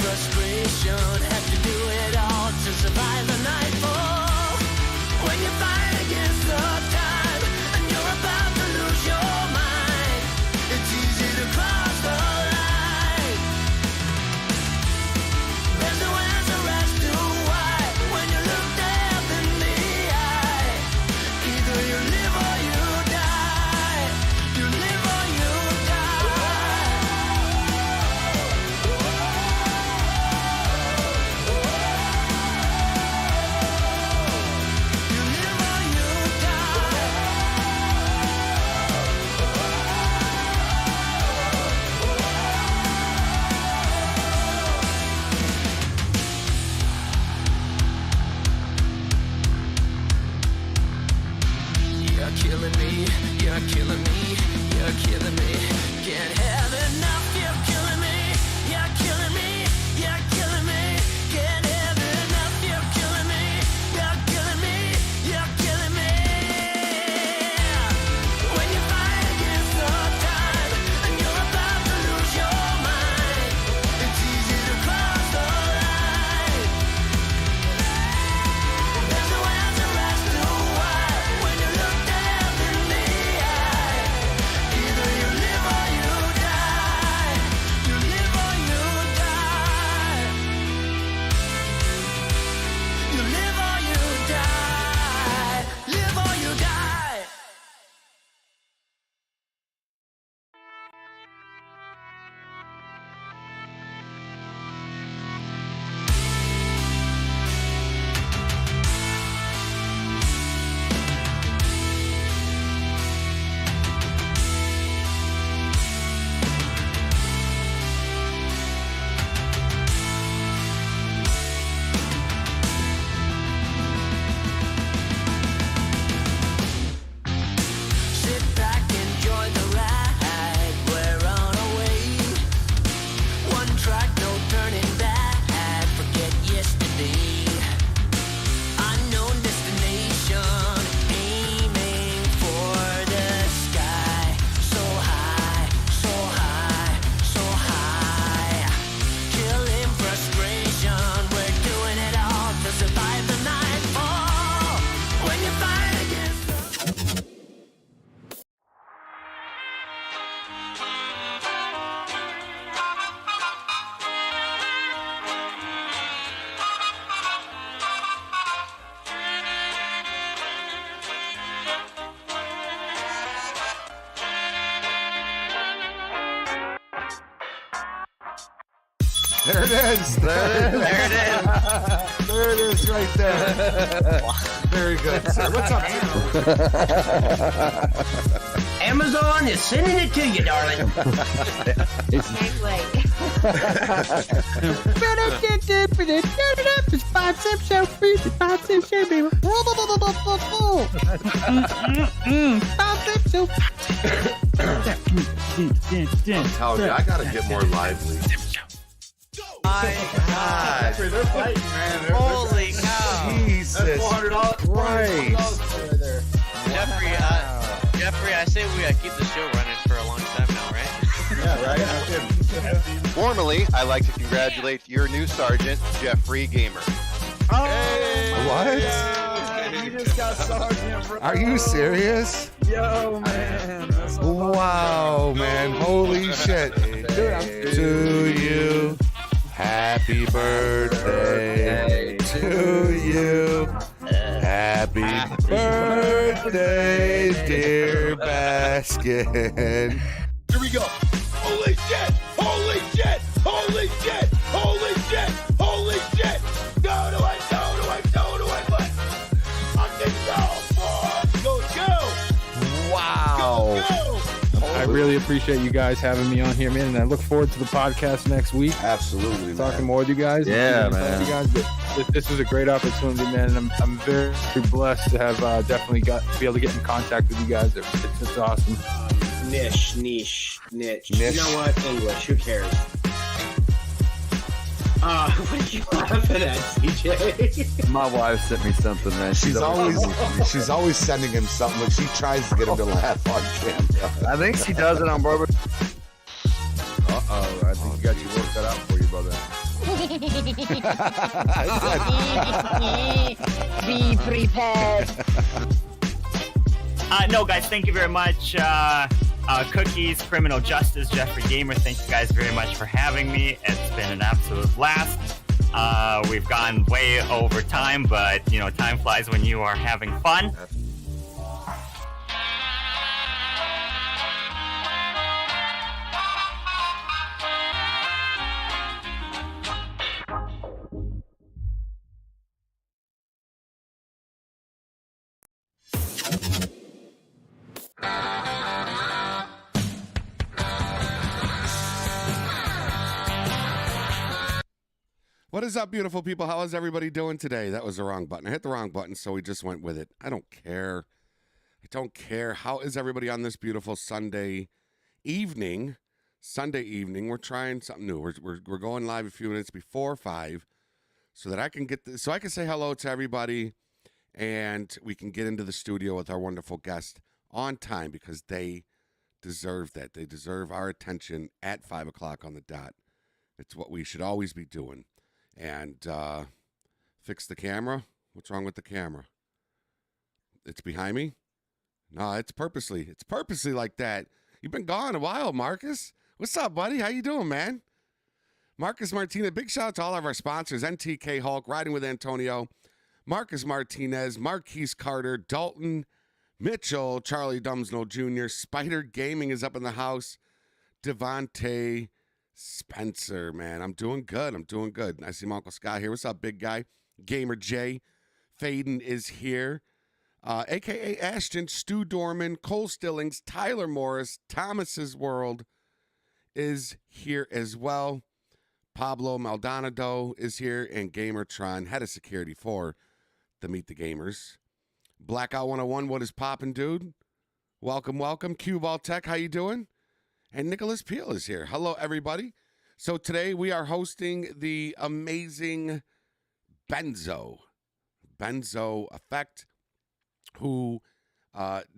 frustration, have to do it all to survive the nightfall. When you fight against the time and you're about to lose your mind, it's easy to cross the line. There's no answer as to why when you look death in the eye. Either you live or you die. You live or you killing me, you're killing me, you're killing me. Can't have enough, you're killing me, you're killing me, you're killing me. Can't have enough, you're killing me, you're killing me, you're killing me. When you fight against the time and you're about to lose your mind, it's easy to cross the line. There's no answer as to why when you look death in the eye. Either you live or you die. You live or you die. You live or you die. Live or you die. Sit back, enjoy the ride. We're on our way. One track, no turning back. Forget yesterday. Unknown destination, aiming for the sky. So high, so high, so high. Killing frustration, we're doing it all to survive the nightfall. When you fight against the There it is. There it is. There it is right there. Very good, sir. What's up, Jim? Amazon is sending it to you, darling. Can't wait. It's 5 cent show, 5 cent show, baby. 5 cent show. Oh, yeah, I gotta get more lively. My God. They're fighting, man. Holy cow. Jesus Christ. Jeffrey, I say we keep the show running for a long time now, right? Yeah, right? Formally, I'd like to congratulate your new sergeant, Jeffrey Gamer. What? You just got sergeant, bro. Are you serious? Yo, man. Wow, man. Holy shit. To you. Happy birthday to you. Happy birthday, dear Baskin. Here we go. Holy shit! Holy shit! Holy shit! Holy shit! Holy shit! Go to it! Go to it! Go to it! What? I can go! Go! Go! Wow. Go! I really appreciate you guys having me on here, man, and I look forward to the podcast next week. Absolutely, Talking more with you guys. Yeah, and man. You guys, but this is a great opportunity, man, and I'm very blessed to have definitely to be able to get in contact with you guys. It's awesome. Niche. You know what? English. Who cares? What are you laughing at, CJ? My wife sent me something, man. She's always sending him something, but she tries to get him to laugh on camera. I think she does it on purpose. Uh-oh, I think you got your work cut out for you, brother. Be prepared. No, guys, thank you very much. Cookies, Criminal Justice, Jeffrey Gamer, thank you guys very much for having me. It's been an absolute blast. We've gone way over time, but, you know, time flies when you are having fun. What is up, beautiful people? How is everybody doing today? That was the wrong button. I hit the wrong button, so we just went with it. I don't care. I don't care. How is everybody on this beautiful Sunday evening? We're trying something new. We're going live a few minutes before 5 so that I can get this, so I can say hello to everybody and we can get into the studio with our wonderful guest on time because they deserve that. They deserve our attention at 5 o'clock on the dot. It's what we should always be doing. And fix the camera. What's wrong with the camera? It's behind me? No, it's purposely. It's purposely like that. You've been gone a while, Marcus. What's up, buddy? How you doing, man? Marcus Martinez. Big shout out to all of our sponsors. NTK Hulk, Riding with Antonio, Marcus Martinez, Marquise Carter, Dalton Mitchell, Charlie Dumsnell Jr., Spider Gaming is up in the house, Devontae Spencer, man. I'm doing good. I see my Uncle Scott here. What's up, big guy? Gamer J. Faden is here. A.K.A. Ashton, Stu Dorman, Cole Stillings, Tyler Morris, Thomas's World is here as well. Pablo Maldonado is here, and Gamertron, head of security for the Meet the Gamers. Blackout 101, what is poppin', dude? Welcome. Cue Ball Tech, how you doing? And Nicholas Peel is here. Hello, everybody. So today we are hosting the amazing Benzo Effect, who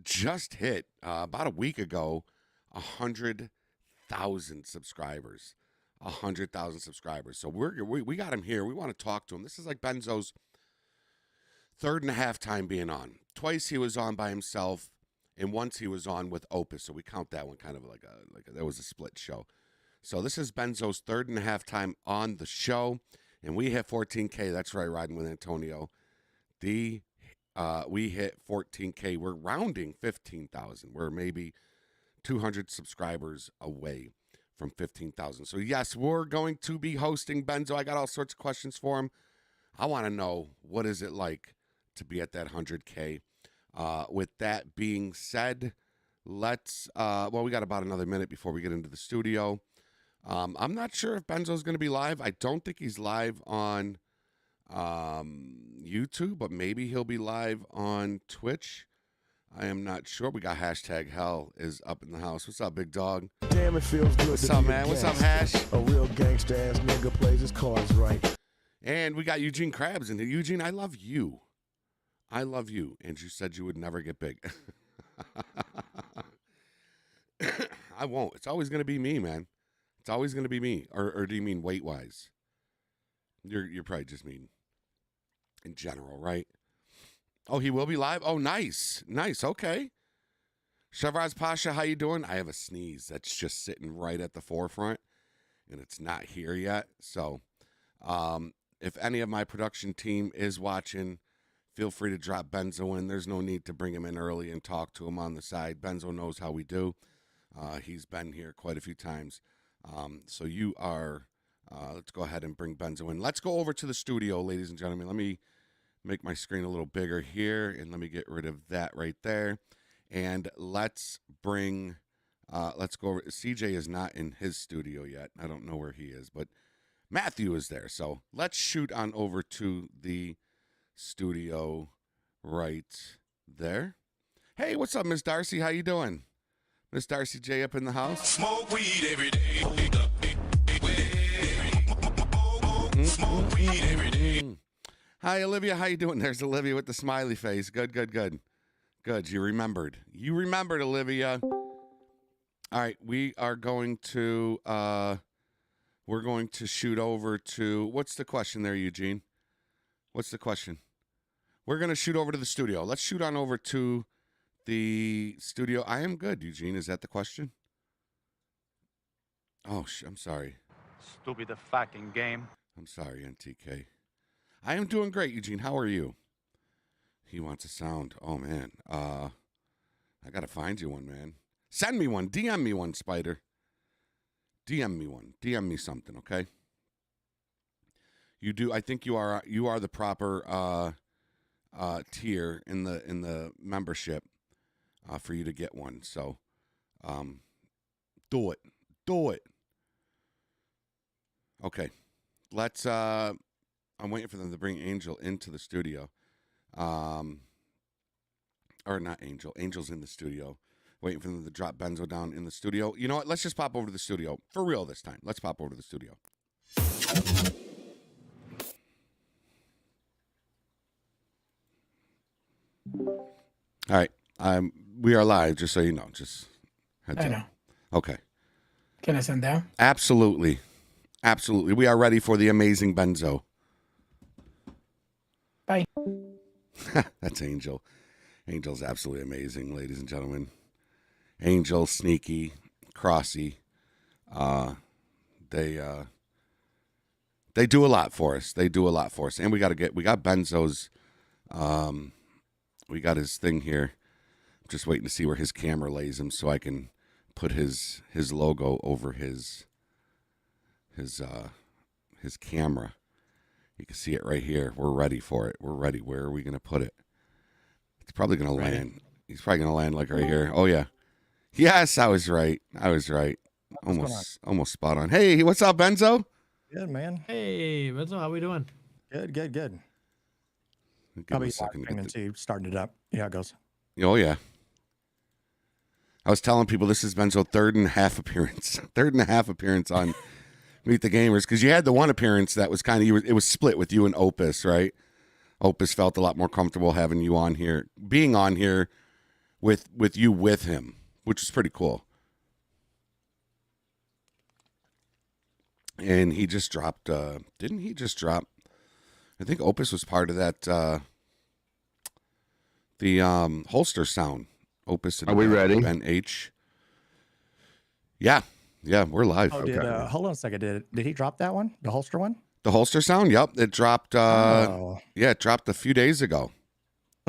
just hit, about a week ago, 100,000 subscribers. 100,000 subscribers. So we got him here. We want to talk to him. This is like Benzo's third and a half time being on. Twice he was on by himself. And once he was on with Opus, so we count that one kind of like that was a split show. So this is Benzo's third and a half time on the show, and we hit 14K. That's right, Riding with Antonio. We hit 14K. We're rounding 15,000. We're maybe 200 subscribers away from 15,000. So yes, we're going to be hosting Benzo. I got all sorts of questions for him. I want to know, what is it like to be at that 100K? With that being said, let's, we got about another minute before we get into the studio. I'm not sure if Benzo's going to be live. I don't think he's live on YouTube, but maybe he'll be live on Twitch. I am not sure. We got hashtag hell is up in the house. What's up, big dog? Damn, it feels good. What's up, man? What's up, Hash? A real gangster ass nigga plays his cards right. And we got Eugene Krabs in here. Eugene, I love you. I love you, and you said you would never get big. I won't. It's always going to be me, man. It's always going to be me. Or do you mean weight-wise? You're probably just mean in general, right? Oh, he will be live? Oh, nice. Nice, okay. Shavraz Pasha, how you doing? I have a sneeze that's just sitting right at the forefront, and it's not here yet. So if any of my production team is watching, feel free to drop Benzo in. There's no need to bring him in early and talk to him on the side. Benzo knows how we do. He's been here quite a few times. So you are, let's go ahead and bring Benzo in. Let's go over to the studio, ladies and gentlemen. Let me make my screen a little bigger here, and let me get rid of that right there. And let's bring, let's go over. CJ is not in his studio yet. I don't know where he is, but Matthew is there. So let's shoot on over to the studio right there. Hey, what's up, Miss Darcy? How you doing? Miss Darcy J up in the house. Smoke weed every day. Smoke weed every day. Hi, Olivia. How you doing? There's Olivia with the smiley face. Good. Good. You remembered. Olivia. All right, we are going to we're going to shoot over to, what's the question there, Eugene? What's the question? We're going to shoot over to the studio. Let's shoot on over to the studio. I am good, Eugene. Is that the question? Oh, I'm sorry. Stupid fucking game. I'm sorry, NTK. I am doing great, Eugene. How are you? He wants a sound. Oh, man. I got to find you one, man. Send me one. DM me one, Spider. DM me one. DM me something, okay? You do. I think you are the proper tier in the membership for you to get one. So, do it. Do it. Okay. Let's. I'm waiting for them to bring Angel into the studio. Or not Angel. Angel's in the studio. Waiting for them to drop Benzo down in the studio. You know what? Let's just pop over to the studio. For real this time. Let's pop over to the studio. All right. We are live, just so you know. Just heads I up. know. Okay. Can I send down? Absolutely. Absolutely. We are ready for the amazing Benzo. Bye. That's Angel. Angel's absolutely amazing, ladies and gentlemen. Angel, Sneaky, Crossy. They do a lot for us. They do a lot for us. And we got Benzo's, we got his thing here. I'm just waiting to see where his camera lays him so I can put his logo over his camera. You can see it right here. We're ready for it. We're ready. Where are we going to put it? It's probably going to land. He's probably going to land like right here. Oh, yeah. Yes, I was right. Almost spot on. Hey, what's up, Benzo? Good, man. Hey, Benzo, how we doing? Good. Give I'll me be a second to get too, starting it up. Yeah, it goes. Oh, yeah. I was telling people this is Benzo's third and a half appearance on Meet the Gamers, because you had the one appearance that was kind of, it was split with you and Opus, right? Opus felt a lot more comfortable having you on here, being on here with you with him, which is pretty cool. And he just dropped, didn't he just drop? I think Opus was part of that, the holster sound. Opus and Are we ready? NH. Yeah, we're live. Oh, Okay. Hold on a second. Did he drop that one? The holster one? The holster sound? Yep, it dropped. Yeah, it dropped a few days ago.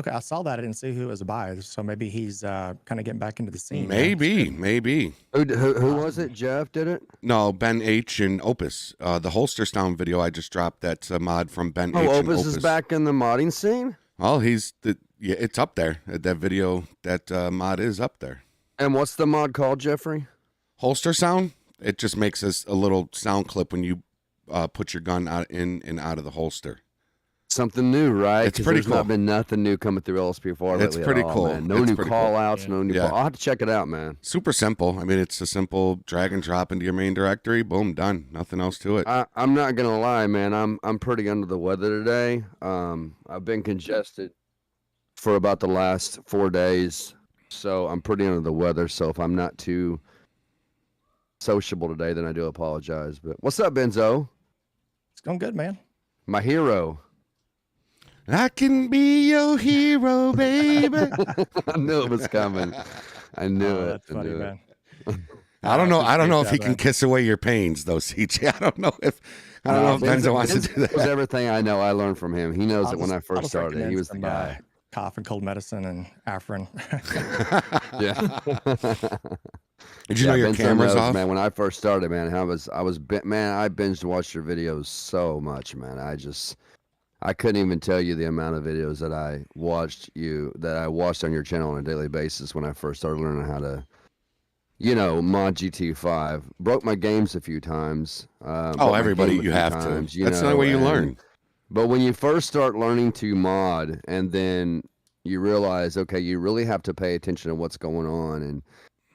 Okay, I saw that. I didn't see who it was by, so maybe he's kind of getting back into the scene. Maybe. Who was it? Jeff did it? No, Ben H and Opus. The holster sound video I just dropped. That's a mod from Ben H. and Opus is back in the modding scene. Well, it's up there. That video, that mod is up there. And what's the mod called, Jeffrey? Holster sound. It just makes us a little sound clip when you put your gun out in and out of the holster. Something new, right? It's pretty cool. There's not been nothing new coming through LSPDFR lately. It's pretty at all, cool. Man. No new call outs, no new. I'll have to check it out, man. Super simple. I mean, it's a simple drag and drop into your main directory. Boom, done. Nothing else to it. I'm not gonna lie, man. I'm pretty under the weather today. I've been congested for about the last 4 days, so I'm pretty under the weather. So if I'm not too sociable today, then I do apologize. But what's up, Benzo? It's going good, man. My hero. I can be your hero, baby. I knew it was coming. I knew it. That's funny, man. I don't know if he can kiss away your pains, though, CJ. I don't know if Benzo wants to do that. It was everything I know. I learned from him. He knows it when I first started. He was the guy. Cough and cold medicine and Afrin. Yeah. Did you know your camera's off? Man, when I first started, man, I binged watched your videos so much, man. I couldn't even tell you the amount of videos that I watched on your channel on a daily basis when I first started learning how to, mod GT5. Broke my games a few times. Everybody, you have to. That's the only way you learn. But when you first start learning to mod, and then you realize, okay, you really have to pay attention to what's going on,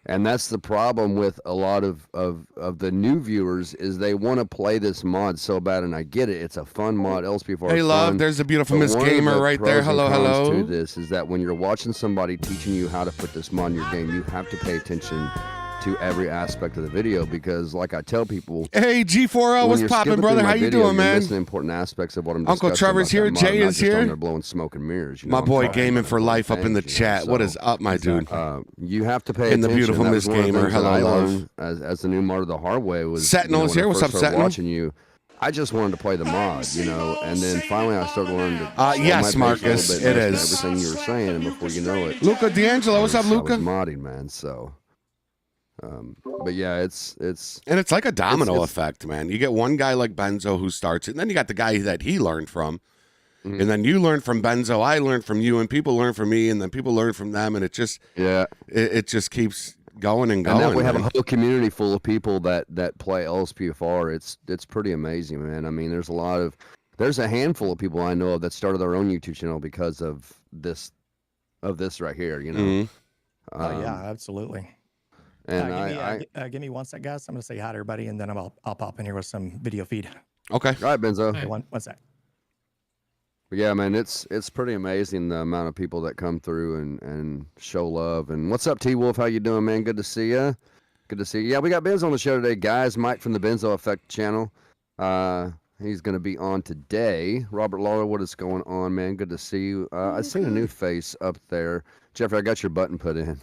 and that's the problem with a lot of the new viewers is they want to play this mod so bad, and I get it. It's a fun mod. LSPDFR. Hey, love. There's a beautiful Miss Gamer right there. Hello. To this is that when you're watching somebody teaching you how to put this mod in your game, you have to pay attention to every aspect of the video because, like I tell people, Hey, G4L, when what's you're poppin', skipping brother? through my How you video, doing, you're man? missing important aspects of what I'm Uncle discussing Trevor's about here. that mod. Jay I'm not is just on here. there blowing smoke and mirrors. You My know, I'm boy talking Gaming about for Life up in the things, you know, chat. What so, is up, my dude? you have to pay And the attention. beautiful That Miss was one of the Gamer. things that Hello, I love. learned as the new modder the hard way was Sentinel is when I here. What's first up, started Sentinel? watching you, I just wanted to play the mod, you know, and then finally I started learning to slow yes, my pace a Marcus, little bit, it listen to is. everything you were saying, and before you know it, Luca D'Angelo, what's up, Luca? I was modding, man. So, but yeah, it's and it's like a domino effect, man. You get one guy like Benzo who starts it, and then you got the guy that he learned from, and then you learn from Benzo, I learned from you, and people learn from me, and then people learn from them, and it just it just keeps going and going. And now we have a whole community full of people that play LSPDFR. It's pretty amazing, man. I mean, there's a handful of people I know of that started their own YouTube channel because of this right here, you know. Oh yeah, absolutely. And give me 1 sec, guys. I'm gonna say hi to everybody, and then I'll pop in here with some video feed. Okay. All right, Benzo. Okay, one sec. But yeah, man, it's pretty amazing the amount of people that come through and show love. And what's up, T Wolf? How you doing, man? Good to see you. Good to see you. Yeah, we got Benzo on the show today, guys. Mike from the Benzo Effect channel. He's gonna be on today. Robert Lawler, what is going on, man? Good to see you. I seen a new face up there. Jeffrey, I got your button put in.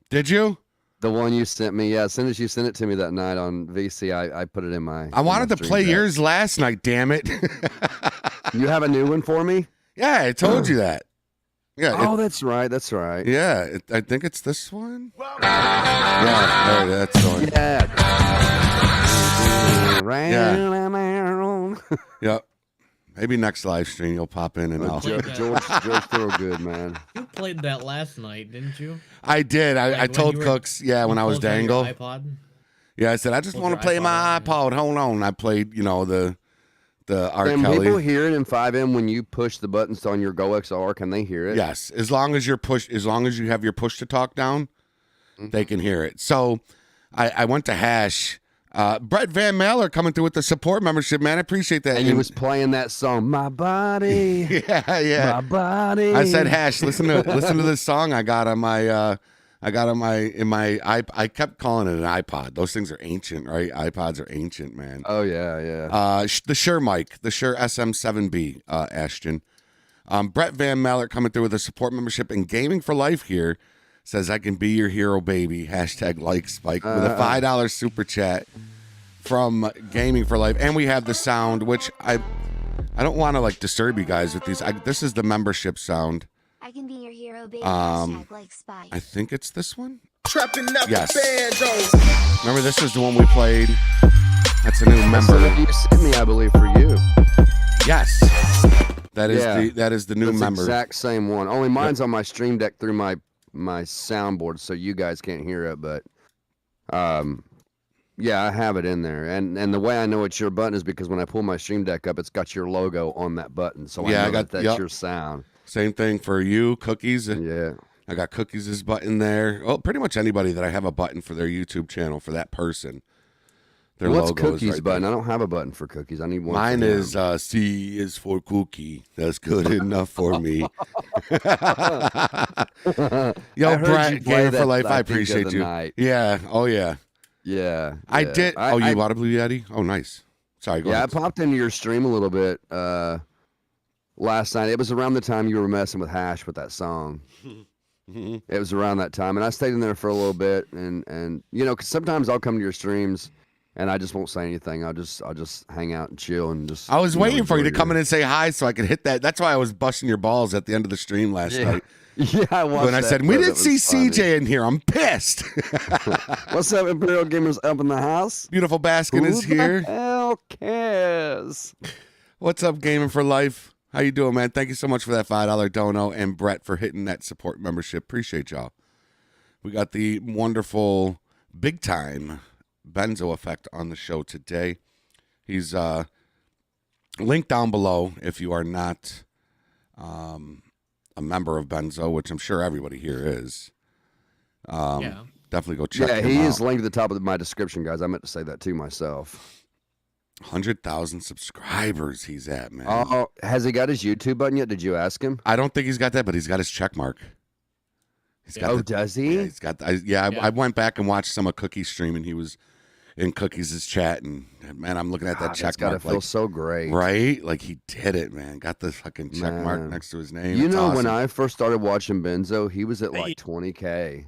Did you? The one you sent me, yeah. As soon as you sent it to me that night on VC, I put it in my. I wanted to play yours last night. Damn it! You have a new one for me? Yeah, I told you that. Yeah. Oh, that's right. That's right. Yeah, I think it's this one. Yeah, that's the one. Yeah. Yep. Maybe next live stream you'll pop in and I'll. George Thorogood, man. You played that last night, didn't you? I did. I told Cooks, when I was Dangle. iPod? Yeah, I said I just want to play my iPod. Hold on. I played, the R. Can Kelly. people hear it in 5M when you push the buttons on your Go XR? Can they hear it? Yes, as long as you have your push to talk down, they can hear it. So, I went to Hash. Brett Van Maler coming through with the support membership, man. I appreciate that. And he was playing that song, My Body. Yeah. My Body. I said, Hash, listen to this song I got on my I kept calling it an iPod. Those things are ancient, right? iPods are ancient, man. Oh yeah. The Shure mic, the Shure SM7B, Ashton. Brett Van Maler coming through with a support membership and Gaming for Life here. Says, I can be your hero, baby. Hashtag like Spike with a $5 super chat from Gaming for Life. And we have the sound, which I don't want to disturb you guys with these. This is the membership sound. I can be your hero, baby. Hashtag like Spike. I think it's this one. Trapping up Yes. Benzo. Remember, this is the one we played. That's a new member. You sent me, I believe, for you. Yes. That is the new member. Exact same one. Only mine's on my Stream Deck through my soundboard, so you guys can't hear it, but yeah, I have it in there, and the way I know it's your button is because when I pull my Stream Deck up, it's got your logo on that button, so I know that's your sound. Same thing for you, Cookies. Yeah, I got Cookies' button there. Well, pretty much anybody that I have a button for their YouTube channel for that person. Their what's logo Cookies' is right button? there. I don't have a button for Cookies. I need one. Mine for him. is C is for Cookie. That's good enough for me. Yo, Brett, Gamer for Life, I appreciate you. Night. Yeah. Oh yeah. Yeah. I did. I bought a Blue Yeti? Oh, nice. Sorry. Go ahead. I popped into your stream a little bit last night. It was around the time you were messing with Hash with that song. It was around that time, and I stayed in there for a little bit, and because sometimes I'll come to your streams, and I just won't say anything. I'll just hang out and chill and just. I was waiting for you to come in and say hi so I could hit that. That's why I was busting your balls at the end of the stream last night. Yeah, I watched when I said we didn't see CJ in here. I'm pissed. What's up, Imperial Gamers up in the house? Beautiful Baskin is here. Who the hell cares? What's up, Gaming for Life? How you doing, man? Thank you so much for that $5 dono, and Brett for hitting that support membership. Appreciate y'all. We got the wonderful, big time Benzo Effect on the show today. He's linked down below if you are not a member of Benzo, which I'm sure everybody here is. Definitely go check him out. Yeah, he is linked at the top of my description, guys. I meant to say that too myself. 100,000 subscribers he's at, man. Oh, has he got his YouTube button yet? Did you ask him? I don't think he's got that, but he's got his check mark. Does he? Yeah, he's got. I went back and watched some of Cookie's stream, and he was in Cookies' chat, and man, I'm looking at that check mark. mark. Gotta feel so great, right? Like he did it, man. Got the fucking check mark next to his name. You It's know, awesome. when I first started watching Benzo, he was at like 20K.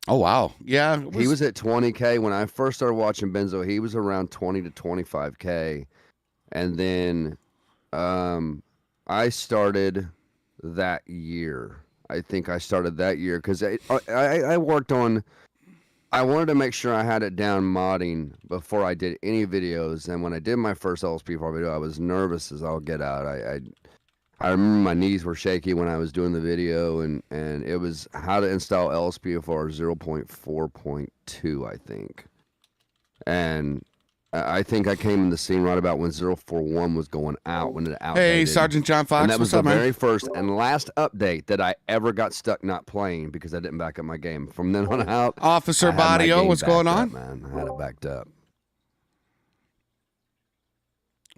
Oh wow, yeah. He was at 20K when I first started watching Benzo. He was around 20 to 25K, and then I started that year. I think I started that year because I worked on. I wanted to make sure I had it down modding before I did any videos. And when I did my first LSPDFR video, I was nervous as all get out. I remember my knees were shaky when I was doing the video, and it was how to install LSPDFR 0.4.2, I think. And I think I came in the scene right about when 041 was going out, when it outdated. Hey, Sergeant John Fox, and that was what's the up, very man? first and last update that I ever got stuck not playing because I didn't back up my game. From then on out, Officer I had my Bodio, game what's going backed on? up, man, I had it backed up.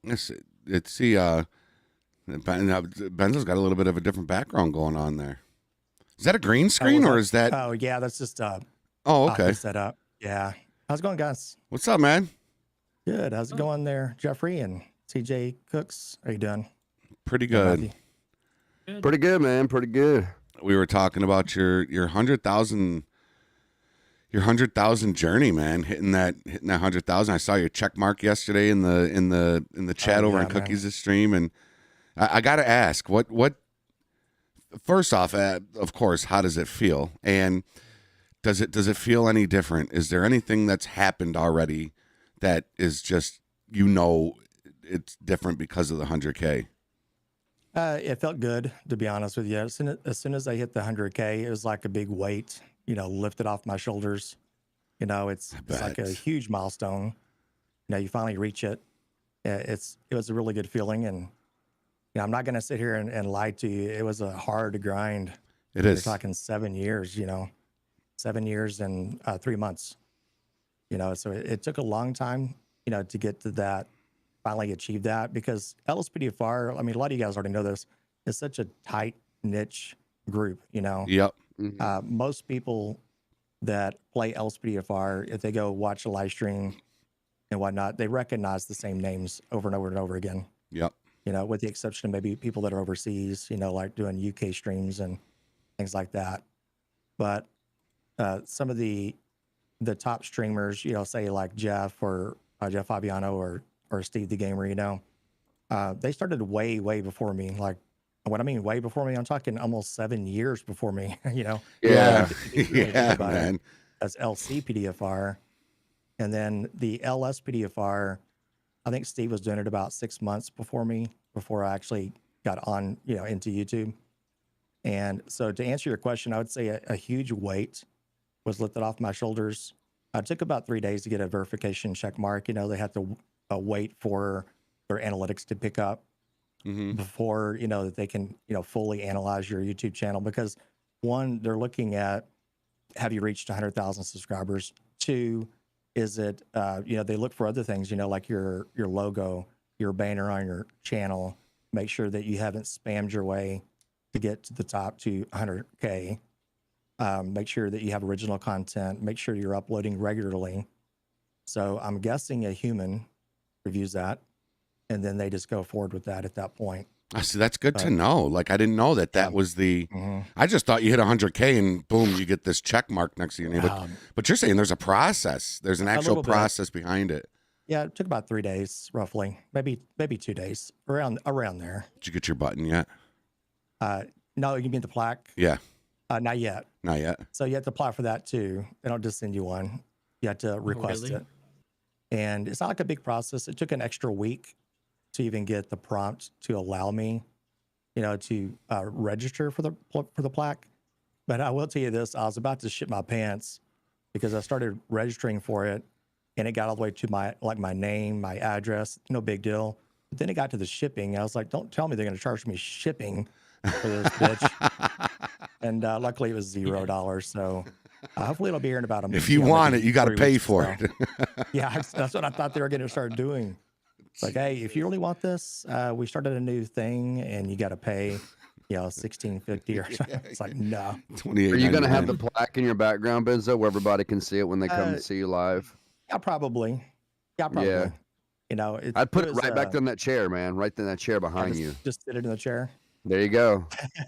Let's see. Benzo's got a little bit of a different background going on there. Is that a green screen or is that? Oh yeah, that's just Oh, okay. Set up. Yeah. How's it going, guys? What's up, man? Good. How's it going there, Jeffrey and CJ Cooks? How you doing? Pretty good. Pretty good, man. Pretty good. We were talking about your 100,000 journey, man. Hitting that 100,000. I saw your check mark yesterday in the chat over on Cookies' stream, and I got to ask, what? First off, of course, how does it feel? And does it feel any different? Is there anything that's happened already that is just it's different because of the 100K? It felt good, to be honest with you. As soon as I hit the 100K, it was like a big weight, lifted off my shoulders. It's like a huge milestone. You finally reach it. It was a really good feeling, and I'm not going to sit here and lie to you. It was a hard grind. It is. We're talking 7 years. 7 years and 3 months. So it took a long time, to get to that. Finally achieve that, because LSPDFR, I mean, a lot of you guys already know this, is such a tight niche group, Yep. Most people that play LSPDFR, if they go watch a live stream and whatnot, they recognize the same names over and over and over again. Yep. With the exception of maybe people that are overseas, like doing UK streams and things like that. But some of the top streamers, say like Jeff or Jeff Fabiano or Steve the Gamer, they started way before me. Like, when I mean way before me, I'm talking almost 7 years before me. Yeah, yeah, man. As LCPDFR, and then the LSPDFR, I think Steve was doing it about 6 months before me, before I actually got on, into YouTube. And so to answer your question, I would say a huge weight was lifted off my shoulders. It took about 3 days to get a verification check mark. They had to wait for their analytics to pick up before, that they can, fully analyze your YouTube channel. Because one, they're looking at, have you reached 100,000 subscribers? Two, is it, they look for other things, like your logo, your banner on your channel. Make sure that you haven't spammed your way to get to the top to 100K. Make sure that you have original content. Make sure you're uploading regularly. So I'm guessing a human reviews that, and then they just go forward with that at that point. I see. That's good to know. Like, I didn't know that was the. I just thought you hit 100K and boom, you get this check mark next to your name. But you're saying there's a process. There's an actual process behind it. Yeah, it took about 3 days, roughly, maybe 2 days, around there. Did you get your button yet? No, you mean the plaque? Yeah. Not yet. Not yet. So you have to apply for that too. They don't just send you one. You have to request it. And it's not like a big process. It took an extra week to even get the prompt to allow me, to register for the plaque. But I will tell you this: I was about to shit my pants because I started registering for it, and it got all the way to my name, my address. No big deal. But then it got to the shipping. I was like, don't tell me they're going to charge me shipping for this bitch. And luckily it was $0. So hopefully it'll be here in about a month. If you want it, you got to pay for it. Yeah, that's what I thought they were going to start doing. It's like, hey, if you really want this, we started a new thing and you got to pay. 1650 or something. It's like, no. 28. Are you going to have the plaque in your background, Benzo, where everybody can see it when they come to see you live? Yeah, probably. Yeah, probably. Yeah. I'd put it right back in that chair, man. Right in that chair behind you. Just sit it in the chair. There you go.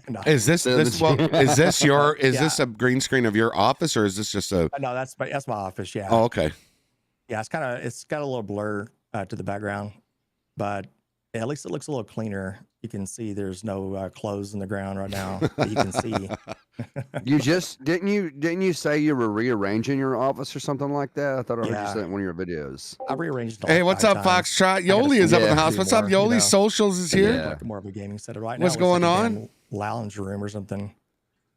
No. Is this this a green screen of your office, or is this just a? No, that's my office. Yeah. Oh, okay. Yeah, it's got a little blur to the background, but at least it looks a little cleaner. You can see there's no clothes in the ground right now. That you can see. You just didn't you say you were rearranging your office or something like that? I thought I heard you say that in one of your videos. I rearranged. Hey, what's up, Foxtrot? Yoli is up in the house. What's up, Yoli? Socials is here. Like more of a gaming setup right now. What's going on? Lounge room or something.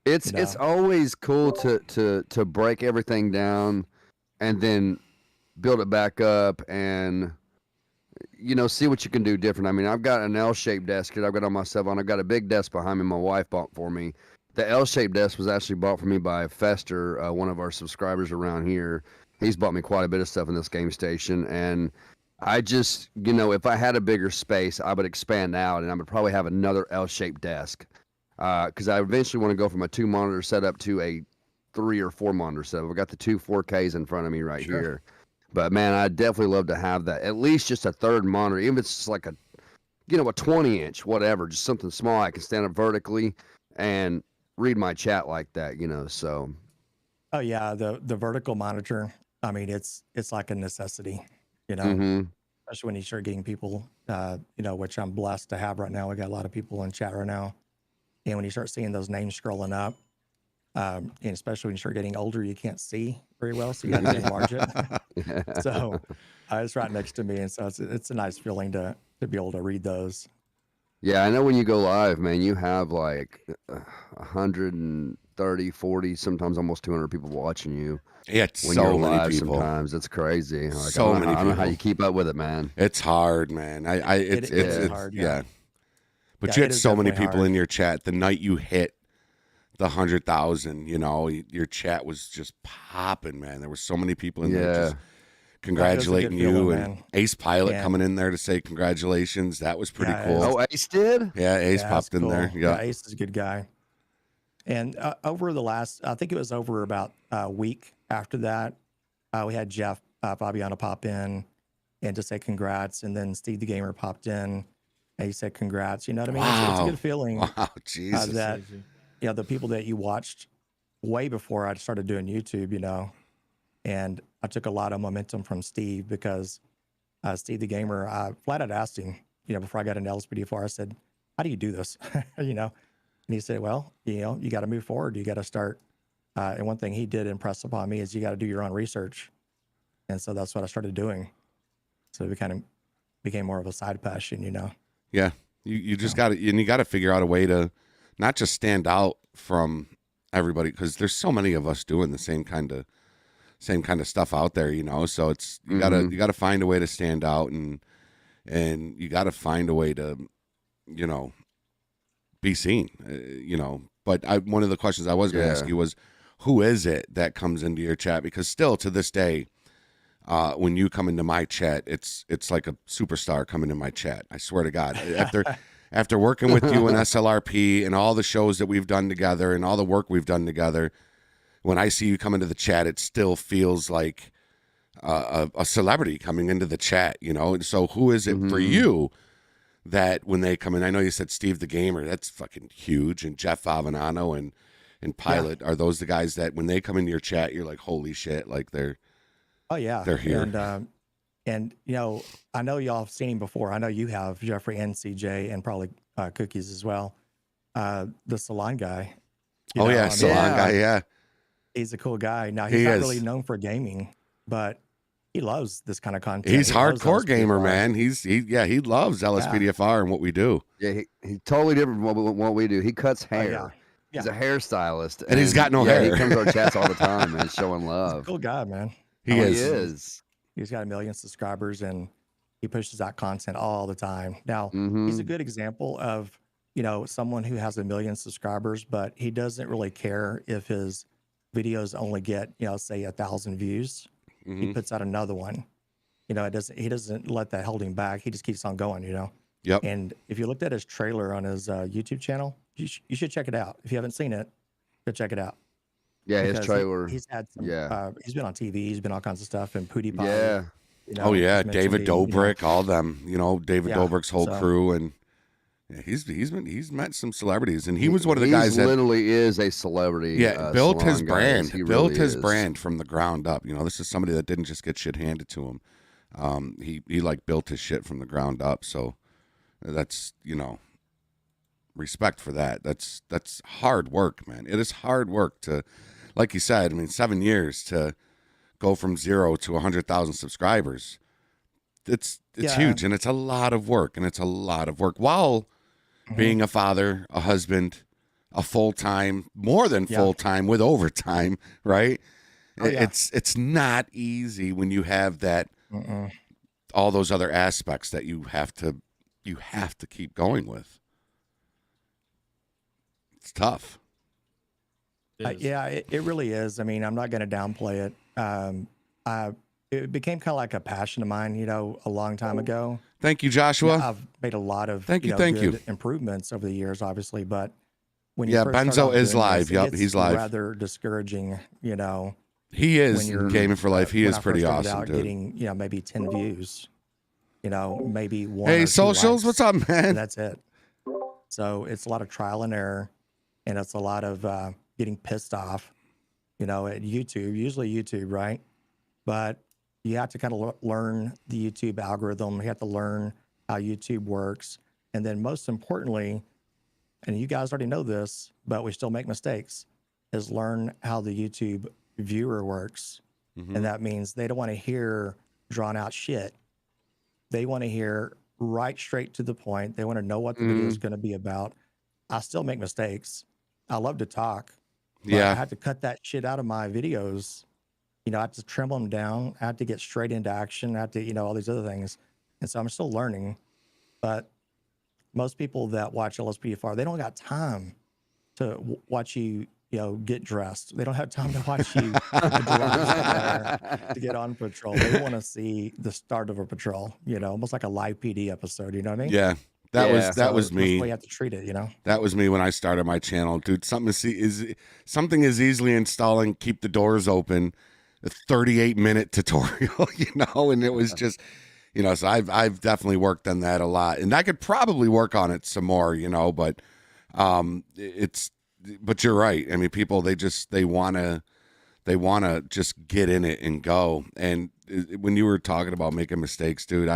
It's always cool to break everything down and then build it back up and see what you can do different. I mean, I've got an L-shaped desk that I've got on myself on. I've got a big desk behind me my wife bought for me. The L-shaped desk was actually bought for me by Fester, one of our subscribers around here. He's bought me quite a bit of stuff in this game station, and I just, if I had a bigger space, I would expand out, and I would probably have another L-shaped desk, because I eventually want to go from a 2-monitor setup to a 3 or 4 monitor setup. I've got the two 4Ks in front of me right here. But man, I'd definitely love to have that. At least just a third monitor, even if it's just like a 20-inch, whatever, just something small. I can stand up vertically and read my chat like that, so. Oh yeah, the vertical monitor. I mean, it's like a necessity, Mm-hmm. especially when you start getting people, which I'm blessed to have right now. We got a lot of people in chat right now, and when you start seeing those names scrolling up, and especially when you start getting older, you can't see very well, so you got to enlarge it. So it's right next to me, and so it's a nice feeling to be able to read those. Yeah, I know when you go live, man, you have like 130, 40, sometimes almost 200 people watching you. Yeah, it's when so you're many live people. Sometimes it's crazy. Like, So many I don't know how people. you keep up with it, man. It's hard, man. It's hard. Yeah. But Yeah, you it had is so many definitely people hard. in your chat the night you hit the 100,000. Your chat was just popping, man. There were so many people in there just congratulating you, feeling, and man. Ace Pilot Yeah. coming in there to say congratulations. That was pretty Yeah, cool. Oh, Ace did? Yeah, Ace that's popped in cool. there. Yeah. Ace is a good guy. And over the last, I think it was over about a week after that, we had Jeff Fabiano pop in and to say congrats, and then Steve the Gamer popped in and he said congrats. You know what I mean? It's a Wow. good feeling Wow, Jesus. that the people that you watched way before I started doing YouTube, and I took a lot of momentum from Steve because Steve the Gamer, I flat out asked him, before I got into LSPDFR, I said, how do you do this? And he said, well, you got to move forward. You got to start. And one thing he did impress upon me is you got to do your own research. And so that's what I started doing. So it kind of became more of a side passion, Yeah. You just got to, and you got to figure out a way to not just stand out from everybody, because there's so many of us doing the same kind of stuff out there, so it's, you gotta find a way to stand out, and you gotta find a way to, be seen, but one of the questions I was going to ask you was, who is it that comes into your chat? Because still to this day, when you come into my chat, it's like a superstar coming in my chat. I swear to God, after working with you in SLRP and all the shows that we've done together and all the work we've done together, when I see you come into the chat, it still feels like a celebrity coming into the chat, So who is it for you that when they come in? I know you said Steve the Gamer, that's fucking huge, and Jeff Favinano and Pilot. Are those the guys that when they come into your chat, you're like, holy shit, like they're here? And I know y'all have seen him before. I know you have, Jeffrey and CJ, and probably Cookies as well. The Salon guy. Salon guy, yeah. He's a cool guy. Now he's not really known for gaming, but he loves this kind of content. He's He loves hardcore gamer, LSPDFR. man. He loves LSPDFR and what we do. Yeah, he's totally different from what we do. He cuts hair. yeah. He's a hairstylist. And he's got no hair. He comes to our chats all the time, man, showing He's a love. cool guy, man. He is. He's got 1 million subscribers and he pushes out content all the time. Now, Mm-hmm. he's a good example of, someone who has 1 million subscribers, but he doesn't really care if his videos only get, say 1,000 views. He puts out another one. He doesn't let that hold him back. He just keeps on going, Yep. And if you looked at his trailer on his YouTube channel, you should check it out. If you haven't seen it, go check it out. Yeah, his Because trailer. he's had some. Yeah. He's been on TV. He's been all kinds of stuff and Pootie Pie. Yeah. You know, Oh yeah, he's mentioned David being, Dobrik, all them. David Yeah, Dobrik's whole so- crew, and yeah, he's met some celebrities, and he was one of the guys that literally is a celebrity. built his salon guy. brand, He built really his is. brand from the ground up. This is somebody that didn't just get shit handed to him. He like built his shit from the ground up. So that's respect for that. That's hard work, man. It is hard work to, like you said. I mean, 7 years to go from 0 to 100,000 subscribers. It's Yeah. huge, and it's a lot of work, while being a father, a husband, a full-time, more than Yeah. full-time with overtime, right? Oh, yeah. It's not easy when you have that all those other aspects that you have to keep going with. It's tough. Yeah, it really is. I mean, I'm not going to downplay it. It became kind of like a passion of mine, a long time ago. Thank you, Joshua. I've made a lot of Thank you. good improvements over the years, obviously. But when you Yeah, first start Benzo out is doing live. this, Yep, it's he's live. Rather discouraging, He is when you're gaming for life. He when is I first pretty started awesome, out dude. Getting maybe 10 views, maybe one. Hey, or two socials, likes, what's up, man? and that's it. So it's a lot of trial and error, and it's a lot of getting pissed off, at YouTube, usually YouTube, right? But you have to kind of learn the YouTube algorithm. You have to learn how YouTube works. And then most importantly, and you guys already know this, but we still make mistakes, is learn how the YouTube viewer works. And that means they don't want to hear drawn out shit. They want to hear right straight to the point. They want to know what the video is going to be about. I still make mistakes. I love to talk. But Yeah. I have to cut that shit out of my videos. I have to trim them down. I have to get straight into action. I have to, all these other things. And so I'm still learning. But most people that watch LSPDFR, they don't got time to watch you, get dressed. They don't have time to watch you to get on patrol. They want to see the start of a patrol, almost like a live PD episode. You know what I mean? Yeah. That was So was that's the way me. you have to treat it, That was me when I started my channel, dude. Something as easily installing keep the doors open, a 38-minute tutorial, and it was just, so I've definitely worked on that a lot, and I could probably work on it some more, but but you're right. I mean, people they wanna just get in it and go. And when you were talking about making mistakes, dude,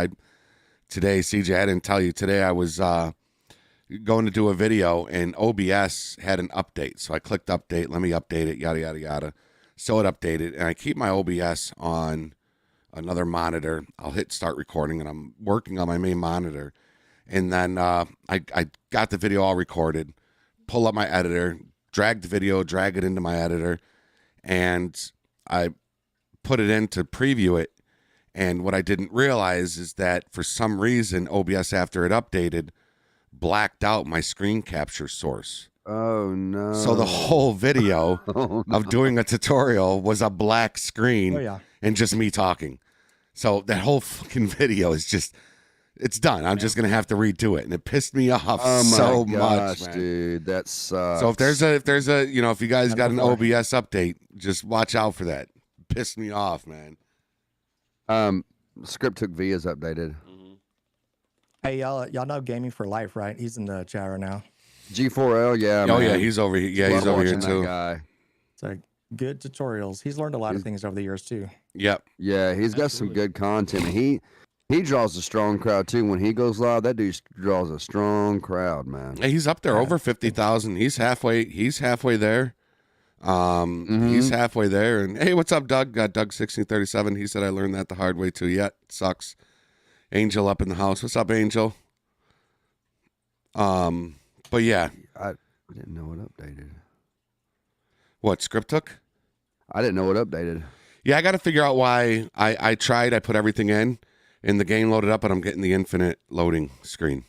today, CJ, I didn't tell you today. I was going to do a video, and OBS had an update. So I clicked update. Let me update it. Yada yada yada. So it updated, and I keep my OBS on another monitor. I'll hit start recording, and I'm working on my main monitor. And then I got the video all recorded. Pull up my editor, drag the video, drag it into my editor, and I put it in to preview it. And what I didn't realize is that for some reason, OBS, after it updated, blacked out my screen capture source. Oh, no. So the whole video of doing a tutorial was a black screen and just me talking. So that whole fucking video is just, it's done. I'm just going to have to redo it. And it pissed me off so much, man. Dude, that sucks. So if there's a, if you guys got an OBS update, just watch out for that. Pissed me off, man. Script took V is updated. Hey, y'all know Gaming for Life, right? He's in the chat right now. G4L, yeah. Oh, man. yeah, he's over here. Yeah, he's over here, Watching too. that guy. It's like good tutorials. He's learned a lot of things over the years, too. Yep. Yeah, he's got some good content. And he draws a strong crowd, too. When he goes live, that dude draws a strong crowd, man. Hey, he's up there, over 50,000. He's halfway there. He's halfway there. And hey, what's up, Doug? Doug 1637. He said I learned that the hard way too. Yet sucks. Angel up in the house. What's up, Angel? But yeah, I didn't know it updated. What script took? I didn't know it updated. Yeah, I got to figure out why. I tried. I put everything in, and the game loaded up, and I'm getting the infinite loading screen.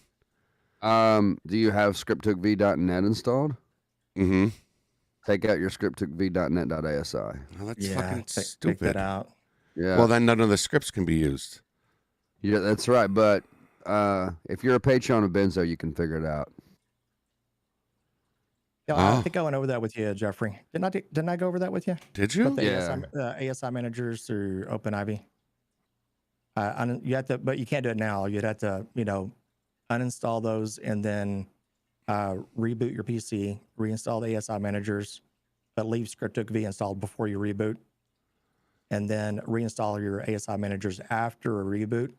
Do you have scripttookv.net installed? Mm-hmm. Take out your scripttookv.net.asi. Well, that's Yeah, fucking take stupid. that out. Yeah. Well, then none of the scripts can be used. Yeah, that's right. But if you're a Patreon of Benzo, you can figure it out. I think I went over that with you, Jeffrey. Didn't I go over that with you? Did you? Put the ASI managers through OpenIV. You have to, but you can't do it now. You'd have to, uninstall those and then reboot your PC, reinstall the ASI managers, but leave scriptcookv installed before you reboot, and then reinstall your ASI managers after a reboot,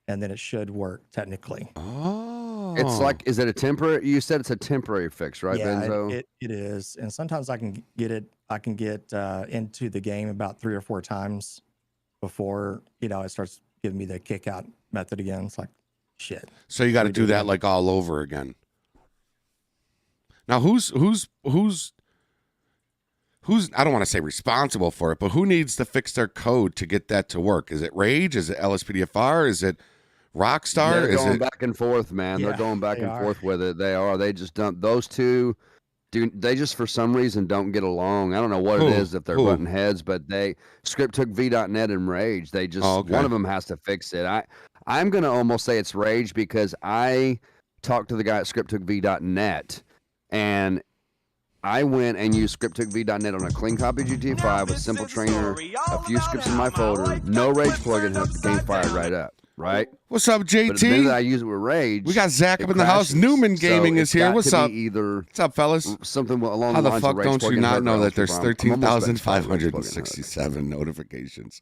and then it should work technically. Oh, it's like, is it a temporary? You said it's a temporary fix, right, Benzo? It is, and sometimes I can get it. I can get into the game about 3 or 4 times before it starts giving me the kick out method again. It's like shit. So you got to do that like all over again. Now who's I don't want to say responsible for it, but who needs to fix their code to get that to work? Is it Rage? Is it LSPDFR? Is it Rockstar? They're going back and forth, man. Yeah, they're going back and are. forth with it. They are. They just don't. Those two, they just for some reason don't get along. I don't know what it is if they're butting heads, but scriptcookv.net and Rage. They just one of them has to fix it. I'm gonna almost say it's Rage because I talked to the guy at scriptcookv.net and I went and used scriptcookv.net on a clean copy of GTA 5 with Simple Trainer, a few scripts in my folder, no Rage plugin, has the game fired right up. Right? What's up, JT? But the minute I use it with Rage, we got Zach up in the house. Newman Gaming is here. What's up? What's up, fellas? Something along How the the lines fuck of Rage don't you plugin not hurt know that relative there's problem. I'm almost betting 13,567 notifications?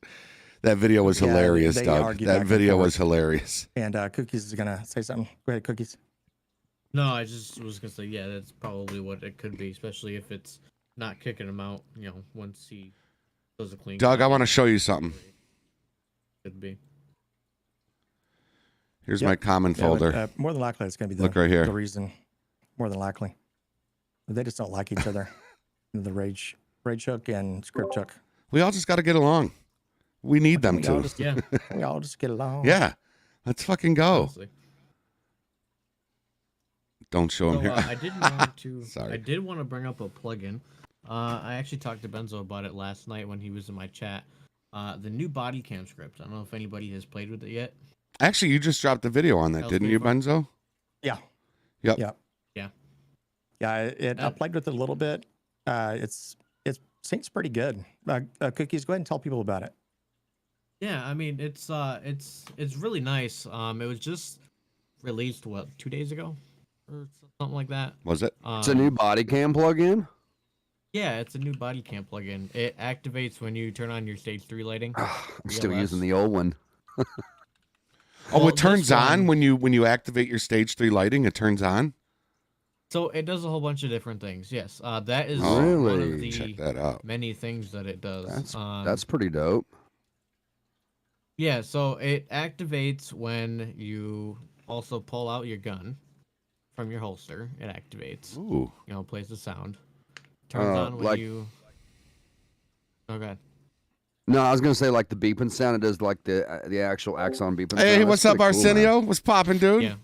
That video was hilarious, Doug. That video was hilarious. And Cookies is gonna say something. Go ahead, Cookies. No, I just was gonna say, yeah, that's probably what it could be, especially if it's not kicking him out, once he does a clean. Doug, I want to show you something. Could be. Here's my common folder. But, more than likely, it's gonna be Look right here. The reason. More than likely, they just don't like each other. The Rage Hook and Script Hook. We all just got to get along. We need them We to. all just, we all just get along. Yeah, let's fucking go. Honestly. Don't show him here. I did want to. Sorry. I did want to bring up a plugin. I actually talked to Benzo about it last night when he was in my chat. The new body cam script. I don't know if anybody has played with it yet. Actually, you just dropped the video on that, didn't you, Benzo? Yeah. Yep. Yeah. I played with it a little bit. It seems pretty good. Cookies, go ahead and tell people about it. Yeah, I mean it's really nice. It was just released 2 days ago or something like that. Was it? It's a new body cam plugin. Yeah, it's a new body cam plugin. It activates when you turn on your stage 3 lighting. I'm still using the old one. Oh, it turns on when you activate your stage 3 lighting. It turns on. So it does a whole bunch of different things. Yes, that is really? one of the Check that out. many things that it does. That's pretty dope. Yeah, so it activates when you also pull out your gun from your holster. It activates. Ooh. Plays the sound. Turns on when you. Oh god. No, I was gonna say like the beeping sound. It does like the actual Axon beeping. Hey, sound. what's up, Arsenio? What's popping, dude?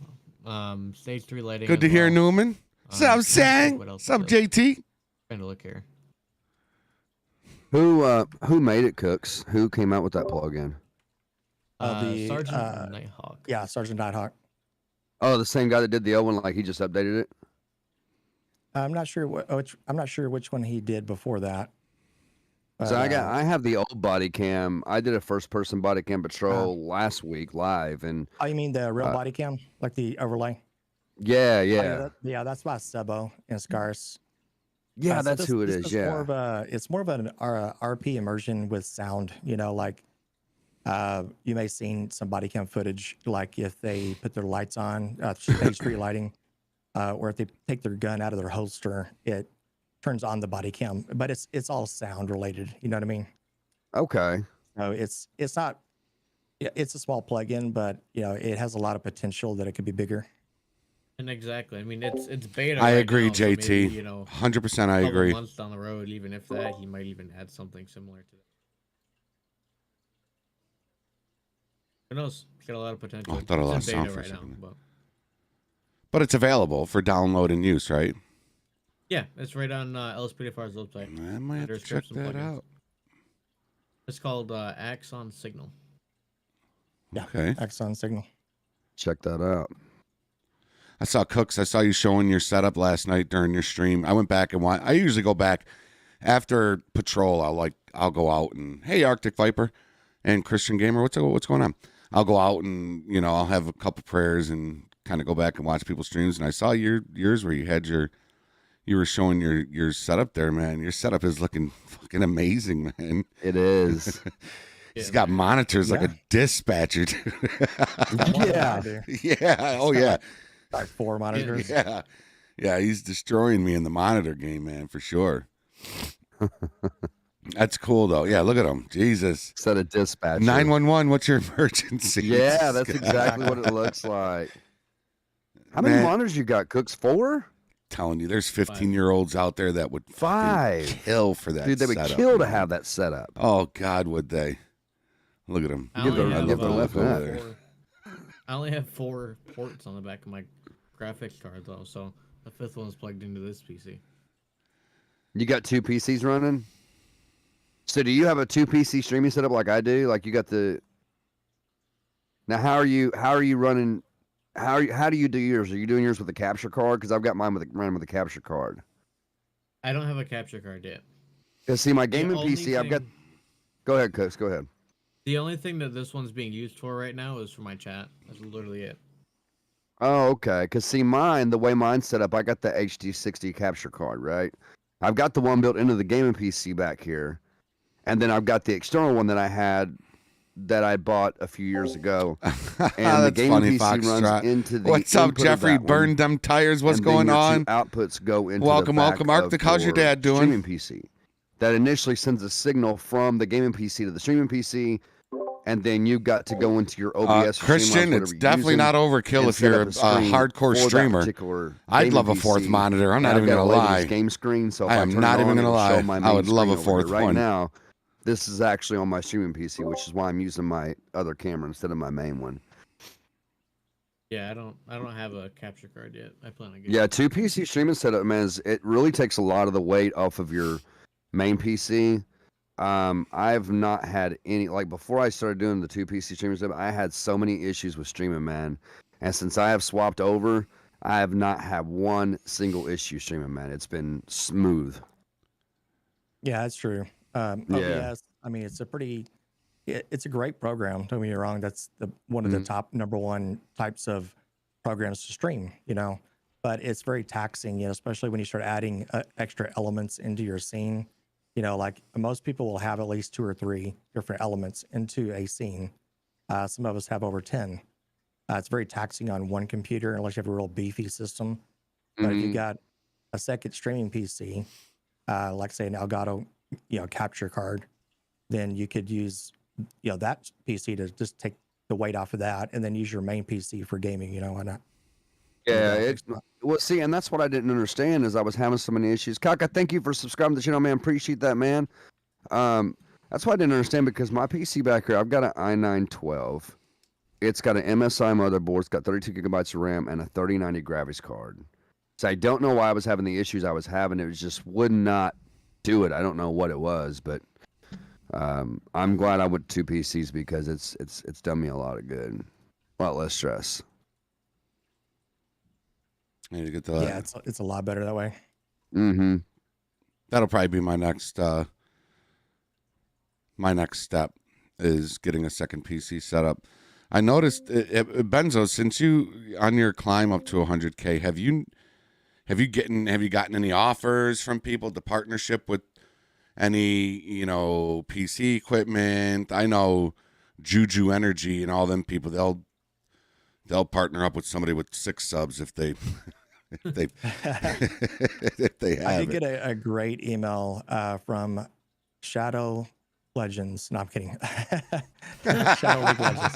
Yeah. Stage 3 lighting. Good to hear, Newman. What's up, Sang? What's up, JT? Trying to look here. Who made it, Cooks? Who came out with that plugin? Sergeant Nighthawk. Yeah, Sergeant Nighthawk. Oh, the same guy that did the old one. Like he just updated it. I'm not sure which one he did before that. So I have the old body cam. I did a first person body cam patrol last week live, and oh, you mean the real body cam, like the overlay? Yeah, yeah, that's by Sebo and Scars. Yeah, that's who it is. Yeah, it's more of an RP immersion with sound. Like you may have seen some body cam footage, like if they put their lights on, stage 3 lighting, or if they take their gun out of their holster, it turns on the body cam. But it's all sound related. You know what I mean? Okay. So it's not. It's a small plugin, but it has a lot of potential that it could be bigger. And exactly, I mean it's beta. I right agree, now, so JT. maybe, 100%, I agree. Months down the road, even if that, he might even add something similar to that. Who knows? It's got a lot of potential. I thought I lost it's in sound beta for a right now, second. but But it's available for download and use, right? yeah, it's right on LSPDFR's website. I might have to check that out. It's called Axon Signal. Yeah. Okay. Axon Signal. Check that out. I saw Cooks. I saw you showing your setup last night during your stream. I went back and watched. I usually go back after patrol. I'll go out and, hey, Arctic Viper and Christian Gamer, what's going on? I'll go out and, you know, I'll have a couple prayers and kind of go back and watch people's streams. And I saw yours where you were showing your setup there, man. Your setup is looking fucking amazing, man. It is. He's got monitors like a dispatcher. Yeah. Yeah. Oh yeah. Like 4 monitors. Yeah. Yeah. He's destroying me in the monitor game, man, for sure. That's cool though. Yeah. Look at him. Jesus. Set a dispatcher. 911. What's your emergency? Yeah, that's exactly what it looks like. How many monitors you got, Cooks? 4? Telling you, there's 15-year-olds out there that would 5 kill for that. Dude, they would kill to have that setup. Oh God, would they? Look at them. I only have 4 ports on the back of my graphics card though, so the 5th one's plugged into this PC. You got 2 PCs running? So do you have a 2 PC streaming setup like I do? Like you got the. Now how are you running? How do you do yours? Are you doing yours with a capture card? Because I've got mine running with a capture card. I don't have a capture card yet. Cause see, my gaming PC, I've got. Go ahead, Cooks. Go ahead. The only thing that this one's being used for right now is for my chat. That's literally it. Oh, okay. Because see, mine, the way mine's set up, I got the HD60 capture card, right? I've got the one built into the gaming PC back here, and then I've got the external one that I had that I bought a few years ago. And the gaming PC runs into the. What's up, Jeffrey? Burned them tires. What's going on? Outputs go into welcome, the back Arctic. How's your dad doing? Streaming PC. That initially sends a signal from the gaming PC to the streaming PC. And then you got to go into your OBS. Christian, it's definitely not overkill if you're a hardcore streamer. I'd love a 4th monitor. I'm not even gonna lie. Game screen, so I am not even gonna lie. I would love a 4th one. Right now, this is actually on my streaming PC, which is why I'm using my other camera instead of my main one. Yeah, I don't have a capture card yet. I plan on getting. Yeah, 2 PC streaming setup, man. It really takes a lot of the weight off of your main PC. I've not had any, like before I started doing the 2 PC streaming stuff, I had so many issues with streaming, man. And since I have swapped over, I have not had one single issue streaming, man. It's been smooth. Yeah, that's true. OBS, I mean, it's a great program. Don't get me wrong. That's one of the top #1 types of programs to stream, you know, but it's very taxing, you know, especially when you start adding extra elements into your scene. You know, like most people will have at least 2 or 3 different elements into a scene. Some of us have over 10. It's very taxing on one computer unless you have a real beefy system. But if you got a second streaming PC, like say an Elgato, you know, capture card, then you could use, you know, that PC to just take the weight off of that, and then use your main PC for gaming. You know, why not? Yeah, well, see, and that's what I didn't understand is I was having so many issues. Kaka, thank you for subscribing to the channel, man. Appreciate that, man. That's why I didn't understand, because my PC back here, I've got an i9-12. It's got an MSI motherboard. It's got 32 gigabytes of RAM and a 3090 graphics card. So I don't know why I was having the issues I was having. It was just would not do it. I don't know what it was, but I'm glad I went 2 PCs because it's done me a lot of good, a lot less stress. I need to get to that. Yeah, it's a lot better that way. Mm-hmm. That'll probably be my next step is getting a second PC set up. I noticed, Benzo, since you on your climb up to 100K, have you gotten any offers from people to partnership with any, you know, PC equipment? I know Juju Energy and all them people, they'll partner up with somebody with 6 subs if they if they have. I did get a great email from Shadow Legends. No, I'm kidding. Shadow League Legends.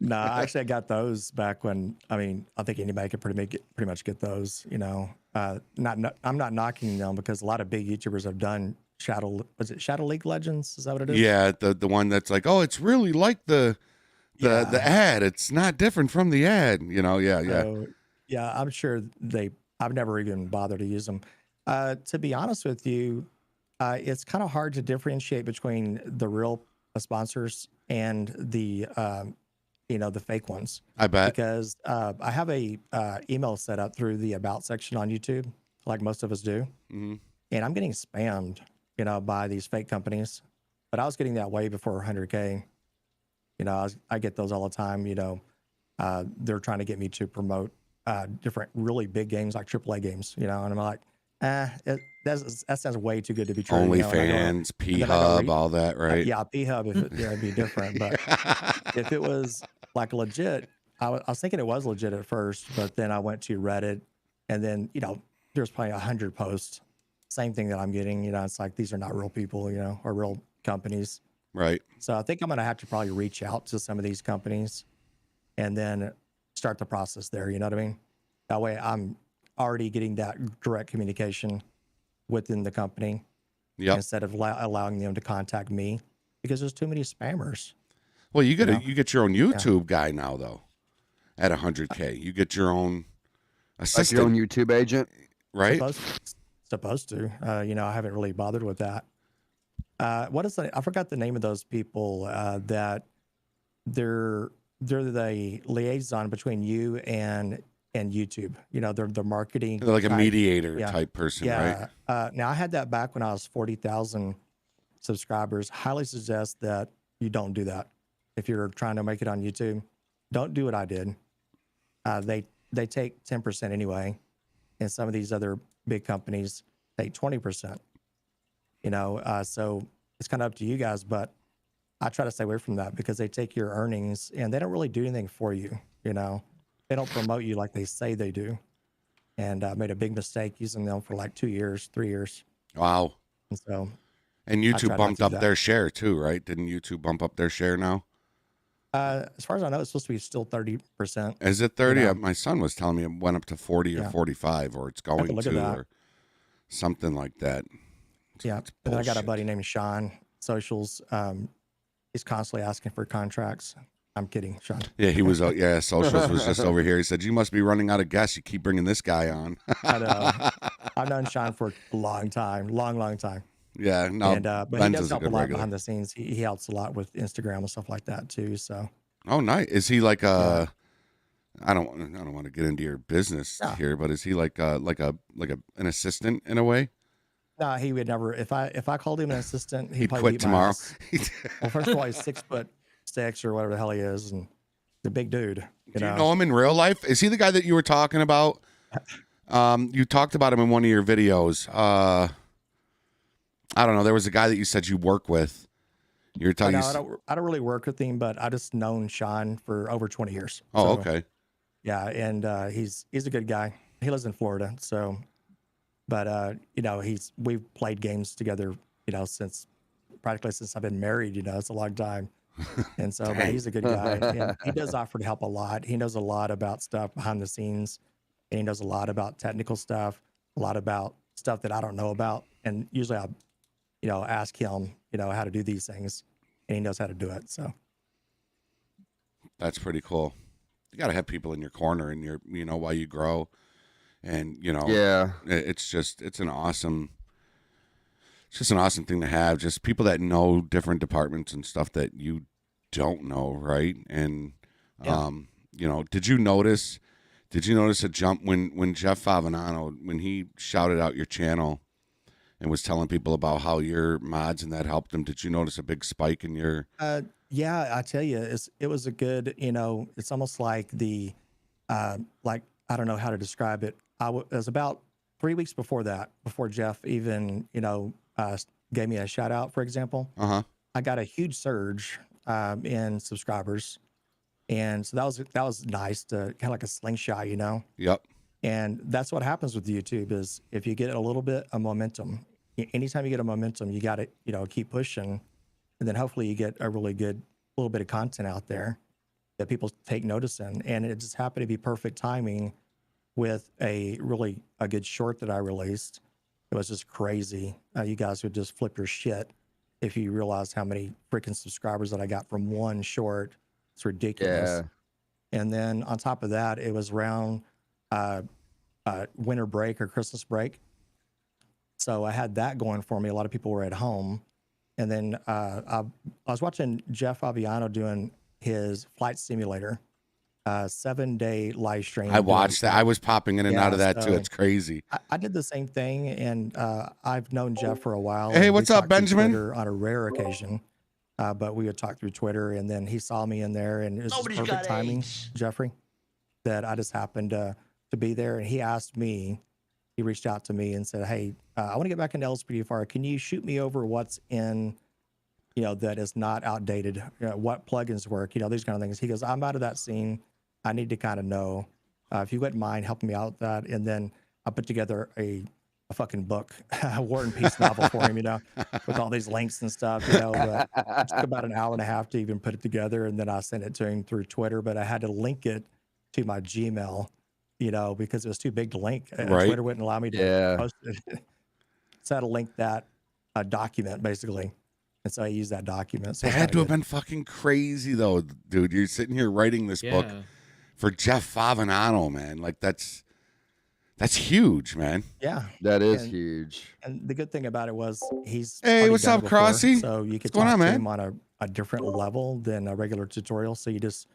No, actually, I got those back when, I mean, I think anybody could pretty much get those, you know. I'm not knocking them because a lot of big YouTubers have done was it Shadow League Legends? Is that what it is? Yeah, the one that's like, oh, it's really like the ad. It's not different from the ad, you know. So, yeah, I'm sure I've never even bothered to use them. To be honest with you, it's kind of hard to differentiate between the real sponsors and the the fake ones. I bet. Because I have a email set up through the about section on YouTube, like most of us do. Mm-hmm. And I'm getting spammed, by these fake companies. But I was getting that way before 100K. I get those all the time. They're trying to get me to promote different really big games like AAA games, and I'm like, that sounds way too good to be true. OnlyFans, P-Hub, all that, right? Yeah, P-Hub, it'd be different. But if it was like legit, I was thinking it was legit at first, but then I went to Reddit, and then, there's probably 100 posts. Same thing that I'm getting, it's like, these are not real people, or real companies. Right. So I think I'm going to have to probably reach out to some of these companies and then start the process there. You know what I mean? That way I'm already getting that direct communication within the company instead of allowing them to contact me, because there's too many spammers. Well, you get your own YouTube guy now, though. At 100K, you get your own assistant. Like your own YouTube agent, right? Supposed to. I haven't really bothered with that. What is I forgot the name of those people that they're the liaison between you and YouTube. They're the marketing. They're like a mediator Yeah. type person, right? Now I had that back when I was 40,000 subscribers. Highly suggest that you don't do that. If you're trying to make it on YouTube, don't do what I did. They take 10% anyway, and some of these other big companies take 20%. So it's kind of up to you guys, but I try to stay away from that because they take your earnings and they don't really do anything for you. They don't promote you like they say they do. And I made a big mistake using them for like 2 years, 3 years. Wow. And so. And YouTube bumped up their share too, right? Didn't YouTube bump up their share now? As far as I know, it's supposed to be still 30%. Is it 30? My son was telling me it went up to 40 or 45, or it's going to, or something like that. And then I got a buddy named Sean, socials. He's constantly asking for contracts. I'm kidding, Sean. Yeah, he was. Socials was just over here. He said, "You must be running out of gas. You keep bringing this guy on." I know. I've known Sean for a long time, long time. Yeah, no. And, but he does help a lot behind the scenes. He helps a lot with Instagram and stuff like that too. So. Oh, nice. Is he like a? I don't want to get into your business here, but is he like an assistant in a way? No, he would never. If I called him an assistant, he'd probably quit beat tomorrow. Well, first of all, he's 6'6" or whatever the hell he is, and the big dude. Do you know him in real life? Is he the guy that you were talking about? You talked about him in one of your videos. I don't know. There was a guy that you said you work with. You're talking. I don't really work with him, but I just known Sean for over 20 years. Oh, okay. Yeah, and he's a good guy. He lives in Florida, so. But we've played games together, since I've been married. It's a long time, and so but he's a good guy. And he does offer to help a lot. He knows a lot about stuff behind the scenes, and he knows a lot about technical stuff, a lot about stuff that I don't know about. And usually I, ask him, how to do these things, and he knows how to do it. So that's pretty cool. You got to have people in your corner, and while you grow. And it's an awesome thing to have. Just people that know different departments and stuff that you don't know, right? And did you notice a jump when Jeff Favinano, when he shouted out your channel and was telling people about how your mods and that helped him? Did you notice a big spike in your? Yeah, I tell you, it was a good. It's almost like the, like I don't know how to describe it. It was about 3 weeks before that, before Jeff even, gave me a shout out, for example. I got a huge surge in subscribers. And so that was nice to kind of like a slingshot, Yep. And that's what happens with YouTube is if you get a little bit of momentum, anytime you get a momentum, you got to, keep pushing. And then hopefully you get a really good little bit of content out there that people take notice in. And it just happened to be perfect timing with a good short that I released. It was just crazy. You guys would just flip your shit if you realized how many freaking subscribers that I got from one short. It's ridiculous. Yeah. And then on top of that, it was around winter break or Christmas break. So I had that going for me. A lot of people were at home. And then I was watching Jeff Favignano doing his flight simulator, 7-day live stream. I watched that. I was popping in and out of that too. It's crazy. I did the same thing, and I've known Jeff for a while. Hey, and what's we up, talked through Benjamin? Twitter on a rare occasion, but we would talk through Twitter, and then he saw me in there, and it was just perfect timing, Jeffrey, that I just happened to be there, and he asked me. He reached out to me and said, "Hey, I want to get back into LSPDFR. Can you shoot me over what's in, that is not outdated? What plugins work? These kind of things." He goes, "I'm out of that scene. I need to kind of know. If you wouldn't mind helping me out with that." And then I put together a fucking book, a War and Peace novel for him, with all these links and stuff. But it took about an hour and a half to even put it together, and then I sent it to him through Twitter. But I had to link it to my Gmail. Because it was too big to link. Right. Twitter wouldn't allow me to post it. So I had to link that document, basically. And so I used that document. So It had to have been fucking crazy, though, dude. You're sitting here writing this book for Jeff Favinano, man. Like, that's huge, man. Yeah. That is huge. And the good thing about it was he's Hey, already what's done up, it before, Crossy? So you could What's going talk on, to man? him on a different level than a regular tutorial. So you just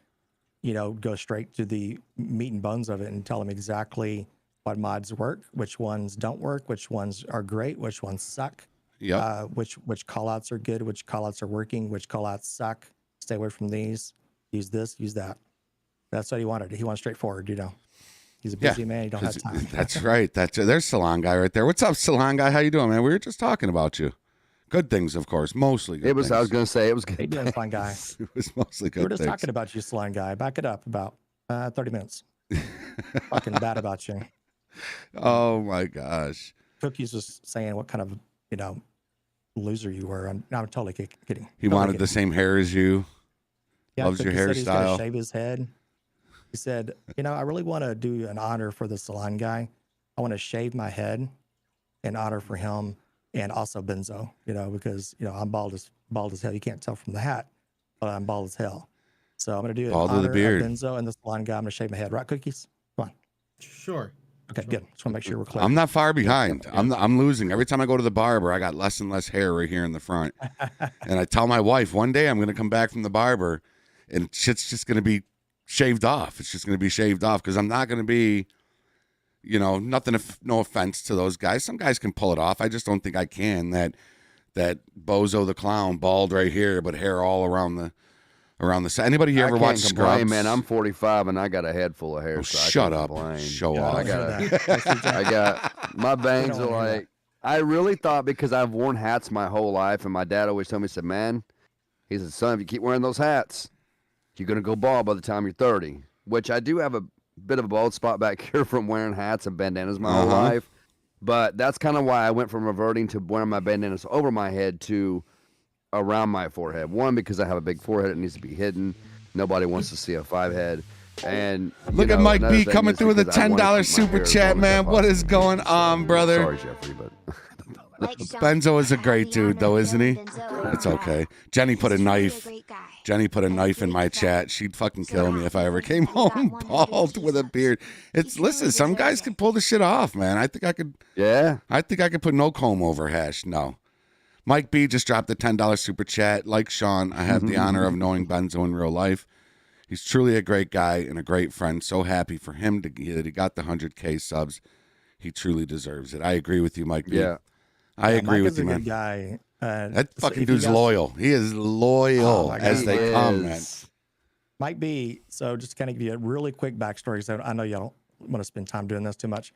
go straight to the meat and bones of it and tell them exactly what mods work, which ones don't work, which ones are great, which ones suck, which callouts are good, which callouts are working, which callouts suck. Stay away from these. Use this, use that. That's what he wanted. He wanted straightforward, He's a busy man. He don't have time. That's right. There's Salon Guy right there. What's up, Salon Guy? How you doing, man? We were just talking about you. Good things, of course. Mostly good things. I was going to say, it was good. How you doing, Salon Guy? It was mostly good We were just things. talking about you, Salon Guy. Back it up about 30 minutes. Fucking bad about you. Oh, my gosh. Cookies was saying what kind of, loser you were. I'm totally kidding. He wanted the same hair as you. Yeah, Loves your Cookie said he's gonna hairstyle. shave his head. He said, I really want to do an honor for the Salon Guy. I want to shave my head in honor for him and also Benzo, because, I'm bald as hell. You can't tell from the hat, but I'm bald as hell. So I'm going to do an Bald with a honor of beard. Benzo and the Salon Guy. I'm going to shave my head. Right, Cookies? Come on. Sure. Okay, good. Just want to make sure we're clear. I'm not far behind. I'm losing. Every time I go to the barber, I got less and less hair right here in the front. And I tell my wife, one day I'm going to come back from the barber and shit's just going to be shaved off. It's just going to be shaved off because I'm not going to be, nothing, no offense to those guys. Some guys can pull it off. I just don't think I can. That Bozo the Clown, bald right here, but hair all around the side. Anybody here ever watch Scrubs? Man, I'm 45 and I got a head full of hair. So shut I up. can't complain. Show off. I got my bangs are like. I really thought because I've worn hats my whole life, and my dad always told me, he said, "Man," he said, "Son, if you keep wearing those hats, you're gonna go bald by the time you're 30." Which I do have a bit of a bald spot back here from wearing hats and bandanas my whole life. But that's kind of why I went from reverting to wearing my bandanas over my head to around my forehead. One, because I have a big forehead, it needs to be hidden. Nobody wants to see a 5 head. And look at Mike B coming through with a $10 super chat, man. What is going on, brother? Sorry, Jeffrey, but Benzo is a great dude, though, isn't he? It's okay. Jenny put a knife in my chat. She'd fucking kill me if I ever came home bald with a beard. Listen, some guys can pull the shit off, man. I think I could. Yeah. I think I could put no comb over hash. No. Mike B just dropped a $10 super chat. Like Sean, I have the honor of knowing Benzo in real life. He's truly a great guy and a great friend. So happy for him that he got the 100K subs. He truly deserves it. I agree with you, Mike B. Yeah. I agree with you, Mike man. is a good guy. That fucking dude's loyal. He is loyal as they come, man. Mike B. So just to kind of give you a really quick backstory, because I know y'all don't want to spend time doing this too much,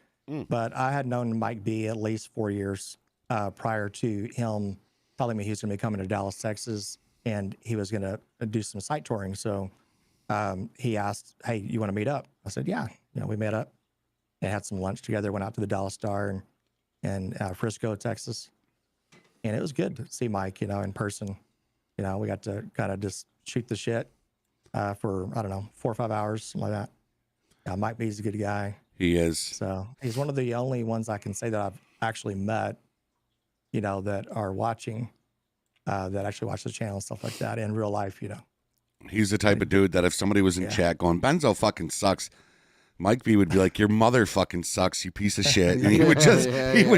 but I had known Mike B. at least 4 years prior to him telling me he was going to be coming to Dallas, Texas, and he was going to do some site touring. So he asked, "Hey, you want to meet up?" I said, "Yeah." We met up and had some lunch together. Went out to the Dallas Star and Frisco, Texas, and it was good to see Mike, in person. We got to kind of just shoot the shit for 4 or 5 hours, something like that. Yeah, Mike B's a good guy. He is. So he's one of the only ones I can say that I've actually met, that are watching, that actually watch the channel and stuff like that in real life. He's the type of dude that if somebody was in chat going, "Benzo fucking sucks," Mike B would be like, "Your mother fucking sucks, you piece of shit," and he would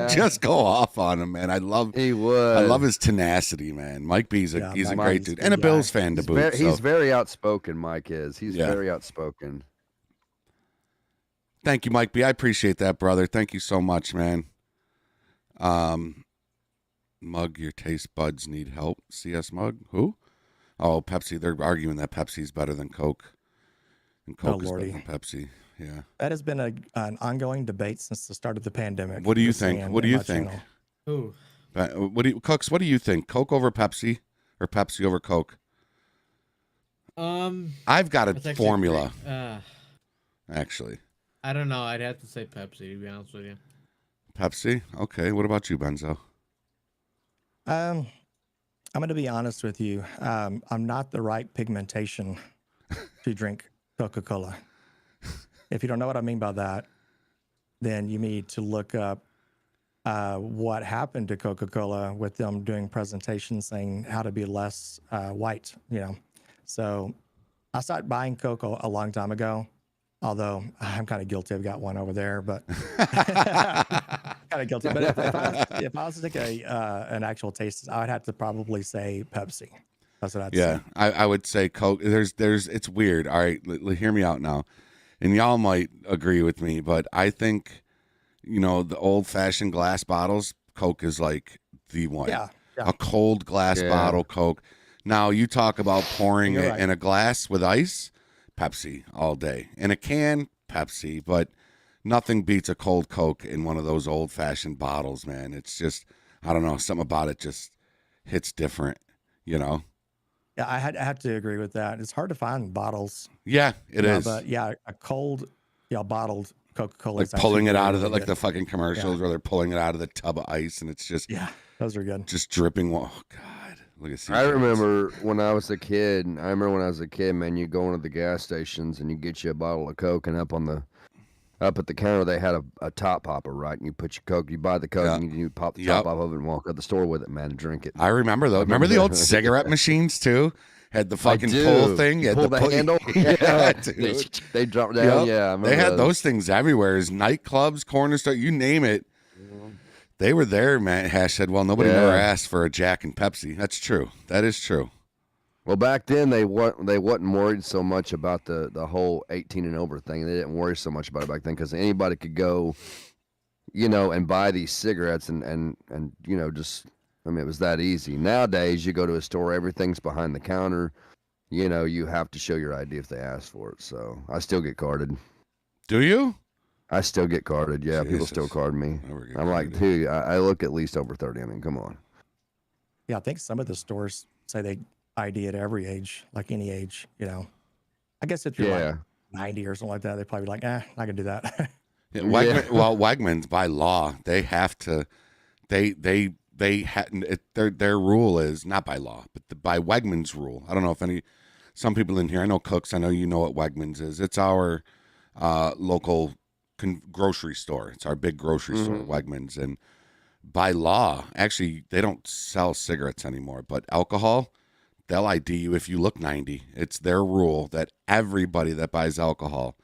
just go off on him, man. I love his tenacity, man. Mike B's he's a great dude and a Bills fan to boot. He's very outspoken. Mike is. He's very outspoken. Thank you, Mike B. I appreciate that, brother. Thank you so much, man. Mug, your taste buds need help. CS Mug, who? Oh, Pepsi. They're arguing that Pepsi's better than Coke, and Coke is better than Pepsi. Yeah, that has been an ongoing debate since the start of the pandemic. What do you think? What do you think? Who? Cooks? What do you think? Coke over Pepsi or Pepsi over Coke? I've got a formula. Actually, I don't know. I'd have to say Pepsi, to be honest with you. Pepsi. Okay. What about you, Benzo? I'm going to be honest with you. I'm not the right pigmentation to drink Coca-Cola. If you don't know what I mean by that, then you need to look up what happened to Coca-Cola with them doing presentations saying how to be less white, So I started buying Coke a long time ago, although I'm kind of guilty. I've got one over there, but kind of guilty. But if I was to take an actual taste, I would have to probably say Pepsi. That's what I'd say. I would say Coke. It's weird. All right, hear me out now. And y'all might agree with me, but I think, the old-fashioned glass bottles, Coke is like the one. Yeah. A cold glass bottle, Coke. Now, you talk about pouring it in a glass with ice, Pepsi all day. In a can, Pepsi, but nothing beats a cold Coke in one of those old-fashioned bottles, man. It's just, I don't know, something about it just hits different, Yeah, I had to agree with that. It's hard to find bottles. Yeah, it is. But yeah, a cold, bottled Coca-Cola. Like pulling it out of like the fucking commercials where they're pulling it out of the tub of ice and it's just those are good. Just dripping. Oh God, look at. I remember when I was a kid. Man, you go into the gas stations and you get you a bottle of Coke, and up at the counter they had a top popper, right? And you put your Coke, you buy the Coke, and you pop the top off of it and walk out the store with it, man, and drink it. I remember those. Remember the old cigarette machines too? Had the fucking pull thing. You had pull the handle. Yeah, dude. They dropped down. Yeah, they had those things everywhere. As nightclubs, corner store, you name it. They were there, man. Hash said, "Well, nobody ever asked for a Jack and Pepsi." That's true. That is true. Well, back then they wasn't worried so much about the whole 18 and over thing. They didn't worry so much about it back then because anybody could go, and buy these cigarettes and just. I mean, it was that easy. Nowadays, you go to a store, everything's behind the counter. You have to show your ID if they ask for it. So I still get carded. Do you? I still get carded. Yeah, people still card me. I'm like, dude, I look at least over 30. I mean, come on. Yeah, I think some of the stores say they ID at every age, like any age. I guess if you're like 90 or something like that, they'd probably be like, I can do that. Well, Wegmans by law they have to. Their rule is not by law, but by Wegmans rule. I don't know if some people in here. I know Cooks. I know you know what Wegmans is. It's our local grocery store. It's our big grocery store, Wegmans. And by law, actually, they don't sell cigarettes anymore, but alcohol, they'll ID you if you look 90. It's their rule that everybody that buys alcohol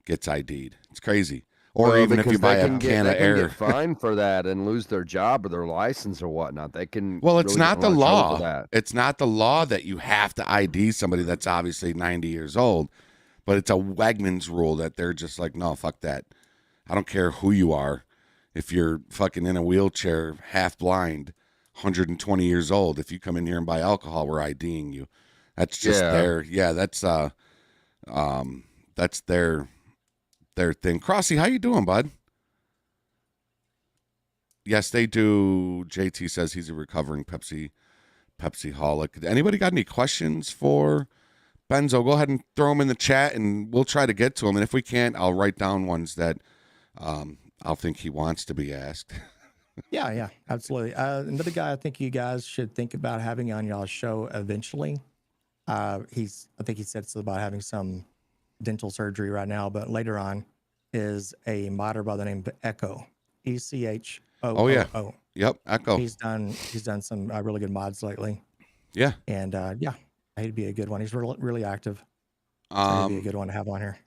gets ID'd. It's crazy. Or even if you buy a can of air. They can get fined for that and lose their job or their license or whatnot. They can. Well, it's not the law. It's not the law that you have to ID somebody that's obviously 90 years old, but it's a Wegmans rule that they're just like, no, fuck that. I don't care who you are. If you're fucking in a wheelchair, half blind, 120 years old, if you come in here and buy alcohol, we're IDing you. That's just that's their thing. Crossy, how you doing, bud? Yes, they do. JT says he's a recovering Pepsi holic. Anybody got any questions for Benzo? Go ahead and throw them in the chat, and we'll try to get to them. And if we can't, I'll write down ones that I'll think he wants to be asked. Yeah, absolutely. Another guy I think you guys should think about having on y'all's show eventually. I think he said it's about having some dental surgery right now, but later on is a modder by the name of Echo, ECHOOO. Oh yeah. Yep. Echo. He's done some really good mods lately. Yeah. And he'd be a good one. He's really active. So he'd be a good one to have on here.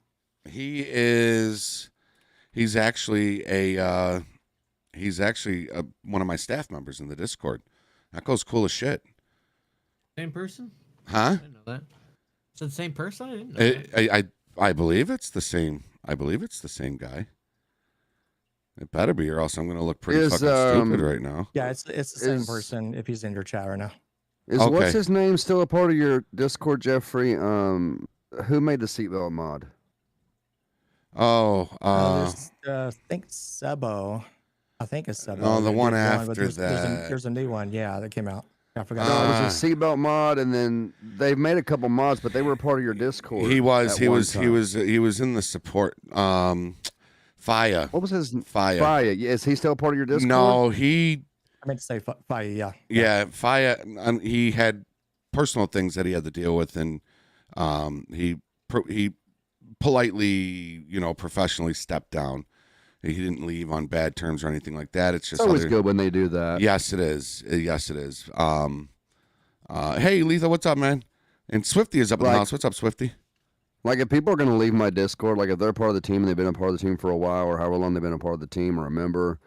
He's actually one of my staff members in the Discord. Echo's cool as shit. Same person? Huh? I didn't know that. It's the same person? I didn't know that. I believe it's the same. I believe it's the same guy. It better be, or else I'm going to look pretty fucking stupid right now. Yeah, it's the same person if he's in your chat right now. What's his name still a part of your Discord, Jeffrey? Who made the seatbelt mod? I think Sebo. I think it's Sebo. Oh, the one after there's that. There's a new one, yeah, that came out. I forgot. No, it was a seatbelt mod, and then they've made a couple mods, but they were part of your Discord. He was in the support. Faya. What was his Faya? Faya. Is he still part of your Discord? No, I meant to say Faya. Yeah. Yeah, Faya. He had personal things that he had to deal with, and he politely, professionally stepped down. He didn't leave on bad terms or anything like that. It's just always good when they do that. Yes, it is. Yes, it is. Hey, Letha, what's up, man? And Swifty is up in the house. What's up, Swifty? Like, if people are going to leave my Discord, like if they're part of the team and they've been a part of the team for a while or however long they've been a part of the team or a member,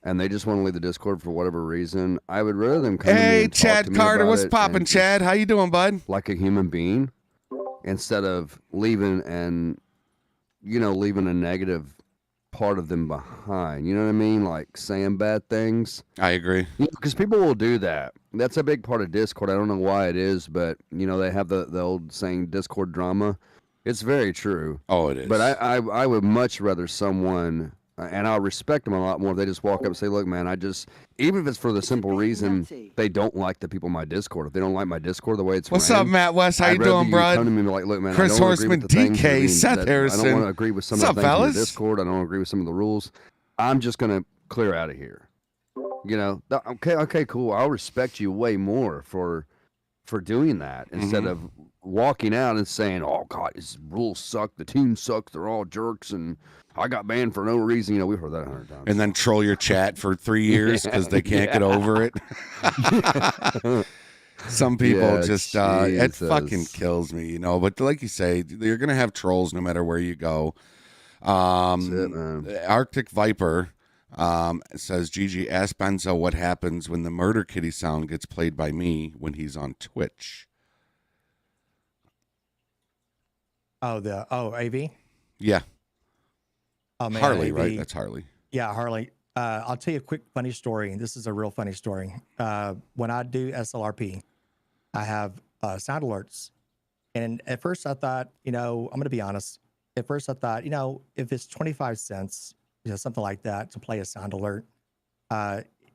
and they just want to leave the Discord for whatever reason, I would rather them come to me and Chad talk to Carter, me what's about it poppin', and Chad? How you doing, bud? like a human being, instead of leaving and, leaving a negative part of them behind. You know what I mean? Like saying bad things. I agree. Because people will do that. That's a big part of Discord. I don't know why it is, but, they have the old saying Discord drama. It's very true. Oh, it is. But I would much rather someone, and I'll respect them a lot more if they just walk up and say, look, man, even if it's for the simple reason they don't like the people in my Discord. If they don't like my Discord the way it's What's ran, up, Matt West? How you doing, bro? Come to me and be like, look, man, Chris I don't Horseman, agree with the things DK, Seth Harrison. I don't want to agree with some What's of the up, things in fellas? the Discord. I don't agree with some of the rules. I'm just going to clear out of here. Okay, cool. I'll respect you way more for doing that instead of walking out and saying, oh, God, these rules suck. The team sucks. They're all jerks. And I got banned for no reason. We've heard that 100 times. And then troll your chat for 3 years because they can't get over it. Some people it fucking kills me, But like you say, you're going to have trolls no matter where you go. That's it, man. Arctic Viper says, Gigi, ask Benzo what happens when the Murder Kitty sound gets played by me when he's on Twitch. AV? Yeah. Oh, man, Harley, AV. right? That's Harley. Yeah, Harley. I'll tell you a quick funny story. This is a real funny story. When I do SLRP, I have sound alerts. And at first I thought, I'm going to be honest. At first I thought, if it's 25 cents, something like that to play a sound alert,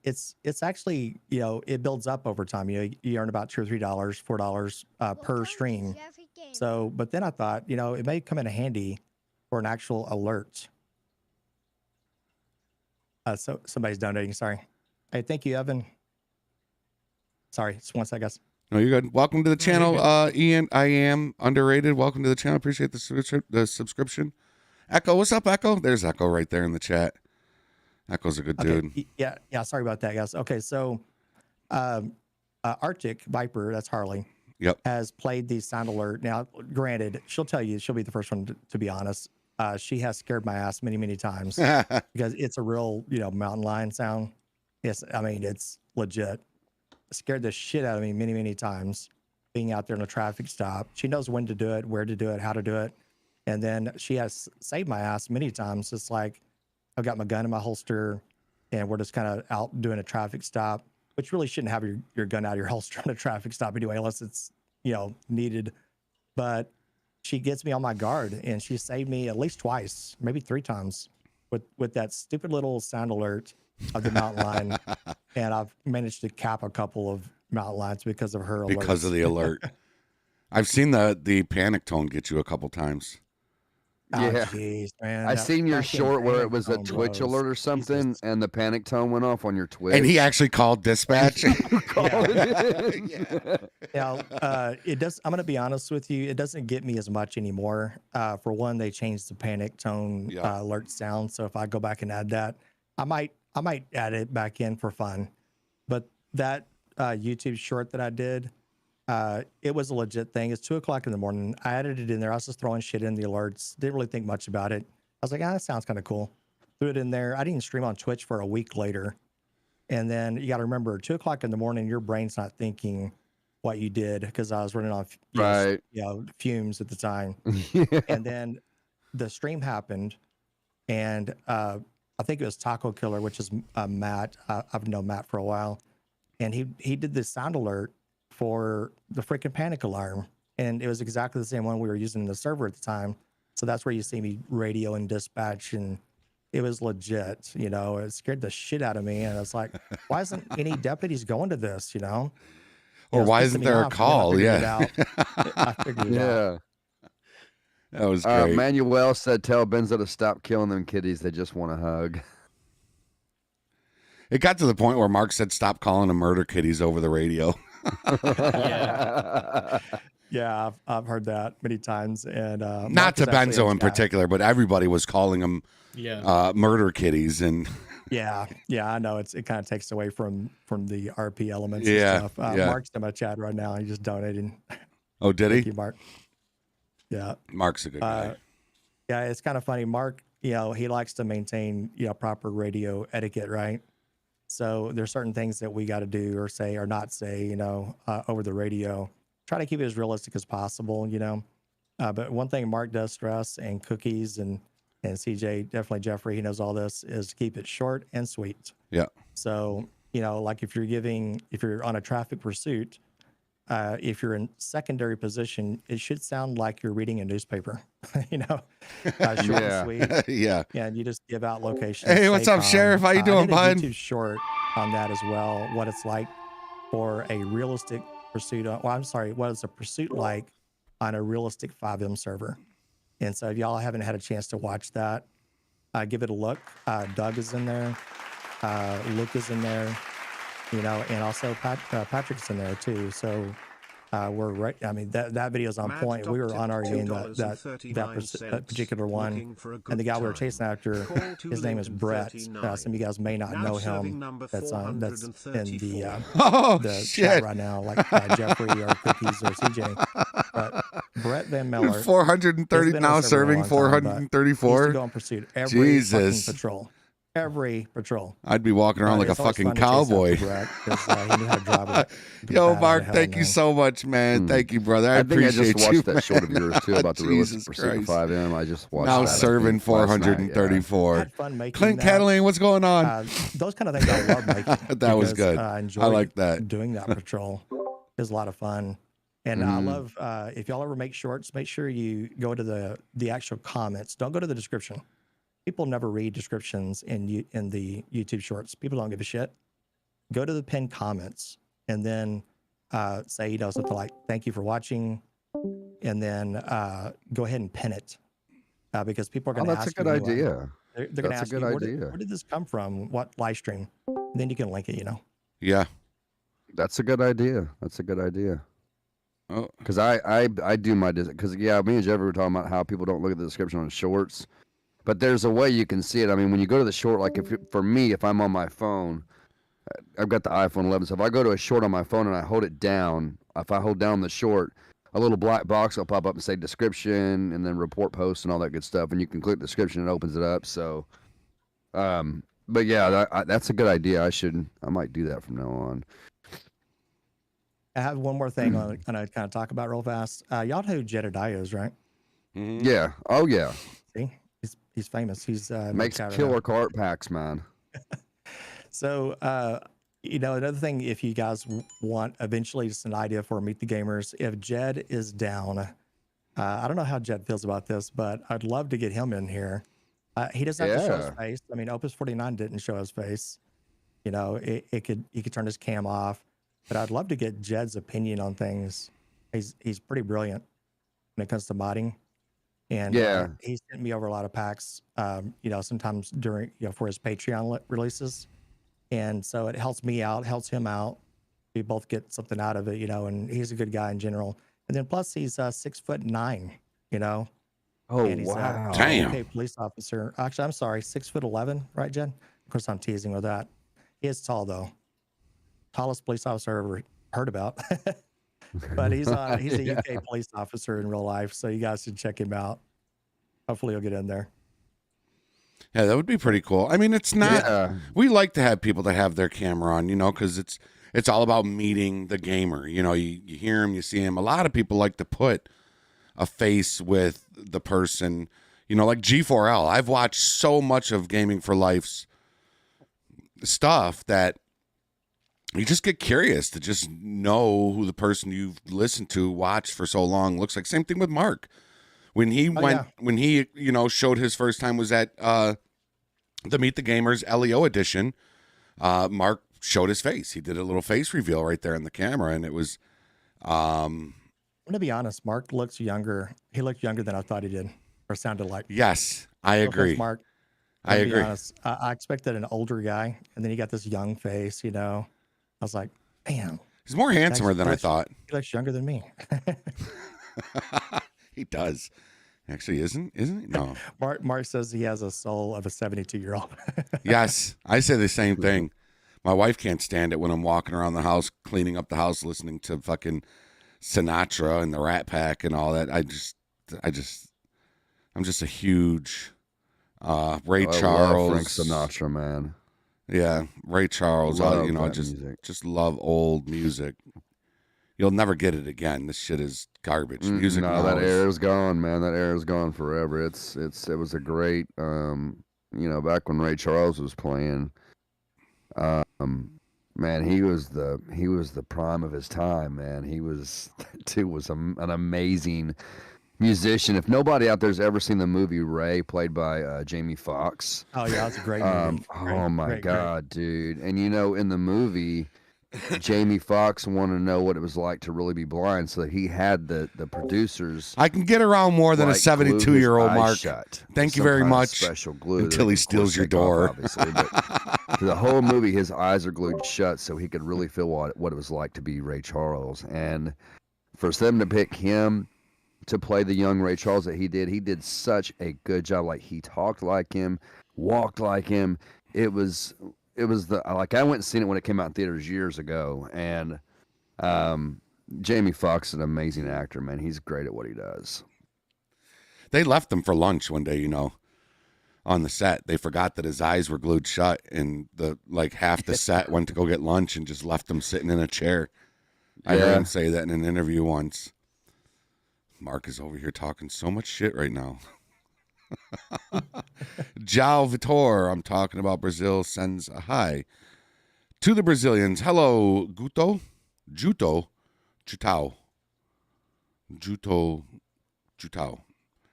it's actually, it builds up over time. You earn about $2 or $3, $4 per stream. So, but then I thought, it may come in handy for an actual alert. So somebody's donating. Sorry. Hey, thank you, Evan. Sorry, just one sec, guys. No, you're good. Welcome to the channel, Ian. I am underrated. Welcome to the channel. Appreciate the subscription. Echo, what's up, Echo? There's Echo right there in the chat. Echo's a good dude. Yeah. Sorry about that, guys. Okay, so Arctic Viper, that's Harley. Yep. Has played the sound alert. Now, granted, she'll tell you, she'll be the first one to be honest. She has scared my ass many, many times because it's a real, mountain lion sound. Yes, I mean, it's legit. Scared the shit out of me many, many times being out there in a traffic stop. She knows when to do it, where to do it, how to do it. And then she has saved my ass many times. It's like I've got my gun in my holster and we're just kind of out doing a traffic stop, which really shouldn't have your gun out of your holster on a traffic stop anyway, unless it's, needed. But she gets me on my guard and she saved me at least twice, maybe 3 times with that stupid little sound alert of the mountain lion. And I've managed to cap a couple of mountain lions because of her alerts. Because of the alert. I've seen the panic tone get you a couple times. Yeah, geez, man. I seen your short where it was a Twitch alert or something, and the panic tone went off on your Twitch. And he actually called dispatch. It does. I'm gonna be honest with you. It doesn't get me as much anymore. For one, they changed the panic tone alert sound. So if I go back and add that, I might add it back in for fun. But that YouTube short that I did, it was a legit thing. It's 2:00 in the morning. I added it in there. I was just throwing shit in the alerts. Didn't really think much about it. I was like, that sounds kind of cool. Threw it in there. I didn't stream on Twitch for a week later. And then you got to remember, 2:00 in the morning, your brain's not thinking what you did because I was running on fumes at the time. And then the stream happened, and I think it was Taco Killer, which is Matt. I've known Matt for a while, and he did this sound alert for the freaking panic alarm, and it was exactly the same one we were using in the server at the time. So that's where you see me radio and dispatch, and it was legit. You know, it scared the shit out of me, and it's like, why isn't any deputies going to this? You know, or why isn't there a call? Yeah, I figured it out. That was great. Manuel said, "Tell Benzo to stop killing them kitties. They just want a hug." It got to the point where Mark said, "Stop calling them murder kitties" over the radio. Yeah, I've heard that many times, and not to Benzo in particular, but everybody was calling them murder kitties, and yeah, I know it kind of takes away from the RP elements. Yeah, and stuff. Mark's in my chat right now. He just donated. Oh, did he? Thank you, Mark. Yeah, Mark's a good guy. Yeah, it's kind of funny. Mark, he likes to maintain proper radio etiquette, right? So there's certain things that we got to do or say or not say, over the radio. Try to keep it as realistic as possible, But one thing Mark does stress, and Cookies and CJ, definitely Jeffrey, he knows all this, is to keep it short and sweet. Yeah. So, like if you're on a traffic pursuit, if you're in secondary position, it should sound like you're reading a newspaper, short and sweet. Yeah. Yeah, and you just give out locations. Hey, what's up, Sheriff? How you doing, bud? YouTube short on that as well. What it's like for a realistic pursuit. What is a pursuit like on a realistic 5M server? And so if y'all haven't had a chance to watch that, give it a look. Doug is in there. Luke is in there. And also Patrick's in there too. So we're right. I mean, that video is on point. We were on our game that particular one, and the guy we were chasing after, his name is Brett. Some of you guys may not know him. That's in the chat right now, like Jeffrey or Cookies or CJ. But Brett Van Miller, 430 now, serving 434. Go on pursuit every fucking patrol. Every patrol. I'd be walking around like a fucking cowboy. Yo, Mark, thank you so much, man. Thank you, brother. I appreciate I just watched that short of yours too about the realistic pursuit of 5M. I just watched now that, serving 434. Had fun making Clint that. Cataline, what's going on? Those kind of things I love making. That was good. I enjoy I like that. doing that patrol. It was a lot of fun. And I love, if y'all ever make shorts, make sure you go to the actual comments. Don't go to the description. People never read descriptions in the YouTube shorts. People don't give a shit. Go to the pinned comments and then say, something like, thank you for watching. And then go ahead and pin it because people are going to ask you. That's a good idea. They're going to ask you, where did this come from? What live stream? And then you can link it, Yeah. That's a good idea. That's a good idea. Oh, because I do my, because me and Jeff were talking about how people don't look at the description on shorts. But there's a way you can see it. I mean, when you go to the short, like for me, if I'm on my phone, I've got the iPhone 11. So if I go to a short on my phone and I hold it down, if I hold down the short, a little black box will pop up and say description and then report posts and all that good stuff. And you can click description and it opens it up. So, but yeah, that's a good idea. I might do that from now on. I have one more thing I kind of talk about real fast. Y'all know who Jedediah is, right? Mm-hmm. Yeah. Oh, yeah. See? He's famous. He's makes killer cart packs, man. So, another thing, if you guys want eventually just an idea for Meet the Gamers, if Jed is down, I don't know how Jed feels about this, but I'd love to get him in here. He doesn't have to show his face. I mean, Opus 49 didn't show his face. He could turn his cam off, but I'd love to get Jed's opinion on things. He's pretty brilliant when it comes to modding. And he sent me over a lot of packs, sometimes during, for his Patreon releases. And so it helps me out, helps him out. We both get something out of it, and he's a good guy in general. And then plus he's 6'9", Oh, and he's wow. Damn. a police officer. Actually, I'm sorry, 6'11", right, Jen? Of course, I'm teasing with that. He is tall, though. Tallest police officer I ever heard about. But he's a UK police officer in real life, so you guys should check him out. Hopefully, he'll get in there. Yeah, that would be pretty cool. I mean, it's not. Yeah. We like to have people that have their camera on, because it's all about meeting the gamer. You hear him, you see him. A lot of people like to put a face with the person. Like G4L. I've watched so much of Gaming for Life's stuff that you just get curious to just know who the person you've listened to, watched for so long looks like. Same thing with Mark. When he when he showed his first time was at the Meet the Gamers LEO edition, Mark showed his face. He did a little face reveal right there in the camera, and it was. I'm gonna be honest. Mark looks younger. He looked younger than I thought he did, or sounded like. Yes, I agree. Mark. I agree. Be honest, I expected an older guy, and then he got this young face. I was like, damn. He's more handsomer than I thought. He looks younger than me. He does. Actually, isn't he? No. Mark says he has a soul of a 72-year-old. Yes, I say the same thing. My wife can't stand it when I'm walking around the house, cleaning up the house, listening to fucking Sinatra and the Rat Pack and all that. I'm just a huge Ray Charles. Love Frank Sinatra, man. Yeah, Ray Charles. Just love old music. You'll never get it again. This shit is garbage. Music. No, that era is gone, man. That era is gone forever. It was a great, back when Ray Charles was playing. Man, he was the prime of his time, man. He was an amazing musician. If nobody out there's ever seen the movie Ray, played by Jamie Foxx. Oh yeah, that's a great movie. Oh my God, dude! And in the movie, Jamie Foxx wanted to know what it was like to really be blind, so that he had the producers. I can get around more than a 72-year-old Mark. Thank you very much. Special glue until he steals your door. Obviously, but the whole movie, his eyes are glued shut, so he could really feel what it was like to be Ray Charles. And for them to pick him to play the young Ray Charles that he did such a good job. Like, he talked like him, walked like him. It was I went and seen it when it came out in theaters years ago, and Jamie Foxx is an amazing actor, man. He's great at what he does. They left him for lunch one day, on the set. They forgot that his eyes were glued shut, and half the set went to go get lunch and just left him sitting in a chair. I heard him say that in an interview once. Mark is over here talking so much shit right now. João Vitor, I'm talking about Brazil, sends a hi to the Brazilians. Hello, Juto, Jutao.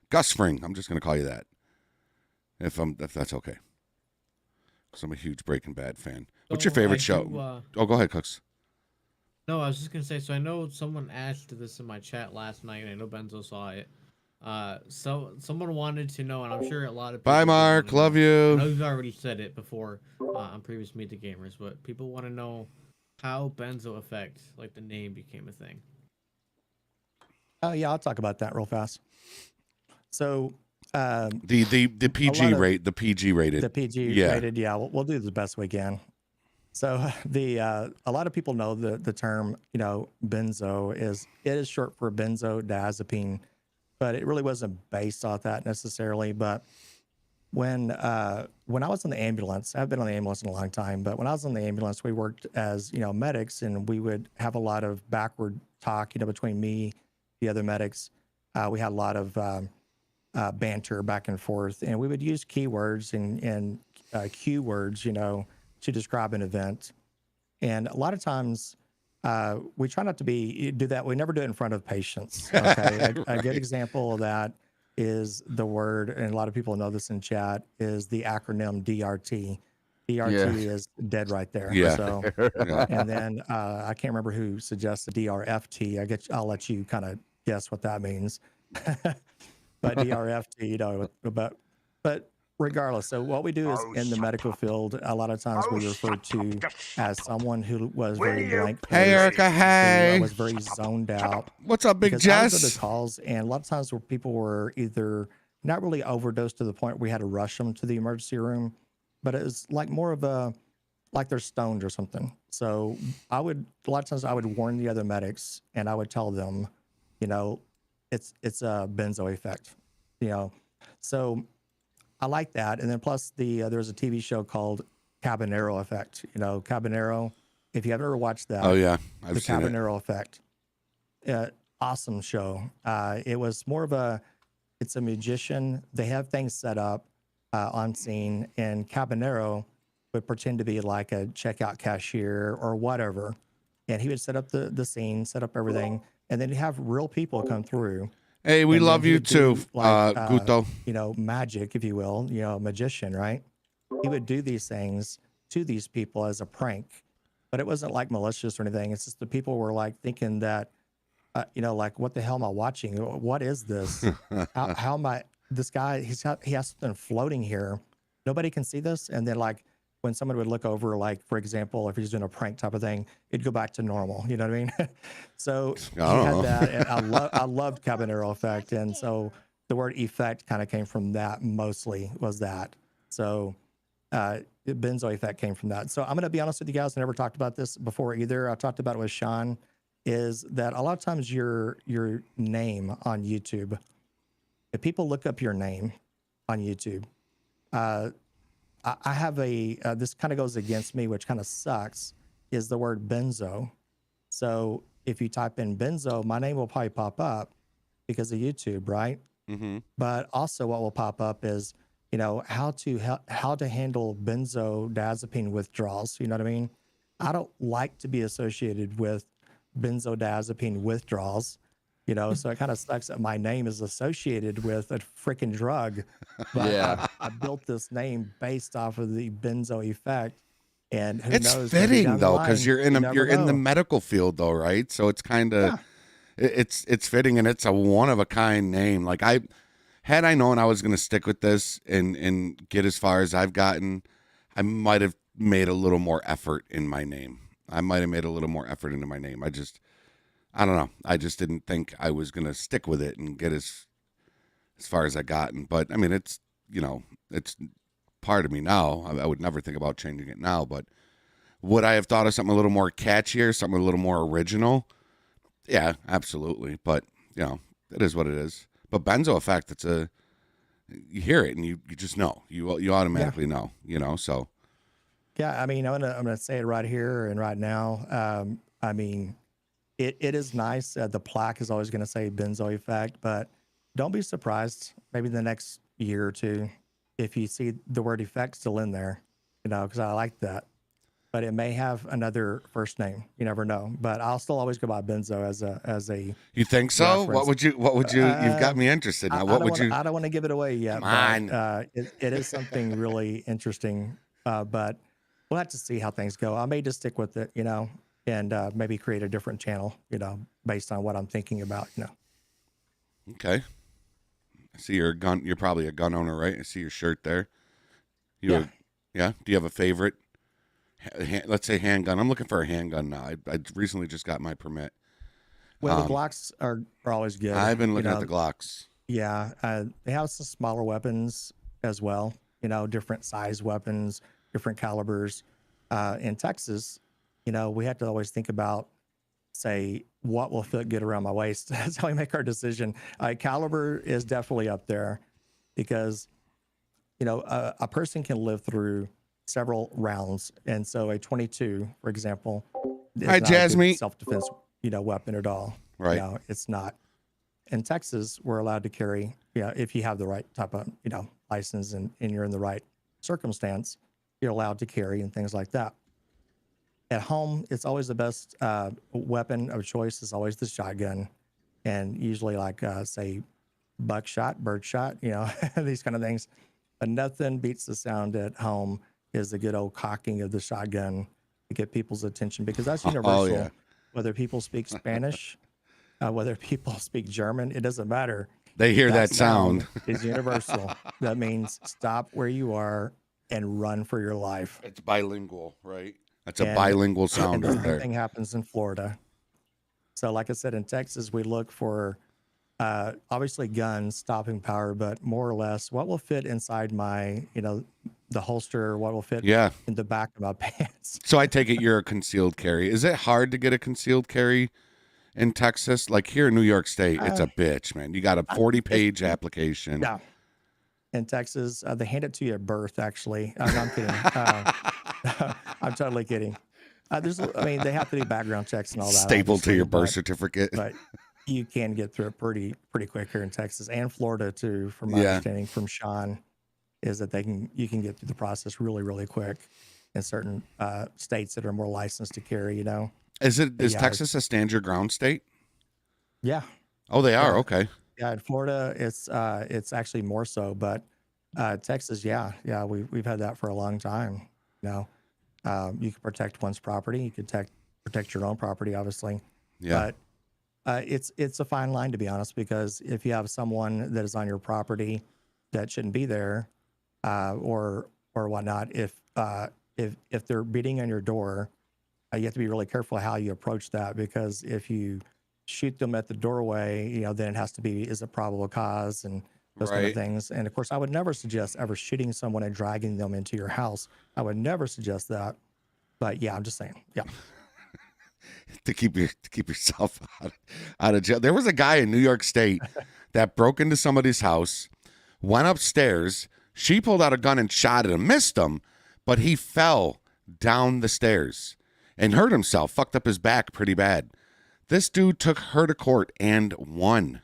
Gus Spring, I'm just going to call you that. If that's okay. Because I'm a huge Breaking Bad fan. What's your favorite show? Go ahead, Cooks. No, I was just going to say, so I know someone asked this in my chat last night, and I know Benzo saw it. So someone wanted to know, and I'm sure a lot of people. Bye, Mark. Love you. I know you've already said it before on previous Meet the Gamers, but people want to know how Benzo effect, the name, became a thing. Oh yeah, I'll talk about that real fast. So the PG rate, the PG rated, rated. Yeah, we'll do the best we can. So a lot of people know the term, benzo is short for benzodiazepine. But it really wasn't based off that necessarily. But when I was in the ambulance, I've been on the ambulance in a long time, but when I was in the ambulance, we worked as, medics, and we would have a lot of backward talk, between me, the other medics. We had a lot of banter back and forth, and we would use keywords and cue words, to describe an event. And a lot of times, we try not to do that. We never do it in front of patients. Okay. A good example of that is the word, and a lot of people know this in chat, is the acronym DRT. DRT is dead right there. Yeah. So, and then I can't remember who suggested DRFT. I'll let you kind of guess what that means. But DRFT, but regardless, so what we do is in the medical field, a lot of times we refer to as someone who was very blank. Hey, Erica. Hey. Was very zoned out. What's up, Big Jess? Those are the calls, and a lot of times where people were either not really overdosed to the point where we had to rush them to the emergency room, but it was like more of a like they're stoned or something. So a lot of times I would warn the other medics and I would tell them, you know, it's a benzo effect, you know. So I like that. And then plus there's a TV show called Cabanero Effect. You know, Cabanero, if you have ever watched that. Oh yeah, the Cabanero Effect. Awesome show. It was more of it's a magician. They have things set up on scene, and Cabanero would pretend to be like a checkout cashier or whatever. And he would set up the scene, set up everything, and then he'd have real people come through. Hey, we And love then he you would do, too, like, Guto. You know, magic, if you will, you know, magician, right? He would do these things to these people as a prank, but it wasn't like malicious or anything. It's just the people were like thinking that, you know, like, what the hell am I watching? What is this? how am I, this guy, he has something floating here. Nobody can see this. And then like, when someone would look over, like, for example, if he's doing a prank type of thing, it'd go back to normal. You know what I mean? So he had that. And I loved Cabanero Effect. And so the word effect kind of came from that, mostly was that. So Benzo Effect came from that. So I'm going to be honest with you guys. I never talked about this before either. I talked about it with Sean, is that a lot of times your name on YouTube, if people look up your name on YouTube, I have this kind of goes against me, which kind of sucks, is the word benzo. So if you type in benzo, my name will probably pop up because of YouTube, right? Mm-hmm. But also what will pop up is, you know, how to handle benzodiazepine withdrawals. You know what I mean? I don't like to be associated with benzodiazepine withdrawals. You know, so it kind of sucks that my name is associated with a freaking drug. But Yeah. I built this name based off of the benzo effect. And who It's knows? Maybe fitting down the though, because line, you're in you never you're in the know. medical field though, right? So it's kind of it's fitting, and it's a one of a kind name. Like had I known I was going to stick with this and get as far as I've gotten, I might have made a little more effort in my name. I might have made a little more effort into my name. I don't know. I just didn't think I was going to stick with it and get as far as I gotten. But I mean, it's, you know, it's part of me now. I would never think about changing it now, but would I have thought of something a little more catchier, something a little more original? Yeah, absolutely. But, you know, it is what it is. But Benzo Effect, you hear it and you just know. You automatically know, you know, so. Yeah, I mean, I'm gonna say it right here and right now. I mean, it is nice. The plaque is always going to say benzo effect, but don't be surprised maybe the next year or two if you see the word effect still in there, you know, because I like that. But it may have another first name. You never know. But I'll still always go by benzo as a. You think so? reference. What would you? You've got me interested now. What would you? I don't want to give it away yet. Come on. But, it is something really interesting. But we'll have to see how things go. I may just stick with it, you know, and maybe create a different channel, you know, based on what I'm thinking about, you know. Okay. I see you're probably a gun owner, right? I see your shirt there. Yeah. Yeah. Do you have a favorite? Let's say handgun. I'm looking for a handgun now. I recently just got my permit. Well, the Glocks are always good. I've been looking you know, at the Glocks. Yeah. They have some smaller weapons as well, you know, different size weapons, different calibers. In Texas, you know, we have to always think about, say, what will fit good around my waist. That's how we make our decision. Caliber is definitely up there because, you know, a person can live through several rounds. And so a 22, for example, is Hi, not a Jasmine. good self-defense, you know, weapon at all. Right. You know, it's not. In Texas, we're allowed to carry, you know, if you have the right type of, you know, license and you're in the right circumstance, you're allowed to carry and things like that. At home, it's always the best weapon of choice is always the shotgun, and usually like say buckshot, birdshot, you know, these kind of things. But nothing beats the sound at home is the good old cocking of the shotgun to get people's attention because that's universal. yeah. Whether people speak Spanish, whether people speak German, it doesn't matter. They hear that sound. Is universal. That means stop where you are and run for your life. It's bilingual, right? That's a bilingual sound and right there. Everything happens in Florida. So like I said, in Texas, we look for obviously guns, stopping power, but more or less what will fit inside my, the holster, what will fit Yeah. in the back of my pants. So I take it you're a concealed carry. Is it hard to get a concealed carry in Texas? Like here in New York State, it's a bitch, man. You got a 40-page application. Yeah. In Texas, they hand it to you at birth, actually. No, I'm kidding. I'm totally kidding. They have to do background checks and all that. Stapled to your birth certificate. But you can get through it pretty quick here in Texas and Florida too, from my understanding from Sean, is that you can get through the process really, really quick in certain states that are more licensed to carry, Is Texas a stand your ground state? Yeah. Oh, they are? Okay. Yeah, in Florida, it's actually more so, but Texas, yeah, we've had that for a long time. You can protect one's property, you could protect your own property, obviously. Yeah. But it's a fine line, to be honest, because if you have someone that is on your property that shouldn't be there, or whatnot, if they're beating on your door, you have to be really careful how you approach that, because if you shoot them at the doorway, then it has to be, is it probable cause and those kind of things. And of course, I would never suggest ever shooting someone and dragging them into your house. I would never suggest that. But yeah, I'm just saying, yeah. to keep yourself out of jail. There was a guy in New York State that broke into somebody's house, went upstairs. She pulled out a gun and shot at him, missed him, but he fell down the stairs and hurt himself, fucked up his back pretty bad. This dude took her to court and won.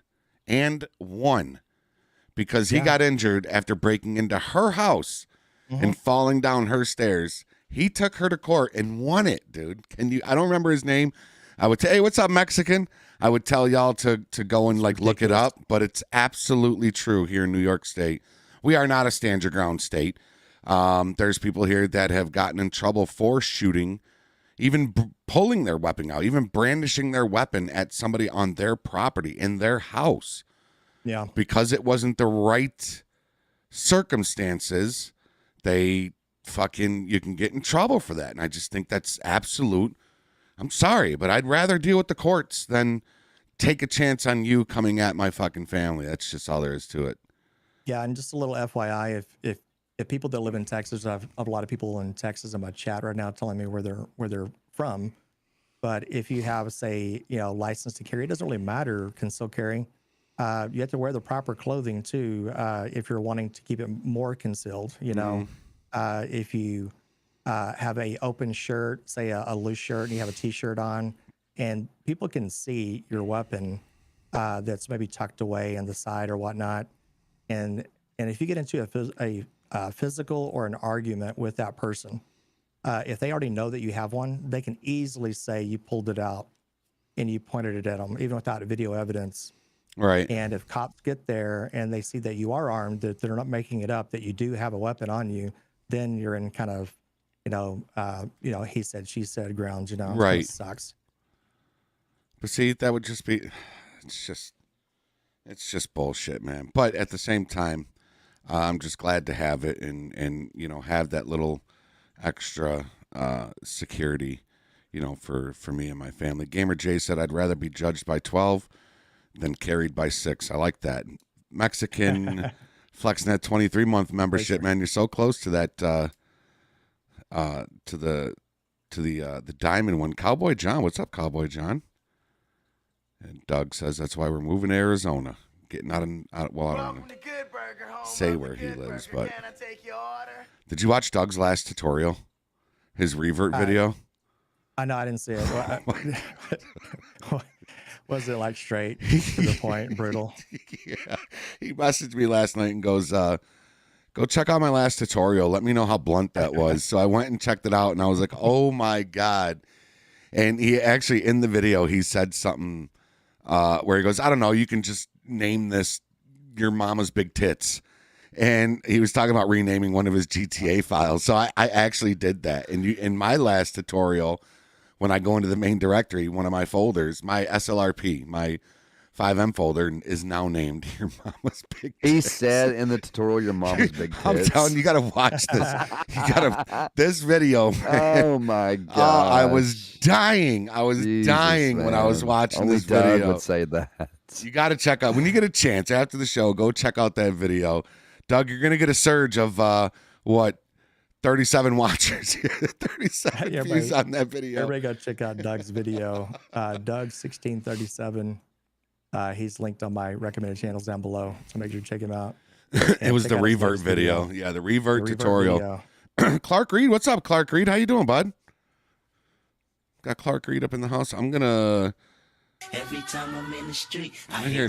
Because he got injured after breaking into her house and falling down her stairs. He took her to court and won it, dude. I don't remember his name. I would say, hey, what's up, Mexican? I would tell y'all to go and look it up, but it's absolutely true here in New York State. We are not a stand your ground state. There's people here that have gotten in trouble for shooting, even pulling their weapon out, even brandishing their weapon at somebody on their property, in their house. Yeah. Because it wasn't the right circumstances, you can get in trouble for that. And I just think that's absolute. I'm sorry, but I'd rather deal with the courts than take a chance on you coming at my fucking family. That's just all there is to it. Yeah. And just a little FYI, if people that live in Texas, I have a lot of people in Texas in my chat right now telling me where they're from. But if you have, say, license to carry, it doesn't really matter, concealed carry. You have to wear the proper clothing too, if you're wanting to keep it more concealed. If you have a open shirt, say a loose shirt, and you have a t-shirt on, and people can see your weapon that's maybe tucked away on the side or whatnot, and if you get into a physical or an argument with that person, if they already know that you have one, they can easily say you pulled it out and you pointed it at them, even without video evidence. Right. And if cops get there and they see that you are armed, that they're not making it up, that you do have a weapon on you, then you're in kind of, he said, she said grounds, Right. It sucks. But see, that would just be, it's just bullshit, man. But at the same time, I'm just glad to have it and have that little extra security, for me and my family. Gamer J said, I'd rather be judged by 12 than carried by 6. I like that. Mexican FlexNet 23-month membership, man. You're so close to that, to the diamond one. Cowboy John, what's up, Cowboy John? And Doug says that's why we're moving to Arizona. Getting out, I don't want to say where he lives, but did you watch Doug's last tutorial? His revert video? I know, I didn't see it. Was it like straight to the point, brutal? Yeah. He messaged me last night and goes, go check out my last tutorial. Let me know how blunt that was. So I went and checked it out and I was like, oh my God. And he actually, in the video, he said something where he goes, I don't know, you can just name this your mama's big tits. And he was talking about renaming one of his GTA files. So I actually did that. And in my last tutorial, when I go into the main directory, one of my folders, my SLRP, my 5M folder is now named Your Mama's Big Tits. He said in the tutorial, Your Mama's Big Tits. I'm telling you, you got to watch this. This video, man. Oh, my God. I was dying. I was dying when I was watching Only this Doug video. would say that. You got to check out when you get a chance after the show. Go check out that video, Doug. You're gonna get a surge of 37 watchers, 37 views on that video. Everybody go check out Doug's video. Doug1637. He's linked on my recommended channels down below, so make sure you check him out. It was the revert video. Yeah, the revert tutorial. Clark Reed, what's up, Clark Reed? How you doing, bud? Got Clark Reed up in the house. I'm gonna. Every time I'm in the street, I hear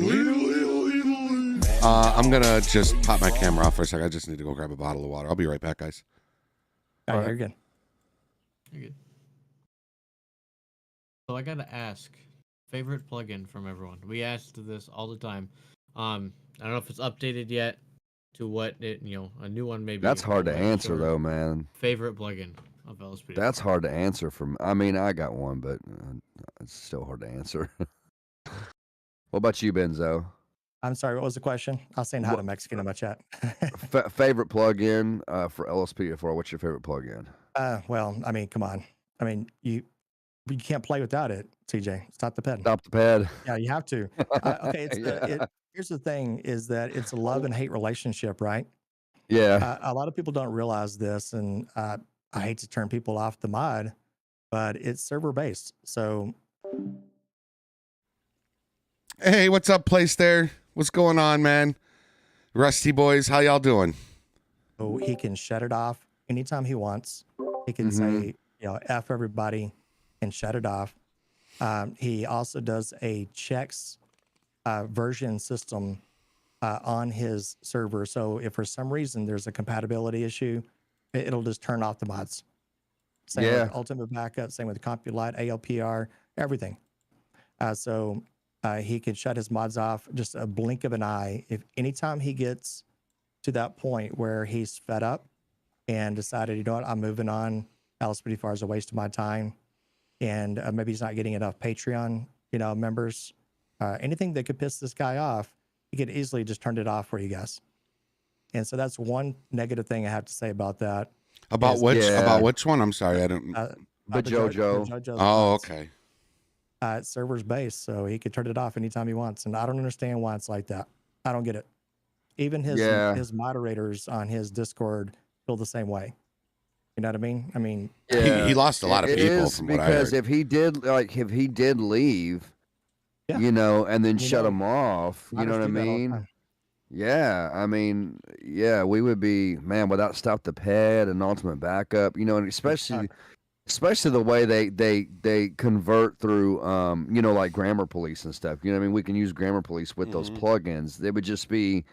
I'm gonna just pop my camera off for a second. I just need to go grab a bottle of water. I'll be right back, guys. All right, you're good. You're good. So I gotta ask, favorite plugin from everyone. We asked this all the time. I don't know if it's updated yet to what it, a new one maybe. That's hard to answer though, man. Favorite plugin of LSPDFR. That's hard to answer I mean, I got one, but it's still hard to answer. What about you, Benzo? I'm sorry, what was the question? I was saying hi to Mexican in my chat. Favorite plugin for LSPDFR? What's your favorite plugin? Well, I mean, come on. I mean, you can't play without it, CJ. Stop the pad. Stop the pad. Yeah, you have to. Okay, here's the thing: is that it's a love and hate relationship, right? Yeah. A lot of people don't realize this, and I hate to turn people off the mod, but it's server based. So, hey, what's up, place there? What's going on, man? Rusty boys, how y'all doing? So he can shut it off anytime he wants. He can say, F everybody and shut it off. He also does a checks version system on his server. So if for some reason there's a compatibility issue, it'll just turn off the mods. Same with Ultimate Backup, same with CompuLite, ALPR, everything. So he can shut his mods off just a blink of an eye. If anytime he gets to that point where he's fed up and decided, you know what, I'm moving on. LSPDFR is a waste of my time, and maybe he's not getting enough Patreon, members. Anything that could piss this guy off, he could easily just turn it off for you guys. And so that's one negative thing I have to say about that. About which? About which one? I'm sorry, I didn't. Jojo. Oh, okay. Server's based, so he could turn it off anytime he wants, and I don't understand why it's like that. I don't get it. Even his moderators on his Discord feel the same way. You know what I mean? I mean, he lost a lot of people from what I heard. Because if he did leave, and then shut him off, you know what I mean? Yeah, I mean, we would be, man, without Stop the Pad and Ultimate Backup, and especially the way they convert through, like Grammar Police and stuff. You know what I mean? We can use Grammar Police with those plugins. They would just be,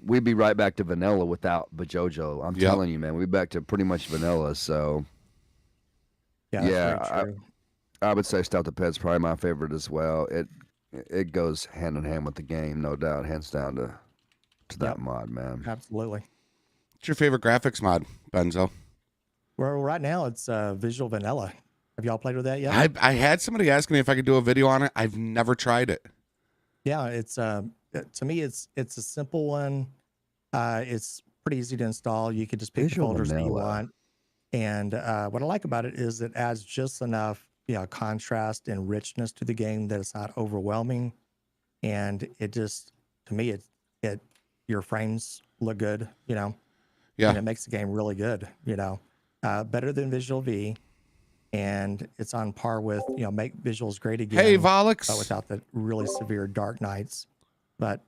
we'd be right back to vanilla without Bajojo. I'm telling you, man, we'd be back to pretty much vanilla. So, I would say Stop the Pad's probably my favorite as well. It goes hand in hand with the game, no doubt, hands down to that mod, man. Absolutely. What's your favorite graphics mod, Benzo? Well, right now it's Visual Vanilla. Have y'all played with that yet? I had somebody ask me if I could do a video on it. I've never tried it. Yeah, it's to me it's a simple one. It's pretty easy to install. You can just pick the folders that you want. And what I like about it is it adds just enough contrast and richness to the game that it's not overwhelming. And it just, to me, it your frames look good, and it makes the game really good, better than Visual V, and it's on par with Make Visuals Great Again. Hey, Volix, but without the really severe dark nights. But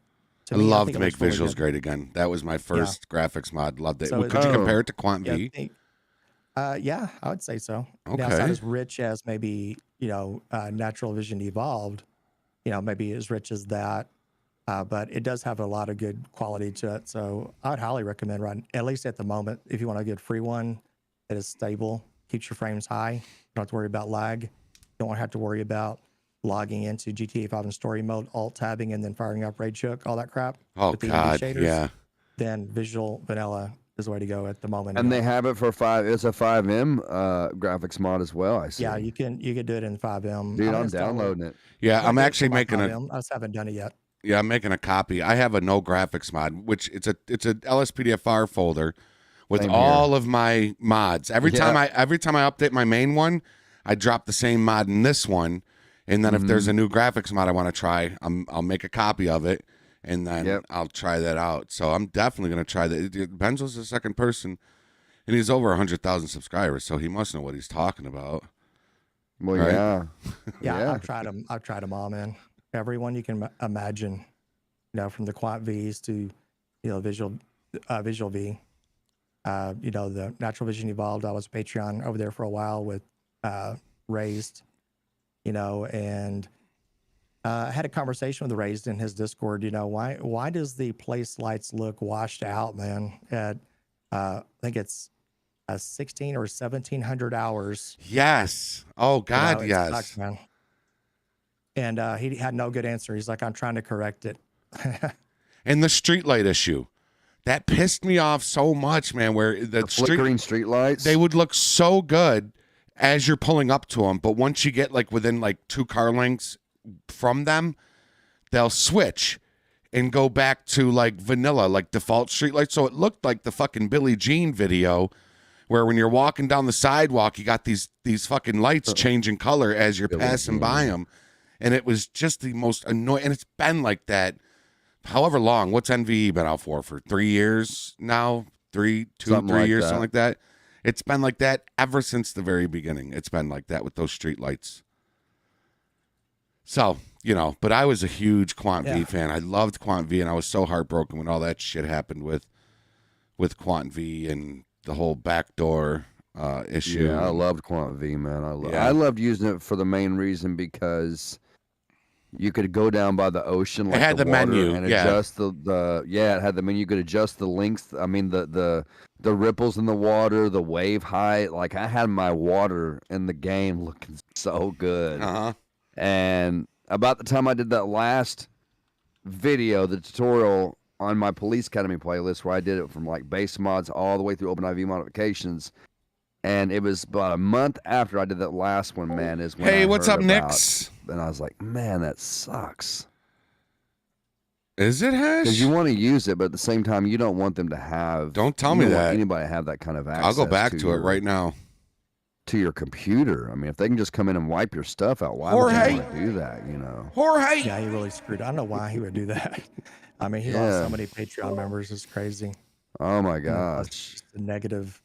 I loved Make Visuals Great Again. That was my first graphics mod. Loved it. So could you compare it to Quant V? Yeah, I would say so. Okay. Now, it's not as rich as maybe Natural Vision Evolved, maybe as rich as that. But it does have a lot of good quality to it. So I'd highly recommend running, at least at the moment, if you want a good free one that is stable, keeps your frames high. You don't have to worry about lag. You don't have to worry about logging into GTA 5 in story mode, alt-tabbing, and then firing up Rage Hook, all that crap. Oh, God, yeah. Then Visual Vanilla is the way to go at the moment. And they have it for it's a 5M graphics mod as well, I see. Yeah, you can do it in 5M. Dude, I'm downloading it. Yeah, I'm actually making 5M. I just haven't done it yet. Yeah, I'm making a copy. I have a no graphics mod, which it's a LSPDFR folder with all of my mods. Every time I update my main one, I drop the same mod in this one, And then if there's a new graphics mod I want to try, I'll make a copy of it, and then I'll try that out. So I'm definitely going to try that. Benzo's the second person, and he's over 100,000 subscribers, so he must know what he's talking about. Well, right? Yeah, I've tried them. I've tried them all, man. Everyone you can imagine, from the Quant Vs to, Visual V. The Natural Vision Evolved. I was Patreon over there for a while with Raised, and I had a conversation with Raised in his Discord. Why does the place lights look washed out, man? At I think it's 16 or 1700 hours. Yes. Oh God, yes. Sucks, man. And he had no good answer. He's like, I'm trying to correct it. And the streetlight issue. That pissed me off so much, man, where the flickering street lights, they would look so good as you're pulling up to them, but once you get within 2 car lengths from them, they'll switch and go back to vanilla, default streetlights. So it looked like the fucking Billie Jean video where when you're walking down the sidewalk, you got these fucking lights changing color as you're passing by them. And it was just the most annoying. And it's been like that however long. What's NVE been out for 3 years now? 3 years, something like that. It's been like that ever since the very beginning. It's been like that with those street lights. So, but I was a huge Quant V fan. I loved Quant V, and I was so heartbroken when all that shit happened with Quant V and the whole backdoor issue. Yeah, I loved Quant V, man. I loved using it for the main reason because you could go down by the ocean, it had the menu, and adjust it had the menu. You could adjust the length. I mean, the ripples in the water, the wave height. I had my water in the game looking so good. And about the time I did that last video, the tutorial on my Police Academy playlist, where I did it from base mods all the way through OpenIV modifications. And it was about a month after I did that last one, man, is when Hey, I what's heard up, Nix? And I was like, man, that sucks. Is it, Hash? Because you want to use it, but at the same time, you don't want them to have... Don't tell me that. Anybody have that kind of access. I'll go back to it right now. To your computer. I mean, if they can just come in and wipe your stuff out, why would you want to do that, Jorge! Yeah, he really screwed. I don't know why he would do that. I mean, he lost so many Patreon members. It's crazy. Oh, my gosh. It's just a negative...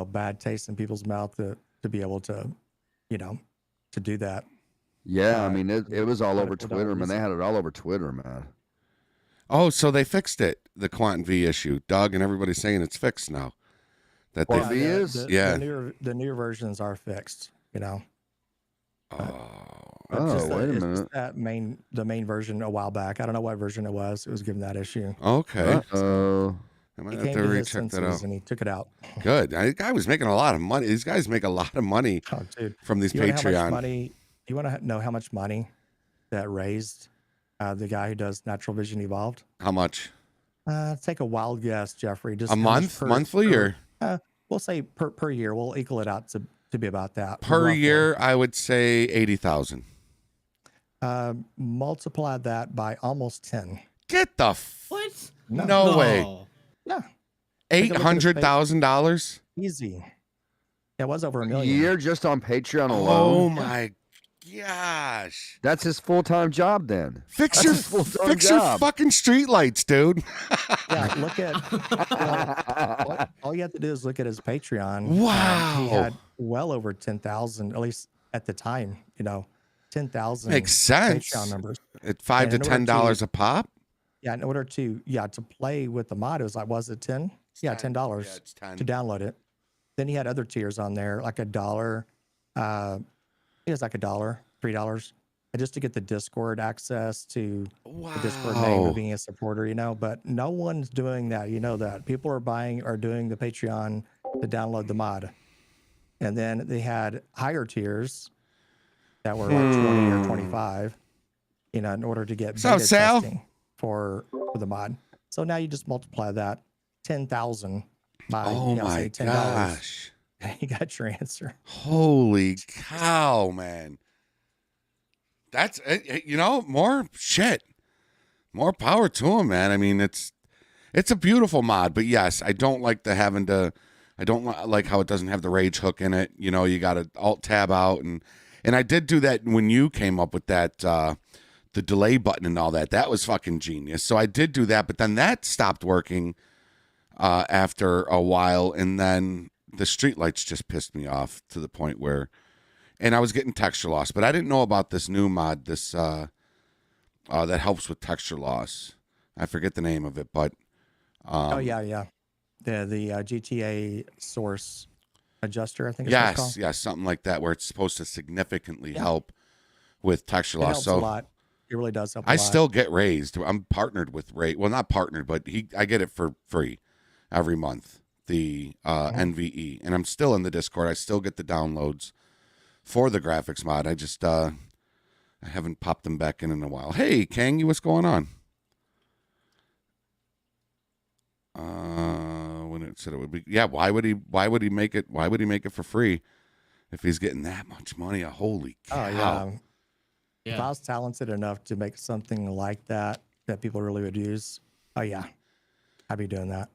bad taste in people's mouth to be able to, to do that. Yeah, I mean, it was all over Twitter, man. They had it all over Twitter, man. Oh, so they fixed it, the Quant V issue. Doug and everybody's saying it's fixed now. That Quant V is? The newer versions are fixed, Oh, wait a minute. That the main version a while back. I don't know what version it was. It was given that issue. Okay. I might have to recheck that out. And he took it out. Good. That guy was making a lot of money. These guys make a lot of money from these Patreon. You want to know how much money that Raised, the guy who does Natural Vision Evolved? How much? Take a wild guess, Jeffrey. Just a month, monthly, or we'll say per year. We'll equal it out to be about that. Per year, I would say 80,000. Multiply that by almost 10. Get the what? No way. Yeah. $800,000? Easy. It was over $1 million. A year just on Patreon alone. Oh my gosh. That's his full-time job then. Fix your fucking streetlights, dude. Yeah, look at all you have to do is look at his Patreon. Wow. He had well over 10,000, at least at the time, 10,000 makes sense. Patreon members. At $5 to $10 a pop? Yeah, in order to play with the mod, it was it 10? Yeah, $10 Yeah, it's 10. to download it. Then he had other tiers on there, like $1. It was like $1, $3, just to get the Discord access to the Discord name of being a supporter, But no one's doing that. That people are doing the Patreon to download the mod, and then they had higher tiers that were like 20 or 25, in order to get beta testing for the mod. So now you just multiply that 10,000 by my $10. gosh. You got your answer. Holy cow, man. That's more shit. More power to him, man. I mean, it's a beautiful mod, but yes, I don't like I don't like how it doesn't have the rage hook in it. You got to alt tab out, and And I did do that when you came up with that, the delay button and all that. That was fucking genius. So I did do that, but then that stopped working after a while, and then the streetlights just pissed me off to the point where, and I was getting texture loss, but I didn't know about this new mod, this that helps with texture loss. I forget the name of it, but oh yeah, the GTA source adjuster, I think. It's yes, yes, something like that, where it's supposed to significantly help with texture loss. Helps a lot. It really does help. I still get raised. I'm partnered with Ray. Well, not partnered, but I get it for free every month. The NVE, and I'm still in the Discord. I still get the downloads for the graphics mod. I just I haven't popped them back in a while. Hey, Kangy, what's going on? When it said it would be, yeah. Why would he make it? Why would he make it for free if he's getting that much money? Holy cow! Oh yeah. If I was talented enough to make something like that people really would use, oh yeah, I'd be doing that.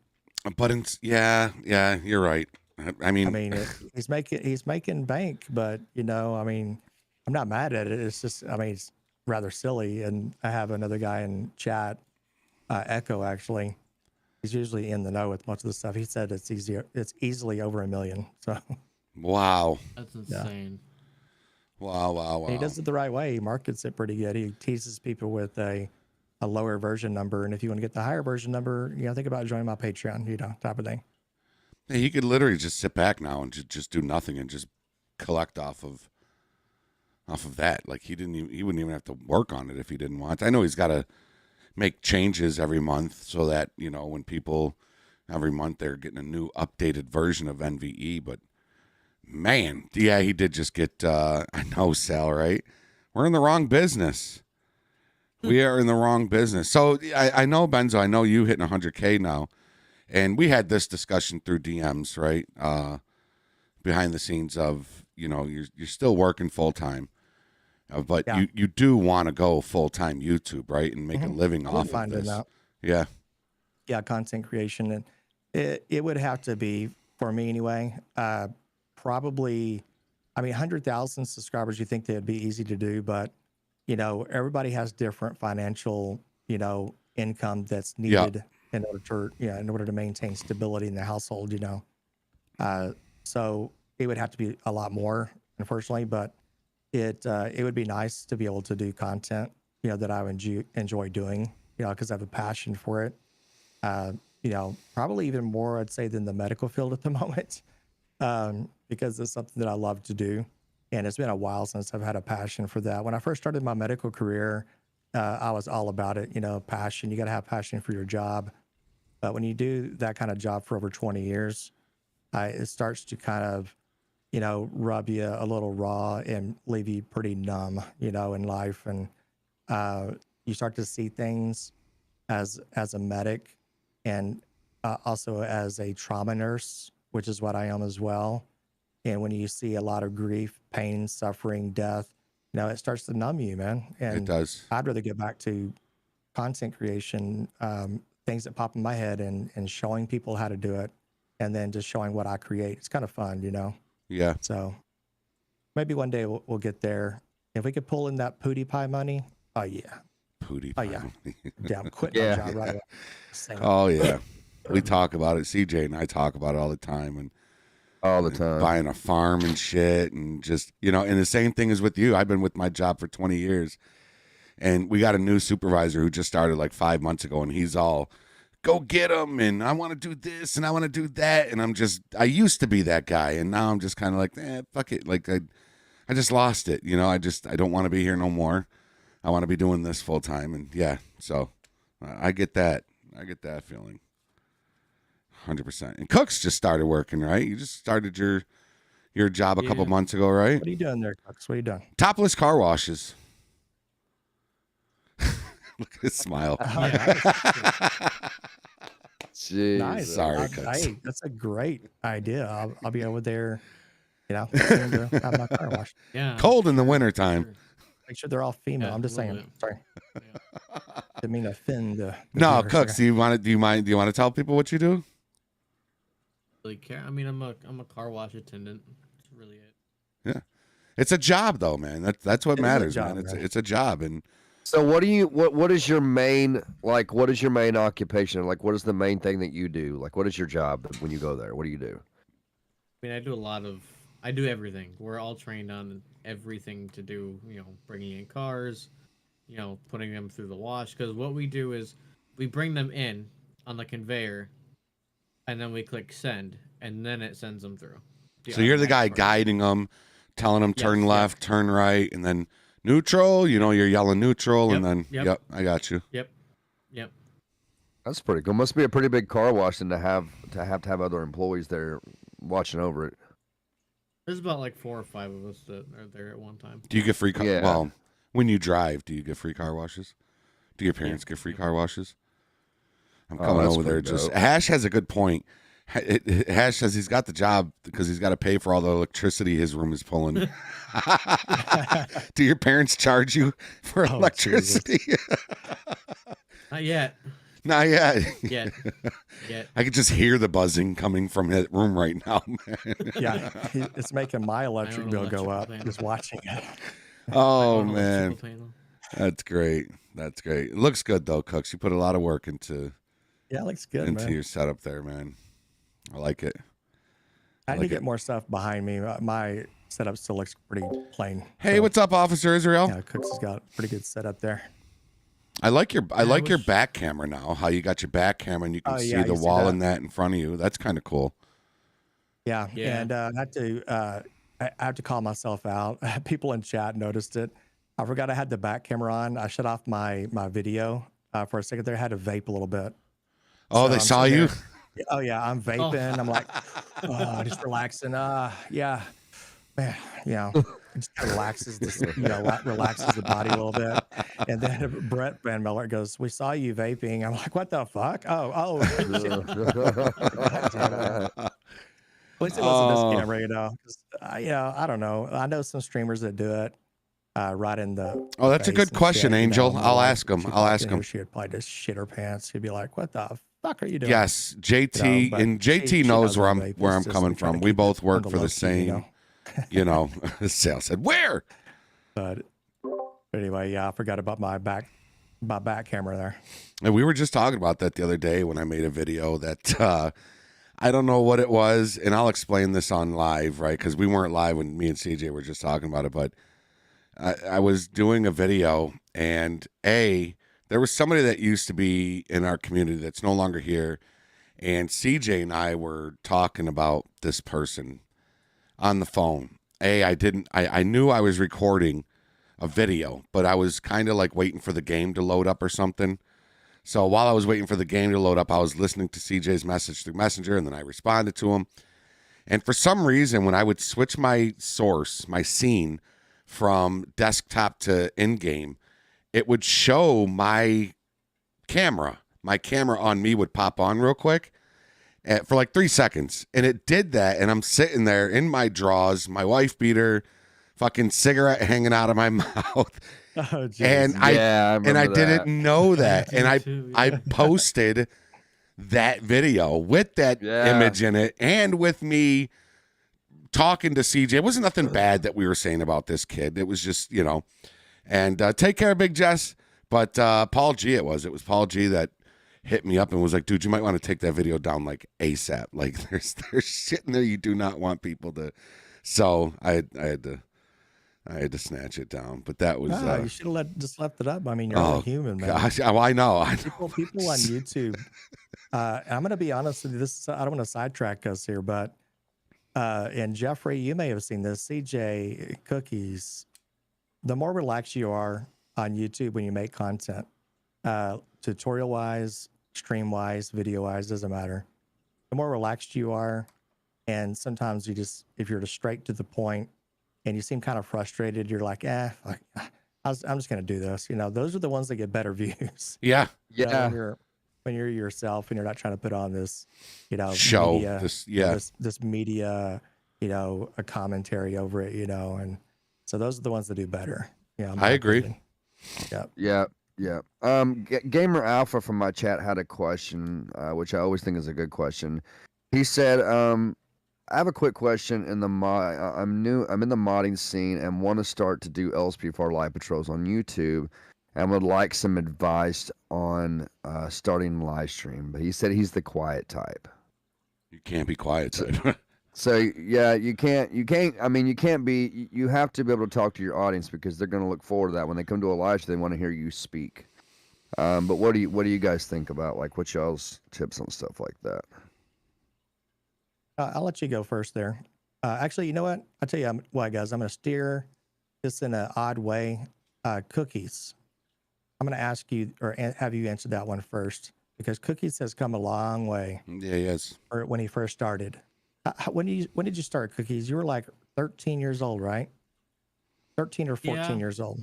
But yeah, you're right. I mean, he's making bank, but I'm not mad at it. It's just, it's rather silly. And I have another guy in chat, Echo actually. He's usually in the know with much of the stuff. He said it's easily over 1 million. So. Wow. That's insane. Wow. And he does it the right way. He markets it pretty good. He teases people with a lower version number, and if you want to get the higher version number, think about joining my Patreon, type of thing. Hey, he could literally just sit back now and just do nothing and just collect off of that. Like he wouldn't even have to work on it if he didn't want to. I know he's got to make changes every month so that when people every month they're getting a new updated version of NVE. But man, yeah, he did just get. I know, Sal. Right? We're in the wrong business. We are in the wrong business. So I know, Benzo, I know you hitting 100K now. And we had this discussion through DMs, right? Behind the scenes of, you're still working full time. But you do want to go full time YouTube, right? And make a living off of this. Yeah. Yeah, content creation. And it would have to be, for me anyway, probably, 100,000 subscribers, you think they'd be easy to do, but everybody has different financial, income that's needed in order to maintain stability in the household, So it would have to be a lot more, unfortunately, but it would be nice to be able to do content, that I would enjoy doing, because I have a passion for it. Probably even more, I'd say, than the medical field at the moment, because it's something that I love to do. And it's been a while since I've had a passion for that. When I first started my medical career, I was all about it, passion. You got to have passion for your job. But when you do that kind of job for over 20 years, it starts to kind of, rub you a little raw and leave you pretty numb, in life. And you start to see things as a medic and also as a trauma nurse, which is what I am as well. And when you see a lot of grief, pain, suffering, death, it starts to numb you, man. And it does. I'd rather get back to content creation, things that pop in my head and showing people how to do it, and then just showing what I create. It's kind of fun, Yeah. So maybe one day we'll get there. If we could pull in that Pootie Pie money, oh yeah. Pootie Pie. Oh yeah. Yeah, I'm quitting my job right away. Oh yeah. We talk about it. CJ and I talk about it all the time, and all the time buying a farm and shit, and just and the same thing is with you. I've been with my job for 20 years, and we got a new supervisor who just started like 5 months ago, and he's all, go get him, and I want to do this and I want to do that, and I used to be that guy, and now I'm just kind of like, fuck it, like I just lost it, I don't want to be here no more. I want to be doing this full time, and so I get that feeling. 100%. And Cooks just started working, right? You just started your job a couple months ago, right? What are you doing there, Cooks? What are you doing? Topless car washes. Look at his smile. Jeez. Nice. Sorry, Cooks. Hey, that's a great idea. I'll be over there, soon to have my car washed. Yeah. Cold in the wintertime. Make sure they're all female. Yeah, I'm just saying. bit. Sorry. Didn't mean to offend the No, viewers. Cooks, do you want to tell people what you do? Really care. I'm a car wash attendant. That's really it. Yeah. It's a job, though, man. That's what It is a matters, job, man. man. It's a job, and So what is your main occupation? Like what is the main thing that you do? Like what is your job when you go there? What do you do? I mean, I do everything. We're all trained on everything to do, bringing in cars, putting them through the wash. Because what we do is we bring them in on the conveyor, and then we click send, and then it sends them through. so you're the guy guiding them, telling them turn left, turn right, and then neutral. You're yelling neutral, and then yep, I got you. Yep. That's pretty cool. Must be a pretty big car wash and to have other employees there watching over it. There's about like 4 or 5 of us that are there at one time. Do you get free car? Yeah. Well, when you drive, do you get free car washes? Do your parents get free car washes? I'm coming over there. Just Hash has a good point. Hash says he's got the job because he's got to pay for all the electricity his room is pulling. Do your parents charge you for electricity? Not yet. Not yet. Yet. I could just hear the buzzing coming from that room right now, man. Yeah, it's making my electric bill go up just watching it. Oh, man. That's great. That's great. It looks good, though, Cooks. You put a lot of work into it looks good, into man. your setup there, man. I like it. I need to get more stuff behind me. My setup still looks pretty plain. Hey, what's up, Officer Israel? Yeah, Cooks has got a pretty good setup there. I like your your back camera now. How you got your back camera and you can see the wall and that in front of you. That's kind of cool. Yeah. And I have to call myself out. People in chat noticed it. I forgot I had the back camera on. I shut off my video for a second there. I had to vape a little bit. Oh, So they I'm saw sitting you? there. Oh yeah, I'm vaping. I'm like, just relaxing. Yeah, man, it just relaxes relaxes the body a little bit. And then Brett Van Miller goes, "We saw you vaping." I'm like, "What the fuck?" Oh. At least it wasn't this camera, 'cause, I don't know. I know some streamers that do it right in the. Oh, that's a good question, Angel. I'll ask him. She would probably just shit her pants. She'd be like, "What the fuck are you doing?" Yes, JT and JT knows where I'm coming from. We both work for the same. Sale said where. But anyway, I forgot about my back camera there. And we were just talking about that the other day when I made a video that I don't know what it was, and I'll explain this on live, right? Because we weren't live when me and CJ were just talking about it, but I was doing a video, and there was somebody that used to be in our community that's no longer here, and CJ and I were talking about this person on the phone. I knew I was recording a video, but I was kind of like waiting for the game to load up or something. So while I was waiting for the game to load up, I was listening to CJ's message through Messenger, and then I responded to him. And for some reason, when I would switch my source, my scene, from desktop to in-game, it would show my camera. My camera on me would pop on real quick for like 3 seconds. And it did that, and I'm sitting there in my drawers, my wife beater, fucking cigarette hanging out of my mouth. Oh, and I didn't know that. And I posted that video with that image in it and with me talking to CJ. It wasn't nothing bad that we were saying about this kid. It was just, and take care, Big Jess. But Paul G, it was Paul G that hit me up and was like, dude, you might want to take that video down like ASAP. Like there's shit in there you do not want people to. So I had to snatch it down, but that was. You should have just left it up. I mean, you're a human, man. Gosh, I know. People on YouTube. I'm going to be honest with you. I don't want to sidetrack us here, but and Jeffrey, you may have seen this. CJ Cookies. The more relaxed you are on YouTube when you make content, tutorial wise, stream wise, video wise, doesn't matter. The more relaxed you are, and sometimes if you're just straight to the point. And you seem kind of frustrated. You're like, I'm just going to do this. Those are the ones that get better views. Yeah. When you're yourself and you're not trying to put on this, show, media, this media, a commentary over it, and so those are the ones that do better. Yeah. I agree. Yeah. Yeah. Gamer Alpha from my chat had a question, which I always think is a good question. He said, I have a quick question in the mod. I'm new. I'm in the modding scene and want to start to do LSPDFR live patrols on YouTube, and would like some advice on starting live stream. But he said he's the quiet type. You can't be quiet type. So yeah, you can't. I mean, you can't be. You have to be able to talk to your audience because they're going to look forward to that when they come to a live stream. They want to hear you speak. But what do you guys think about like what y'all's tips on stuff like that? I'll let you go first there. Actually, you know what? I'll tell you what, guys. I'm going to steer this in an odd way. Cookies. I'm going to ask you or have you answer that one first because Cookies has come a long way. Yeah, he has. Or when he first started. When did you start, Cookies? You were like 13 years old, right? 13 or 14 years old.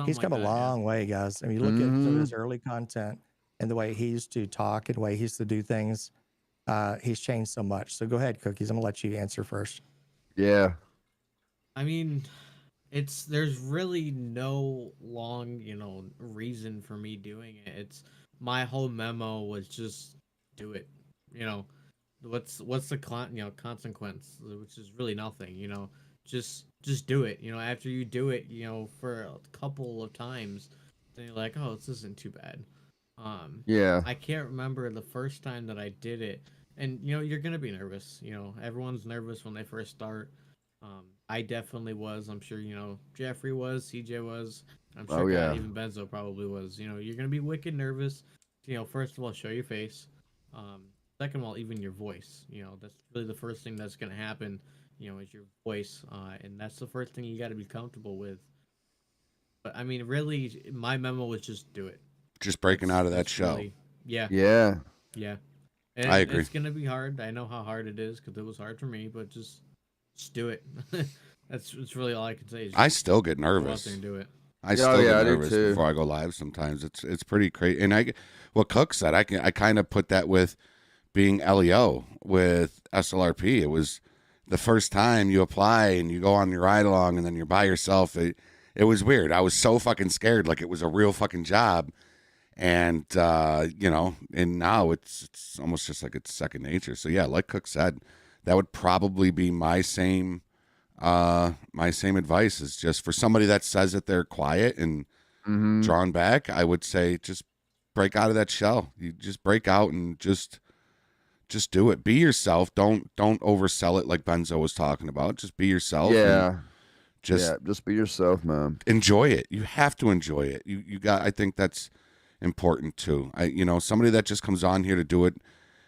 He's come a long way, guys. I mean, you look at some of his early content and the way he used to talk and the way he used to do things. He's changed so much. So go ahead, Cookies. I'm gonna let you answer first. Yeah. I mean, there's really no long, reason for me doing it. It's my whole memo was just do it. What's the consequence, which is really nothing. Just do it. After you do it, for a couple of times, then you're like, oh, this isn't too bad. Yeah. I can't remember the first time that I did it. And, you're going to be nervous. Everyone's nervous when they first start. I definitely was. I'm sure, Jeffrey was, CJ was. I'm sure even Benzo probably was. You're going to be wicked nervous. First of all, show your face. Second of all, even your voice. That's really the first thing that's going to happen, is your voice. And that's the first thing you got to be comfortable with. But, I mean, really, my memo was just do it. Just breaking out of that shell. Really, yeah. And I agree. It's gonna be hard. I know how hard it is because it was hard for me. But just do it. That's really all I can say. I still get nervous. Go out there and do it. I still get nervous before I go live. Sometimes it's pretty crazy. And what Cook said, I kind of put that with being LEO with SLRP. It was the first time you apply and you go on your ride along and then you're by yourself. It was weird. I was so fucking scared, like it was a real fucking job. And, and now it's almost just like it's second nature. So yeah, like Cook said, that would probably be my same advice is just for somebody that says that they're quiet and drawn back. I would say, just break out of that shell. You just break out and just do it. Be yourself. Don't oversell it. Like Benzo was talking about, just be yourself. Yeah. Just be yourself, man. Enjoy it. You have to enjoy it. I think that's important too. Somebody that just comes on here to do it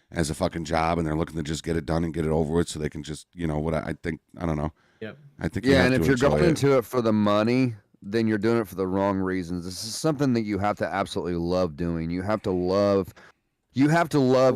as a fucking job and they're looking to just get it done and get it over with so they can just, I don't know. Yep. I think and if you're going into it for the money, then you're doing it for the wrong reasons. This is something that you have to absolutely love doing. You have to love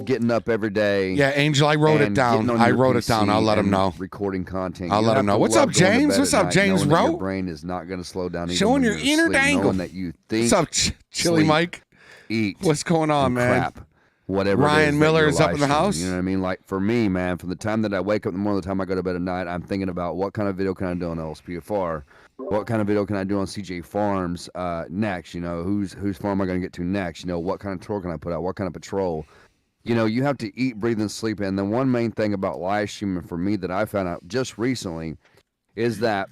getting up every day. Yeah, Angel, I wrote it down. I'll let him know. Recording content. I'll let him know. What's up, James? What's up, James Rowe? Your brain is not going to slow down. Showing your inner dangle. Knowing that you think. What's up, Chili Mike? Eat. What's going on, man? Crap. Whatever. Ryan Miller is up in the house. You know what I mean? Like for me, man, from the time that I wake up in the morning, the time I go to bed at night, I'm thinking about what kind of video can I do on LSPDFR? What kind of video can I do on CJ Farms next? Whose farm am I going to get to next? What kind of tour can I put out? What kind of patrol? You have to eat, breathe, and sleep. And the one main thing about live streaming for me that I found out just recently is that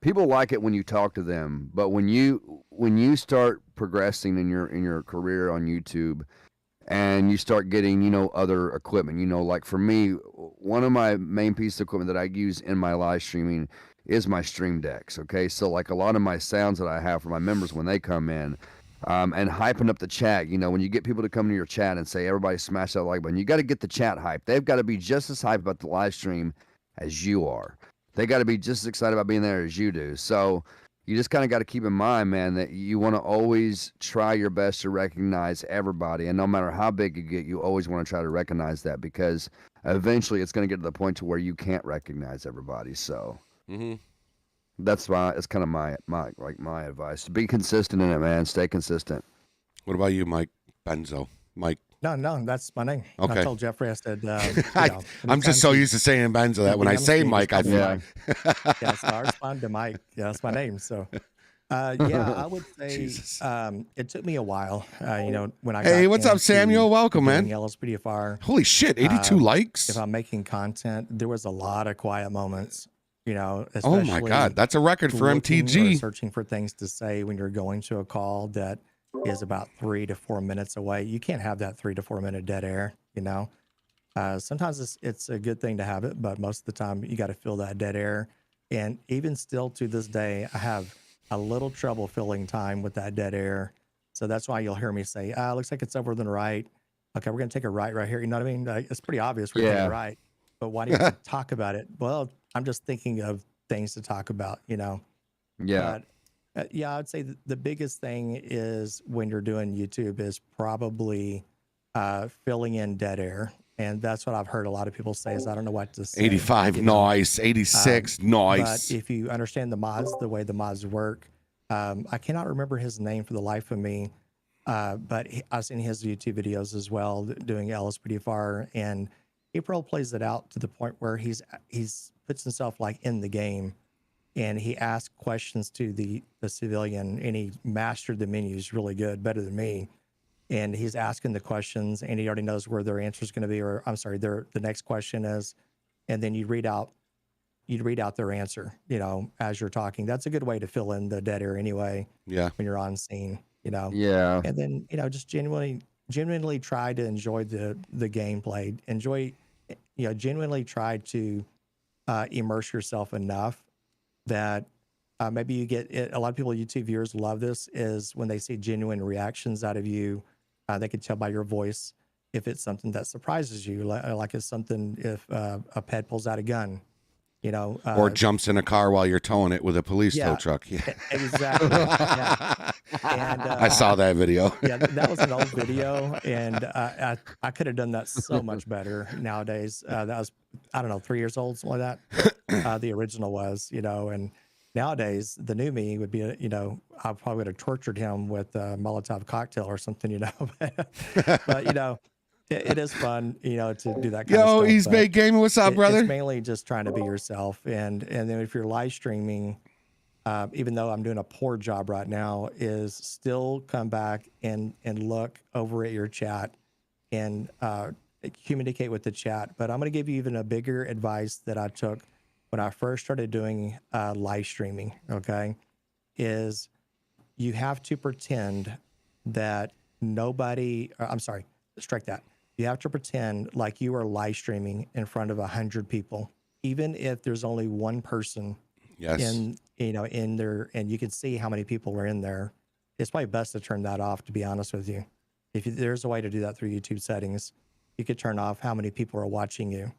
people like it when you talk to them, but when you start progressing in your career on YouTube and you start getting, other equipment, like for me, one of my main pieces of equipment that I use in my live streaming is my stream decks. Okay. So like a lot of my sounds that I have for my members when they come in, and hyping up the chat, when you get people to come to your chat and say, everybody smash that like button, you got to get the chat hype. They've got to be just as hyped about the live stream as you are. They got to be just as excited about being there as you do. So you just kind of got to keep in mind, man, that you want to always try your best to recognize everybody. And no matter how big you get, you always want to try to recognize that because eventually it's going to get to the point to where you can't recognize everybody. So that's why it's kind of my advice. Be consistent in it, man. Stay consistent. What about you, Mike? Benzo. Mike. No, that's my name. Okay. I told Jeffrey, I said, I'm just so used to saying Benzo that when I say Mike, I feel so I respond to Mike. Yeah, that's my name. So Yeah, I would say Jesus. it took me a while. When I Hey, got what's up, into Samuel? Welcome, man. doing LSPDFR. Holy shit, 82 likes. If I'm making content, there was a lot of quiet moments. Oh my especially God, that's a record for looking or MTG. searching for things to say when you're going to a call that is about 3 to 4 minutes away. You can't have that 3 to 4 minute dead air. Sometimes it's a good thing to have it, but most of the time you got to fill that dead air. And even still to this day, I have a little trouble filling time with that dead air. So that's why you'll hear me say, looks like it's over to the right. Okay, we're going to take a right here. You know what I mean? It's pretty obvious we're taking a right. But why do you have to talk about it? Well, I'm just thinking of things to talk about, Yeah. But, I'd say the biggest thing is when you're doing YouTube is probably filling in dead air. And that's what I've heard a lot of people say is I don't know what to say. 85, nice. 86, nice. But if you understand the mods, the way the mods work, I cannot remember his name for the life of me, but I've seen his YouTube videos as well, doing LSPDFR, and he probably plays it out to the point where he's puts himself like in the game, and he asks questions to the civilian, and he mastered the menus really good, better than me. And he's asking the questions, and he already knows where their answer is going to be, or I'm sorry, the next question is, and then you read out their answer, as you're talking. That's a good way to fill in the dead air anyway. Yeah. When you're on scene, Yeah. And then just genuinely try to enjoy the gameplay. Genuinely try to immerse yourself enough that maybe you get it. A lot of people, YouTube viewers, love this is when they see genuine reactions out of you. They can tell by your voice if it's something that surprises you, like it's something if a pet pulls out a gun, or jumps in a car while you're towing it with a police tow truck. Yeah. Exactly. Yeah. And, I saw that video. Yeah, that was an old video, and I could have done that so much better nowadays. That was, I don't know, 3 years old, something like that. The original was, and nowadays the new me would be, I probably would have tortured him with a Molotov cocktail or something, but it is fun, to do that kind of stuff. East Bay Gaming, what's up, brother? It's mainly just trying to be yourself, and then if you're live streaming, even though I'm doing a poor job right now, is still come back and look over at your chat and communicate with the chat. But I'm going to give you even a bigger advice that I took when I first started doing live streaming, okay, is you have to pretend that strike that. You have to pretend like you are live streaming in front of 100 people, even if there's only one person in there, and you can see how many people were in there. It's probably best to turn that off, to be honest with you. There's a way to do that through YouTube settings, you could turn off how many people are watching you.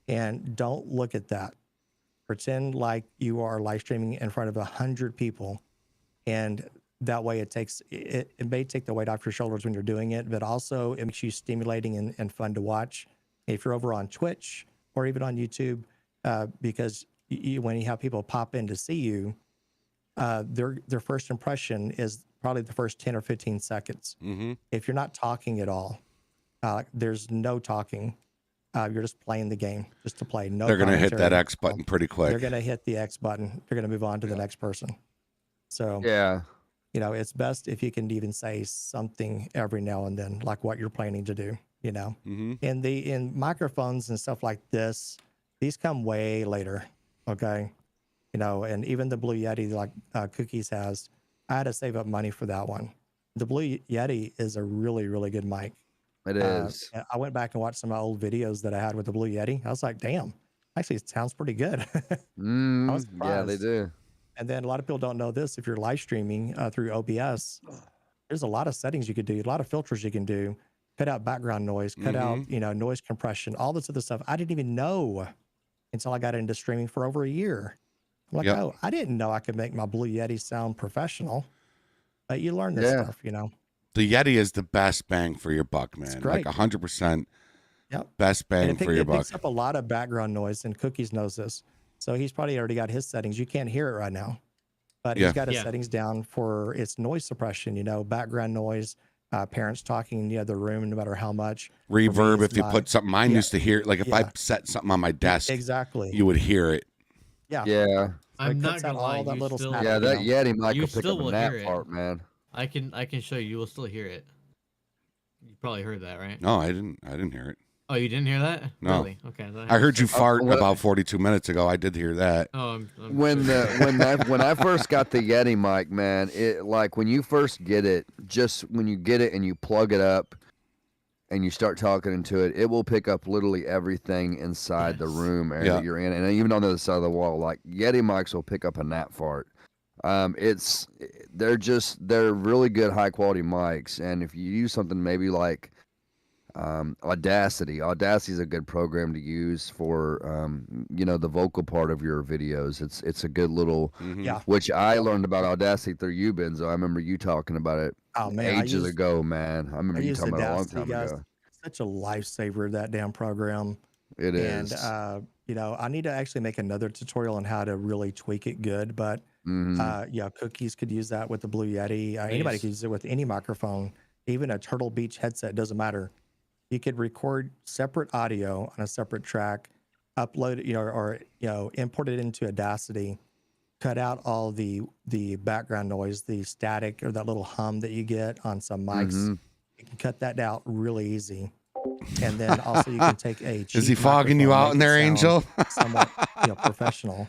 And don't look at that. Pretend like you are live streaming in front of 100 people, and that way it may take the weight off your shoulders when you're doing it, but also it makes you stimulating and fun to watch. If you're over on Twitch or even on YouTube, because when you have people pop in to see you, their first impression is probably the first 10 or 15 seconds. Mm-hmm. If you're not talking at all, there's no talking. You're just playing the game just to play. No, they're going to hit that X button pretty quick. They're going to hit the X button. They're going to move on to the next person. So yeah, it's best if you can even say something every now and then, like what you're planning to do. Mm-hmm. In microphones and stuff like this, these come way later. Okay, and even the Blue Yeti, like Cookies has, I had to save up money for that one. The Blue Yeti is a really, really good mic. It is. I went back and watched some of my old videos that I had with the Blue Yeti. I was like, damn, actually it sounds pretty good. I was surprised. Yeah, they do. And then a lot of people don't know this. If you're live streaming through OBS, there's a lot of settings you could do, a lot of filters you can do, cut out background noise, cut out, noise compression, all this other stuff. I didn't even know until I got into streaming for over a year. I'm like, oh, I didn't know I could make my Blue Yeti sound professional. But you learn this stuff, The Yeti is the best bang for your buck, man. Like 100% best bang for your buck. It picks up a lot of background noise, and Cookies knows this. So he's probably already got his settings. You can't hear it right now, but he's got his settings down for its noise suppression, background noise, parents talking in the room, no matter how much. Reverb, if you put something, mine used to hear, like if I set something on my desk, exactly, you would hear it. Yeah. Yeah. I'm It not cuts out gonna lie. all that You little still, snap, Yeah, you that know? Yeti mic you will pick still up a will nap hear it. fart, man. I can show you. You will still hear it. You probably heard that, right? No, I didn't hear it. Oh, you didn't hear that? No. Really? Okay. then I heard you have to- fart what- about 42 minutes ago. I did hear that. Oh, I'm When sure. when I first got the Yeti mic, man, it like when you first get it, just when you get it and you plug it up and you start talking into it, it will pick up literally everything inside the Yes. room area that you're in, and even on the other side of the wall. Like Yeti mics will pick up a gnat fart. They're really good high quality mics, and if you use something maybe like Audacity is a good program to use for the vocal part of your videos. It's a good little Yeah. which I learned about Audacity through you, Benzo. I remember you talking about it Oh man, ages ago, man. I remember you use talking about it a long Audacity, time guys. ago. Such a lifesaver, that damn program. It is. And I need to actually make another tutorial on how to really tweak it good. But Cookies could use that with the Blue Yeti. Anybody Nice. could use it with any microphone, even a Turtle Beach headset. Doesn't matter. You could record separate audio on a separate track, upload it, or import it into Audacity, cut out all the background noise, the static or that little hum that you get on some mics. You can cut that out really easy. And then also you can take a Is he cheap fogging you microphone, out in make it there, sound Angel? somewhat professional.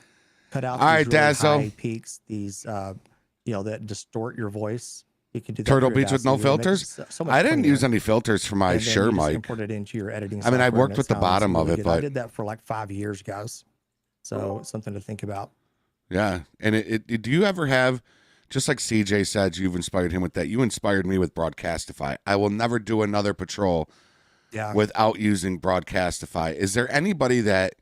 Cut out All right, these really Dazzo. high peaks, these that distort your voice. You can do that Turtle through Beach with no Audacity. It'll make it filters? so much I didn't use cleaner. any filters for my And then Shure you just mic. import it into your editing I mean, I software, worked and with the sounds bottom of really it, good. I but did that for like 5 years, guys. So it's something to think about. yeah. And it do you ever have, just like CJ said, you've inspired him with that. You inspired me with Broadcastify. I will never do another patrol without using Broadcastify. Is there anybody that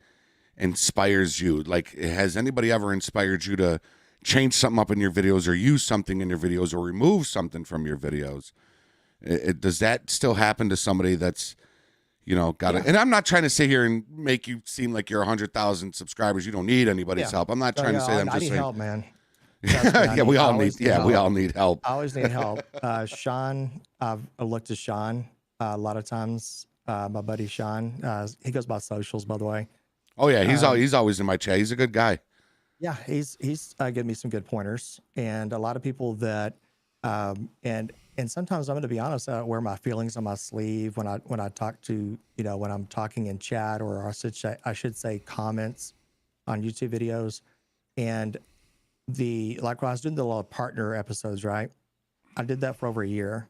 inspires you? Like, has anybody ever inspired you to change something up in your videos or use something in your videos or remove something from your videos? Does that still happen to somebody that's, got it? And I'm not trying to sit here and make you seem like you're 100,000 subscribers. You don't need anybody's help. I'm not trying to say that. I'm I just need saying. help, man. Trust me, Yeah, we I all always need. Yeah, we all need help. I always need help. Sean, I've looked to Sean a lot of times. My buddy Sean, he goes by socials, by the way. Oh yeah, he's always in my chat. He's a good guy. Yeah, he's given me some good pointers, and a lot of people that, and sometimes I'm going to be honest, I wear my feelings on my sleeve when I talk to, when I'm talking in chat, or I should say comments on YouTube videos, and like when I was doing the little partner episodes, right? I did that for over a year,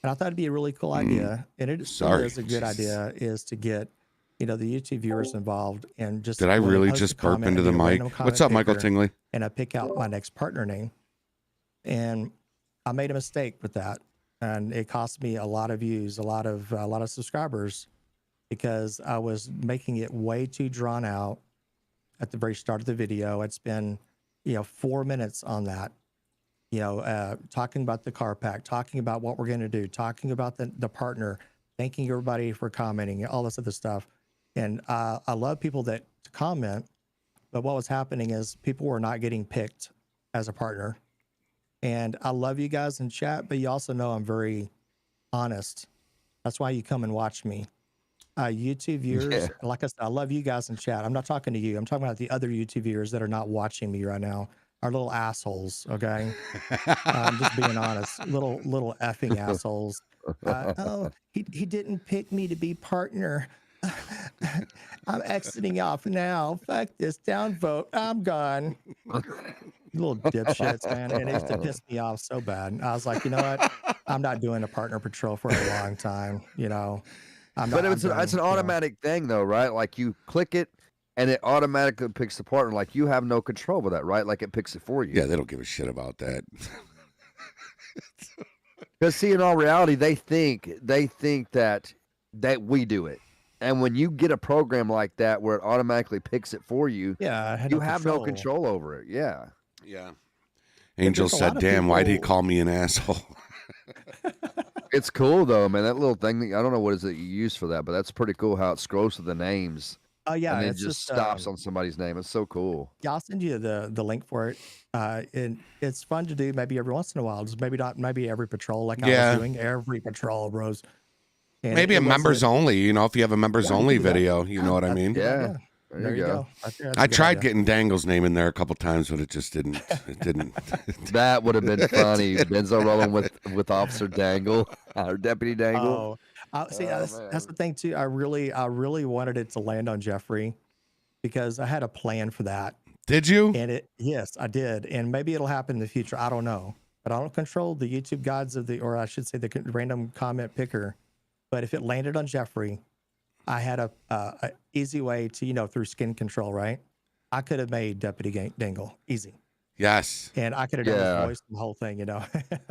and I thought it'd be a really cool idea, and it still is a good idea, is to get the YouTube viewers involved, and just Did I when they really post a just burp comment, into I the do a mic? random What's comment up, Michael picker, Tingley? and I pick out my next partner name, and I made a mistake with that, and it cost me a lot of views, a lot of subscribers, because I was making it way too drawn out at the very start of the video. I'd spend 4 minutes on that, talking about the car pack, talking about what we're going to do, talking about the partner, thanking everybody for commenting, all this other stuff. And I love people that comment, but what was happening is people were not getting picked as a partner. And I love you guys in chat, but you also know I'm very honest. That's why you come and watch me. YouTube viewers, like I said, I love you guys in chat. I'm not talking to you. I'm talking about the other YouTube viewers that are not watching me right now. Are little assholes, okay? I'm just being honest. Little effing assholes. He didn't pick me to be partner. I'm exiting off now. Fuck this, downvote. I'm gone. Little dipshits, man. And it used to piss me off so bad. I was like, you know what? I'm not doing a partner patrol for a long time. But it's an automatic thing, though, right? Like you click it, and it automatically picks the partner. Like you have no control with that, right? Like it picks it for you. Yeah, they don't give a shit about that. Because see, in all reality, they think that we do it. And when you get a program like that where it automatically picks it for you, you have no control over it. Yeah. Yeah. Angel said, "Damn, why'd he call me an asshole?" It's cool though, man. That little thing, I don't know what is it you use for that, but that's pretty cool how it scrolls to the names. Oh yeah, and then it's just stops on somebody's name. It's so cool. Yeah, I'll send you the link for it. And it's fun to do maybe every once in a while. Just maybe every patrol, like I was doing every patrol, bros. And Maybe a members only. If you have a members only video, you know what I mean? Yeah. There you go. Right there. That's a I good tried idea. getting Dangle's name in there a couple times, but it just didn't. It didn't. That would have been funny. Benzo rolling with Officer Dangle or Deputy Dangle. See, Oh, that's the thing too. I really wanted it to land on Jeffrey because I had a plan for that. Did you? And yes, I did. And maybe it'll happen in the future. I don't know. But I don't control the YouTube gods or I should say the random comment picker. But if it landed on Jeffrey, I had a easy way to, through skin control, right? I could have made Deputy Dangle easy. Yes. And I could have done the voice and the whole thing,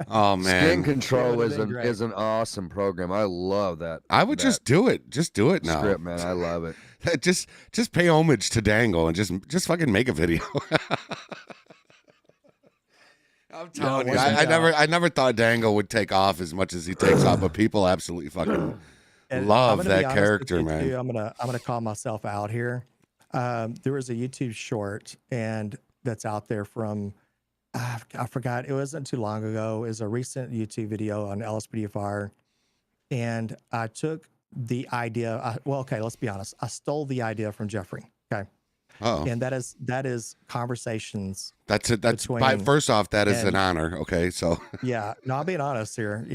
Oh man. Skin Control is an awesome program. I love that. I would just do it. Just do it now. Script, man. I love it. Just pay homage to Dangle and just fucking make a video. I'm telling you, I never thought Dangle would take off as much as he takes off, but people absolutely fucking love that character, man. Too, I'm gonna call myself out here. There was a YouTube short and that's out there from I forgot. It wasn't too long ago. It was a recent YouTube video on LSPDFR, and I took the idea. Let's be honest. I stole the idea from Jeffrey. Okay. Oh. And that is conversations. That's it. That's first off, that is an honor. Okay, so yeah, no, I'm being honest here,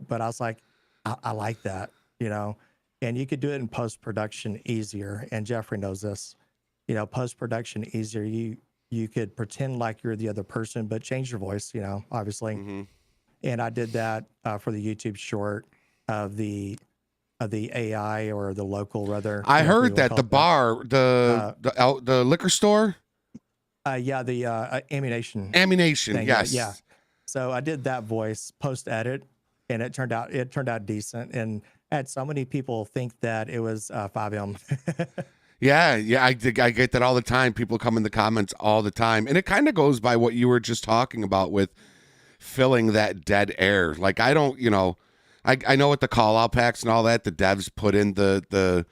but I was like, I like that, and you could do it in post-production easier. And Jeffrey knows this, post-production easier. You could pretend like you're the other person, but change your voice, obviously. Mm-hmm. And I did that for the YouTube short of the AI or the local rather. I heard that the bar, the liquor store. The ammunition. Ammunition, thing. yes. Yeah. So I did that voice post edit, and it turned out decent. And I had so many people think that it was 5M. Yeah, I get that all the time. People come in the comments all the time, and it kind of goes by what you were just talking about with filling that dead air. Like I don't, I know what the call out packs and all that the devs put in the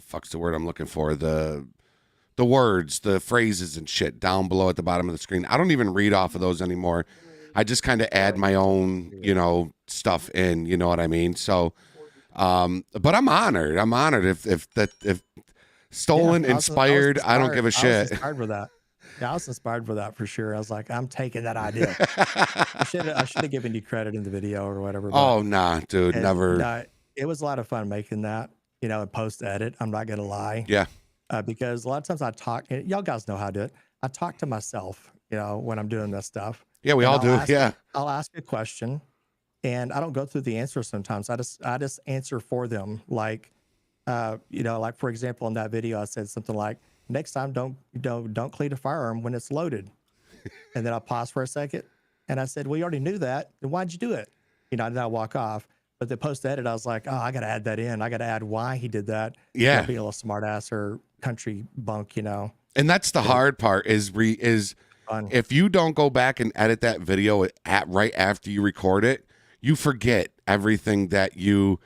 fuck's the word I'm looking for, the words, the phrases and shit down below at the bottom of the screen. I don't even read off of those anymore. I just kind of add my own, stuff in, you know what I mean? So but I'm honored. If stolen, inspired, I don't give a shit. I was inspired for that. Yeah, I was inspired for that for sure. I was like, I'm taking that idea. I should have given you credit in the video or whatever. Oh, nah, dude, never. It was a lot of fun making that, and post edit. I'm not gonna lie. Yeah. Because a lot of times I talk. Y'all guys know how to do it. I talk to myself, when I'm doing this stuff. Yeah, we all do. Yeah. I'll ask a question, and I don't go through the answer sometimes. I just answer for them. Like, like for example, in that video, I said something like, "Next time, don't clean a firearm when it's loaded." And then I paused for a second, and I said, "We already knew that. Then why'd you do it?" And then I walk off. But the post edit, I was like, "Oh, I got to add that in. I got to add why he did that." Yeah, being a little smart ass or country bunk, And that's the hard part is fun. If you don't go back and edit that video right after you record it, you forget everything that you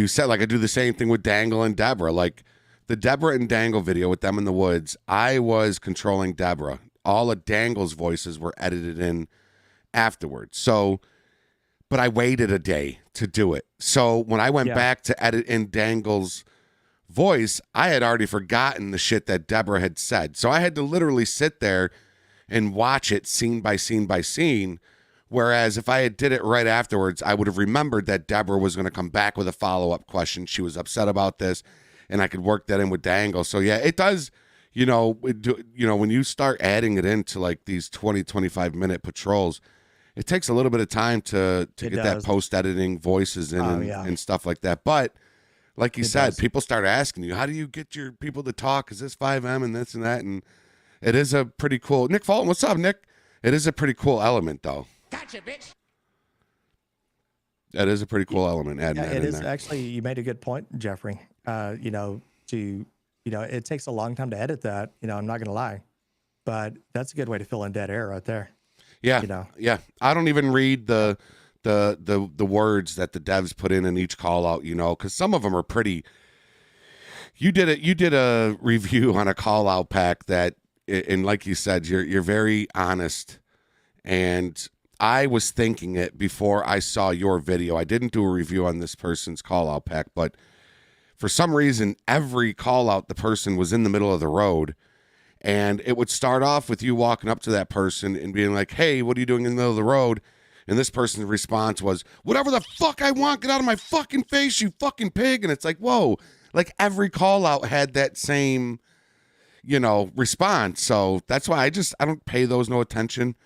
said. Like I do the same thing with Dangle and Deborah. Like the Deborah and Dangle video with them in the woods, I was controlling Deborah. All of Dangle's voices were edited in afterwards. So, but I waited a day to do it. So when I went back to edit in Dangle's voice, I had already forgotten the shit that Deborah had said. So I had to literally sit there and watch it scene by scene by scene. Whereas if I had did it right afterwards, I would have remembered that Deborah was going to come back with a follow-up question. She was upset about this, and I could work that in with Dangle. So yeah, it does, when you start adding it into like these 20, 25 minute patrols, it takes a little bit of time to get that post-editing voices in and stuff like that. But like you said, people start asking you, how do you get your people to talk? Is this 5M and this and that? And it is a pretty cool... Nick Fulton, what's up, Nick? It is a pretty cool element, though. Gotcha, bitch. That is a pretty cool element. Adding that it in is there. Actually, you made a good point, Jeffrey. It takes a long time to edit that. I'm not gonna lie, but that's a good way to fill in dead air right there. Yeah, yeah. I don't even read the words that the devs put in each call out. Because some of them are pretty. You did a review on a call out pack that, and like you said, you're very honest, and I was thinking it before I saw your video. I didn't do a review on this person's call out pack, but for some reason, every call out, the person was in the middle of the road. And it would start off with you walking up to that person and being like, hey, what are you doing in the middle of the road? And this person's response was, whatever the fuck I want, get out of my fucking face, you fucking pig. And it's like, whoa, like every call out had that same, response. So that's why I don't pay those no attention.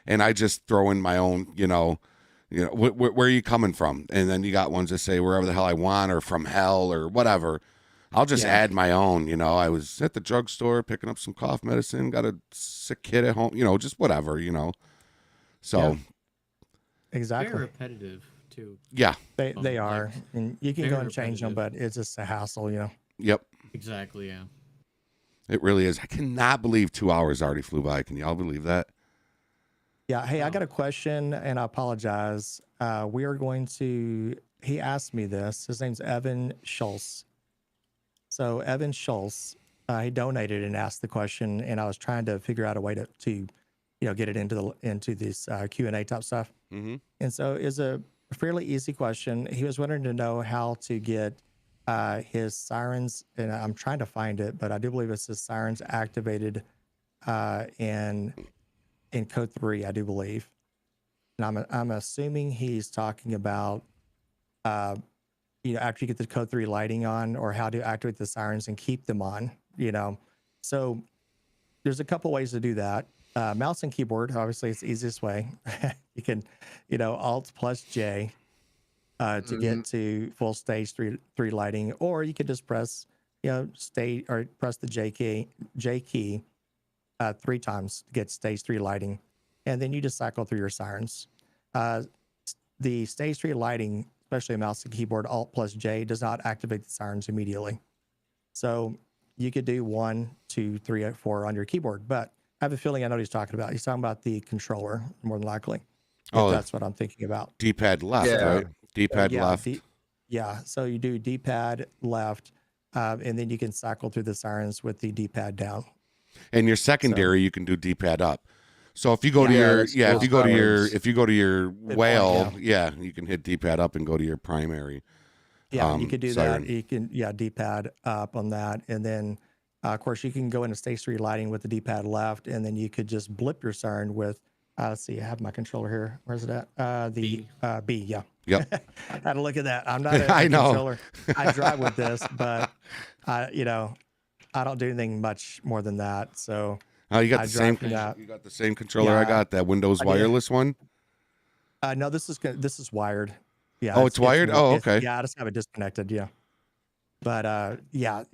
And I just throw in my own, where are you coming from? And then you got ones that say wherever the hell I want or from hell or whatever. I'll just add my own, I was at the drugstore picking up some cough medicine, got a sick kid at home, just whatever, So. Yeah. Exactly. Very repetitive too. Yeah. They are. And you can go and change them, but it's just a hassle, Yep. Exactly, yeah. It really is. I cannot believe 2 hours already flew by. Can y'all believe that? Yeah. Hey, I got a question and I apologize. He asked me this. His name's Evan Schultz. So Evan Schultz, he donated and asked the question, and I was trying to figure out a way to get it into this Q&A type stuff. Mm-hmm. And so it's a fairly easy question. He was wanting to know how to get his sirens, and I'm trying to find it, but I do believe it's his sirens activated in code 3, I do believe. And I'm assuming he's talking about after you get the code 3 lighting on, or how to activate the sirens and keep them on, So there's a couple ways to do that. Mouse and keyboard, obviously it's the easiest way. You can, Alt plus J to get to full stage 3 lighting, or you could just press, press the J key 3 times to get stage 3 lighting. And then you just cycle through your sirens. The stage 3 lighting, especially mouse and keyboard, Alt plus J, does not activate the sirens immediately. So you could do 1, 2, 3, 4 on your keyboard, but I have a feeling I know what he's talking about. He's talking about the controller, more than likely. If that's what I'm thinking about. D-pad left, right? D-pad left. So you do D-pad left, and then you can cycle through the sirens with the D-pad down. And your secondary, you can do D-pad up. So if you go to if you go to your whale, you can hit D-pad up and go to your primary. Yeah, you could do siren. that. You can D-pad up on that, and then of course you can go into stage 3 lighting with the D-pad left, and then you could just blip your siren with. Let's see, I have my controller here. Where's it at? The B. Yeah. Yep. I had to look at that. I'm not a I know. controller. I drive with this, but I don't do anything much more than that. So. Oh, you got the same. You got the same controller I got. That Windows wireless one. No, this is wired. Yeah. Oh, it's wired. Okay. Yeah, I just have it disconnected. Yeah. But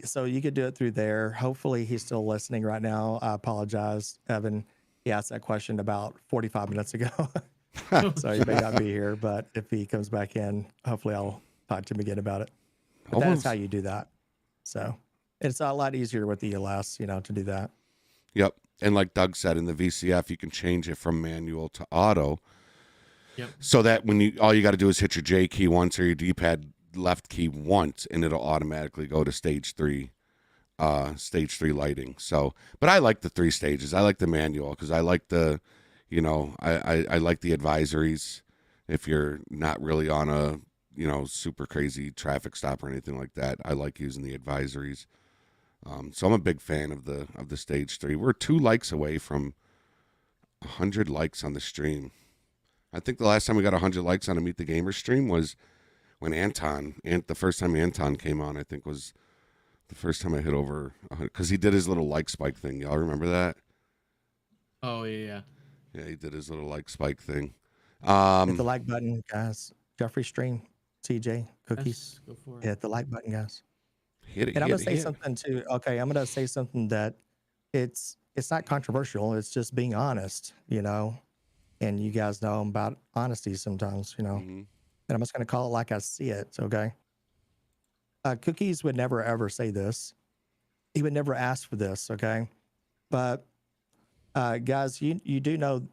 so you could do it through there. Hopefully, he's still listening right now. I apologize, Evan. He asked that question about 45 minutes ago, so he may not be here. But if he comes back in, hopefully I'll talk to him again about it. But that's how you do that. So it's a lot easier with the ELS, to do that. Yep. And like Doug said, in the VCF, you can change it from manual to auto. Yep. So that when all you got to do is hit your J key once or your D-pad left key once, and it'll automatically go to stage 3 lighting. So, but I like the 3 stages. I like the manual because I like the, I like the advisories. If you're not really on a, super crazy traffic stop or anything like that, I like using the advisories. So I'm a big fan of the stage 3. We're 2 likes away from 100 likes on the stream. I think the last time we got 100 likes on a Meet the Gamer stream was when the first time Anton came on, I think was the first time I hit over 100, because he did his little like spike thing. Y'all remember that? Oh, yeah. Yeah, he did his little like spike thing. Hit the like button, guys. Jeffrey stream, CJ, Cookies. Yes, go for it. Hit the like button, guys. Hit it, and I'm hit gonna it, say something too. Okay, I'm gonna say something that it's not controversial. It's just being honest, And you guys know I'm about honesty sometimes, Mm-hmm. And I'm just gonna call it like I see it. Okay. Cookies would never ever say this. He would never ask for this. Okay, but guys, you do know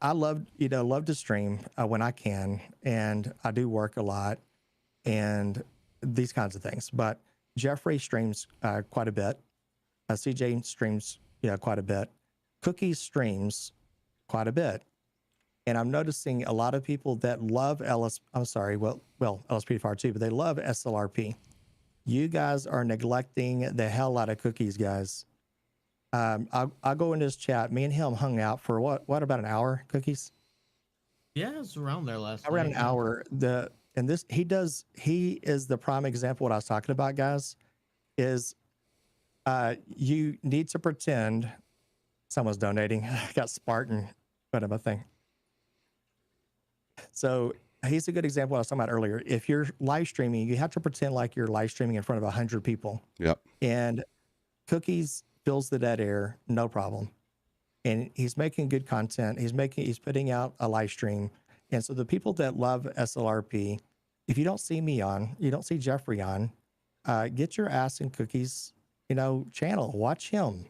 I love to stream when I can, and I do work a lot and these kinds of things. But Jeffrey streams quite a bit. CJ streams quite a bit. Cookie streams quite a bit. And I'm noticing a lot of people that love LSPDFR too, but they love SLRP. You guys are neglecting the hell out of Cookies, guys. I'll go in this chat. Me and him hung out for what about an hour, Cookies? Yeah, it's around there last Around night. an hour. He is the prime example. What I was talking about, guys, is you need to pretend someone's donating. I got Spartan, but I'm a thing. So he's a good example of what I was talking about earlier. If you're live streaming, you have to pretend like you're live streaming in front of 100 people. Yep. And Cookies fills the dead air, no problem. And he's making good content. He's putting out a live stream. And so the people that love SLRP, if you don't see me on, you don't see Jeffrey on, get your ass in Cookies, channel. Watch him.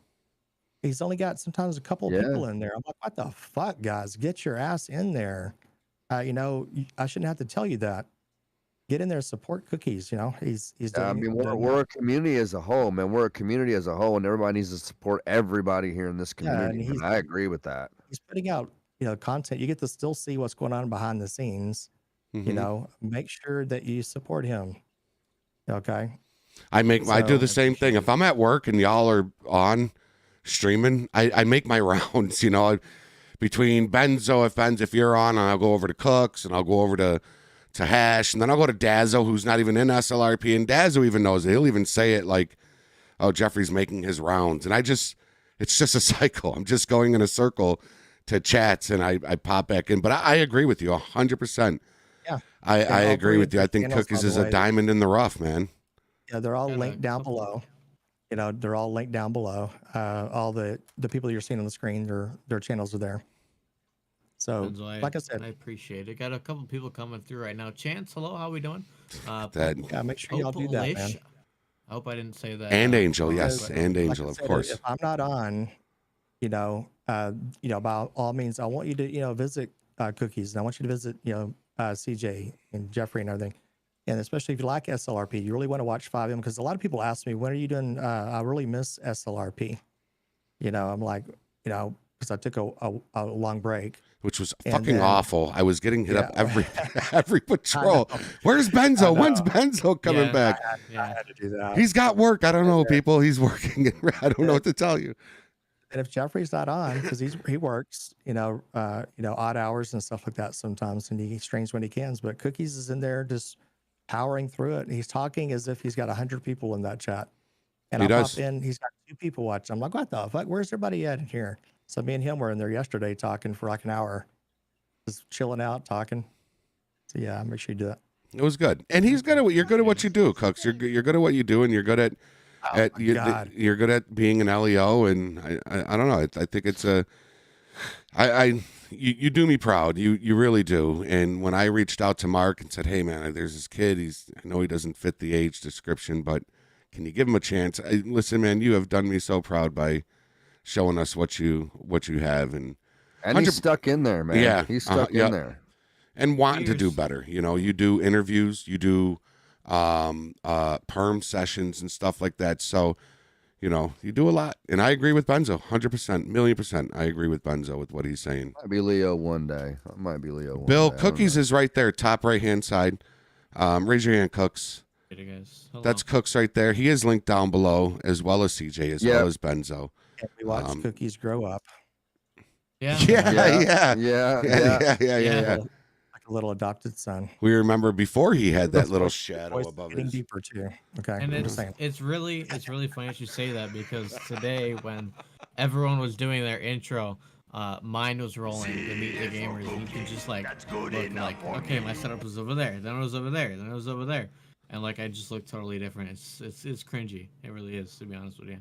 He's only got sometimes a couple of people in there. I'm like, what the fuck, guys? Get your ass in there. I shouldn't have to tell you that. Get in there, support Cookies. He's doing. I mean, we're a community as a whole, man. We're a community as a whole, and everybody needs to support everybody here in this community. And I agree with that. He's putting out, content. You get to still see what's going on behind the scenes. Make sure that you support him. Okay. I do the same thing. If I'm at work and y'all are on streaming, I make my rounds, between Benzo, if you're on, and I'll go over to Cooks, and I'll go over to Hash, and then I'll go to Dazzo, who's not even in SLRP, and Dazzo even knows it. He'll even say it like, oh, Jeffrey's making his rounds. And it's just a cycle. I'm just going in a circle to chats, and I pop back in. But I agree with you 100%. Yeah. I agree with you. I think Cookies is a diamond in the rough, man. Yeah, they're all linked down below. They're all linked down below. All the people you're seeing on the screen, their channels are there. So, Benzo, like I said, I appreciate it. Got a couple people coming through right now. Chance, hello, how we doing? make sure y'all do that, man. I hope I didn't say that. And Angel, yes, and Angel, like of course. If I'm not on, by all means, I want you to, visit Cookies, and I want you to visit, CJ and Jeffrey and everything. And especially if you like SLRP, you really want to watch 5M, because a lot of people ask me, when are you doing? I really miss SLRP. I'm like, because I took a long break. Which was fucking awful. I was getting hit up every patrol. Where's Benzo? When's Benzo coming back? I had to do that. He's got work. I don't know, people. He's working. I don't know what to tell you. And if Jeffrey's not on, because he works, odd hours and stuff like that sometimes, and he streams when he can. But Cookies is in there just powering through it. And he's talking as if he's got 100 people in that chat. And I pop in, he's got 2 people watching. I'm like, what the fuck? Where's everybody at in here? So me and him were in there yesterday talking for like an hour, just chilling out, talking. So yeah, make sure you do that. It was good, and you're good at what you do, Cooks. You're good at what you do, and you're good at you're good at being an LEO. And I don't know. I think it's you do me proud. You really do. And when I reached out to Mark and said, hey man, there's this kid. I know he doesn't fit the age description, but can you give him a chance? Listen, man, you have done me so proud by showing us what you have, and he's stuck in there, man. Yeah, he's stuck in there, and wanting to do better. You do interviews, you do perm sessions and stuff like that. So, you do a lot, and I agree with Benzo, 100%, 1,000,000%. I agree with Benzo with what he's saying. Might be Leo one day. I might be Leo one Bill, day. Cookies is right there, top right hand side. Raise your hand, Cooks. That's Cooks right there. He is linked down below, as well as CJ, as well as Benzo. And we watch Cookies grow up. Yeah. Like a little adopted son. We remember before he had that little shadow above getting his. deeper too. Okay. And I'm just saying. it's really funny that you say that, because today when everyone was doing their intro, mine was rolling to Meet the Gamers, and you could just look like, okay, my setup was over there, then it was over there, then it was over there. And I just look totally different. It's cringy. It really is, to be honest with you.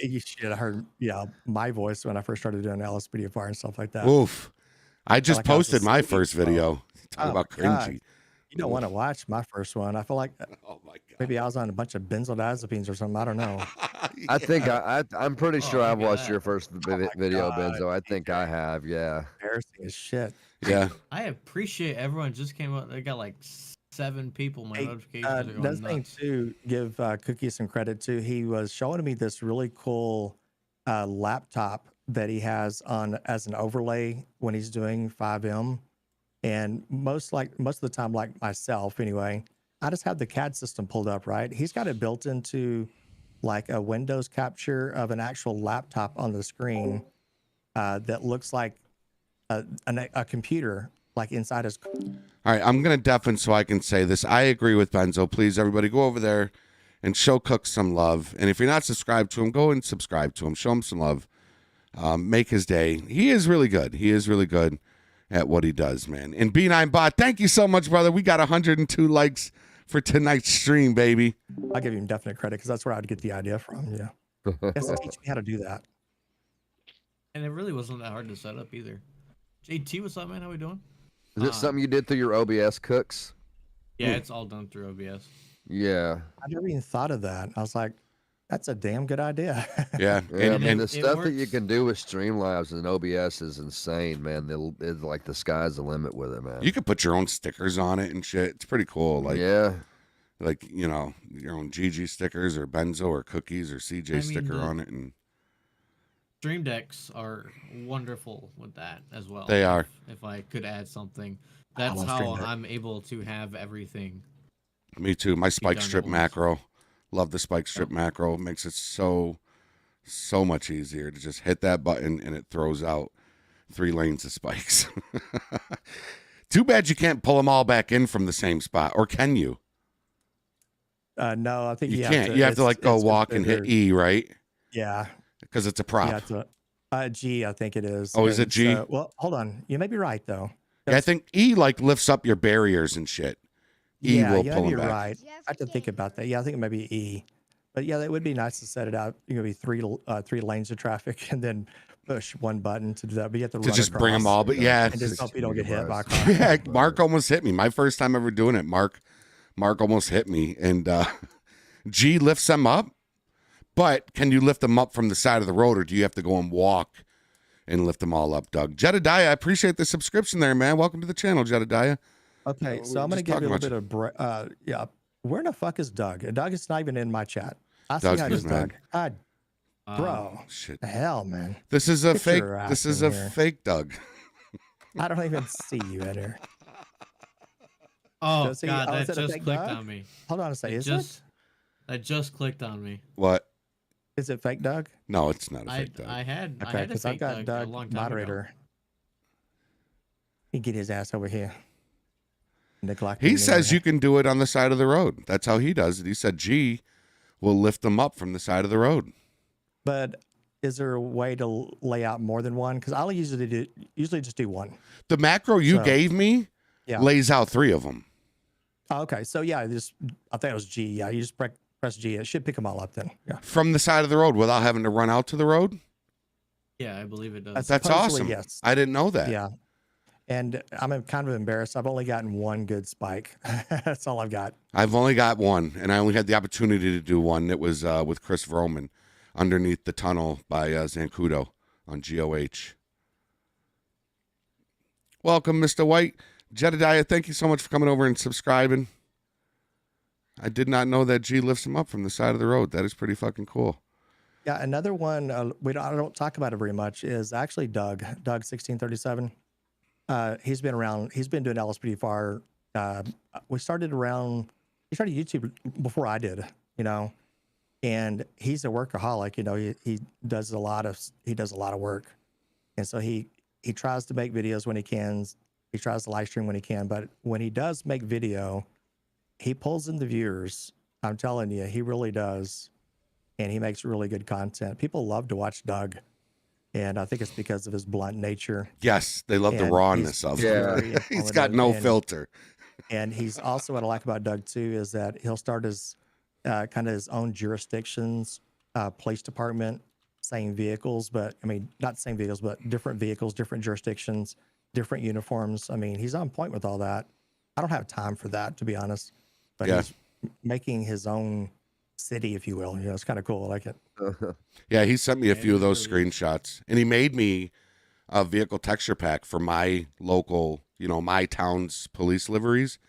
You should have heard, my voice when I first started doing LSPDFR and stuff like that. Oof! I just posted my first video. Talk about cringy. God. You don't want to watch my first one. I feel like maybe I was on a bunch of benzodiazepines or something. I don't know. I think I'm pretty sure I've watched your first video, Benzo. I think I have. Yeah. Embarrassing as shit. Yeah. I appreciate everyone just came up. They got like 7 people. My notifications are going Another thing nuts. to give Cookie some credit to, he was showing me this really cool laptop that he has on as an overlay when he's doing 5M. And most of the time, like myself anyway, I just have the CAD system pulled up, right? He's got it built into like a Windows capture of an actual laptop on the screen that looks like a computer, like inside his. All right, I'm going to deafen so I can say this. I agree with Benzo. Please, everybody, go over there and show Cook some love. And if you're not subscribed to him, go and subscribe to him. Show him some love. Make his day. He is really good. He is really good at what he does, man. And B9 Bot, thank you so much, brother. We got 102 likes for tonight's stream, baby. I'll give him definite credit because that's where I'd get the idea from. Yeah. It's to teach me how to do that. And it really wasn't that hard to set up either. JT, what's up, man? How we doing? Is it something you did through your OBS, Cooks? Yeah, it's all done through OBS. Yeah. I never even thought of that. I was like, that's a damn good idea. Yeah. And the stuff that you can do with Streamlabs and OBS is insane, man. It's like the sky's the limit with it, man. You could put your own stickers on it and shit. It's pretty cool. Like, yeah. Like, you know, your own GG stickers or Benzo or Cookies or CJ sticker on it. And Stream Decks are wonderful with that as well. They are. If I could add something, that's how I'm able to have everything. Me too. My spike strip macro. Love the spike strip macro. It makes it so much easier to just hit that button and it throws out 3 lanes of spikes. Too bad you can't pull them all back in from the same spot, or can you? No, I think you can't. You have to like go walk and hit E, right? Yeah. Because it's a prop. G, I think it is. Oh, is it G? Well, hold on. You may be right though. Yeah, I think E like lifts up your barriers and shit. E will pull them you're back. right. I have to think about that. Yeah, I think it might be E. But yeah, it would be nice to set it out. You're gonna be 3 lanes of traffic and then push one button to do that. But you have to run just across, bring them all. But yeah, and just hope you don't get hit by a car. Yeah, Mark almost hit me. My first time ever doing it. Mark almost hit me, and G lifts them up. But can you lift them up from the side of the road, or do you have to go and walk and lift them all up, Doug? Jedediah, I appreciate the subscription there, man. Welcome to the channel, Jedediah. Okay, so I'm going to give you a little bit of yeah. Where the fuck is Doug? Doug is not even in my chat. I see how it is, Doug. God, bro, shit. The hell, man. This is a Get fake. your ass This is in a here. fake Doug. I don't even see you in here. Oh, So, see, God, is that it a just fake clicked Doug? on me. Hold on a second. Is it? That just clicked on me. What? Is it fake Doug? No, it's not a fake Doug. I had Okay, a because I've fake got Doug a Doug long time moderator. ago. He get his ass over here. Neglecting He me. says you can do it on the side of the road. That's how he does it. He said G will lift them up from the side of the road. But is there a way to lay out more than one? Because I'll usually just do one. The macro you gave me lays out 3 of them. Oh, okay, so yeah, I think it was G. Yeah, you just press G. It should pick them all up then. Yeah. From the side of the road without having to run out to the road? Yeah, I believe it does. That's Supposedly, awesome. yes. I didn't know that. Yeah. And I'm kind of embarrassed. I've only gotten one good spike. That's all I've got. I've only got one, and I only had the opportunity to do one. It was with Chris Vroman underneath the tunnel by Zancudo on GOH. Welcome, Mr. White. Jedediah, thank you so much for coming over and subscribing. I did not know that G lifts him up from the side of the road. That is pretty fucking cool. Yeah, another one I don't talk about it very much is actually Doug 1637. He's been around. He's been doing LSPDFR. He started YouTube before I did, and he's a workaholic. He does a lot of work, and so he tries to make videos when he can. He tries to live stream when he can, but when he does make video, he pulls in the viewers. I'm telling you, he really does, and he makes really good content. People love to watch Doug. And I think it's because of his blunt nature. Yes, they love the rawness of it. He's got no filter. And he's also, what I like about Doug too is that he'll start his kind of his own jurisdictions, police department, same vehicles, but I mean not same vehicles, but different vehicles, different jurisdictions, different uniforms. I mean, he's on point with all that. I don't have time for that, to be honest. But he's making his own city, if you will. It's kind of cool. I like it. Yeah, he sent me a few of those screenshots, and he made me a vehicle texture pack for my local, my town's police liveries.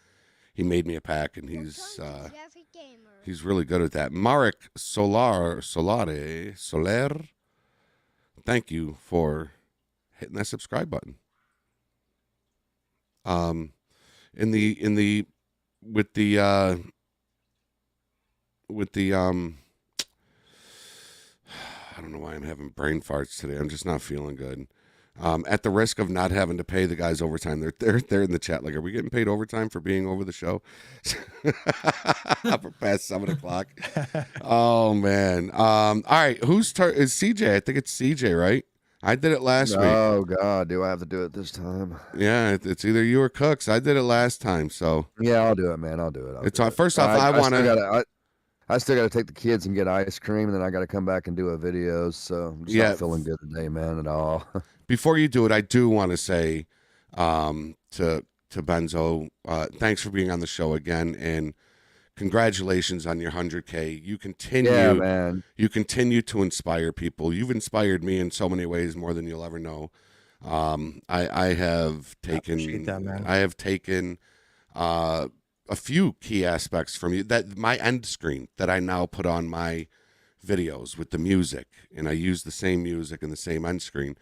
He made me a pack, and he's really good at that. Marek Soler, thank you for hitting that subscribe button. In the with the I don't know why I'm having brain farts today. I'm just not feeling good. At the risk of not having to pay the guys overtime, they're in the chat like, are we getting paid overtime for being over the show for past 7:00? Oh man. All right, whose turn is CJ? I think it's CJ, right? I did it last week. Oh God, do I have to do it this time? Yeah, it's either you or Cooks. I did it last time, so yeah, I'll do it, man. I'll do it. It's on. First off, I want to. I still got to take the kids and get ice cream, and then I got to come back and do a video. So I'm just not feeling good today, man, at all. Before you do it, I do want to say to Benzo, thanks for being on the show again, and congratulations on your 100K. You continue, man. You continue to inspire people. You've inspired me in so many ways, more than you'll ever know. I have taken, I have taken a few key aspects from you, that my end screen that I now put on my videos with the music, and I use the same music and the same end screen.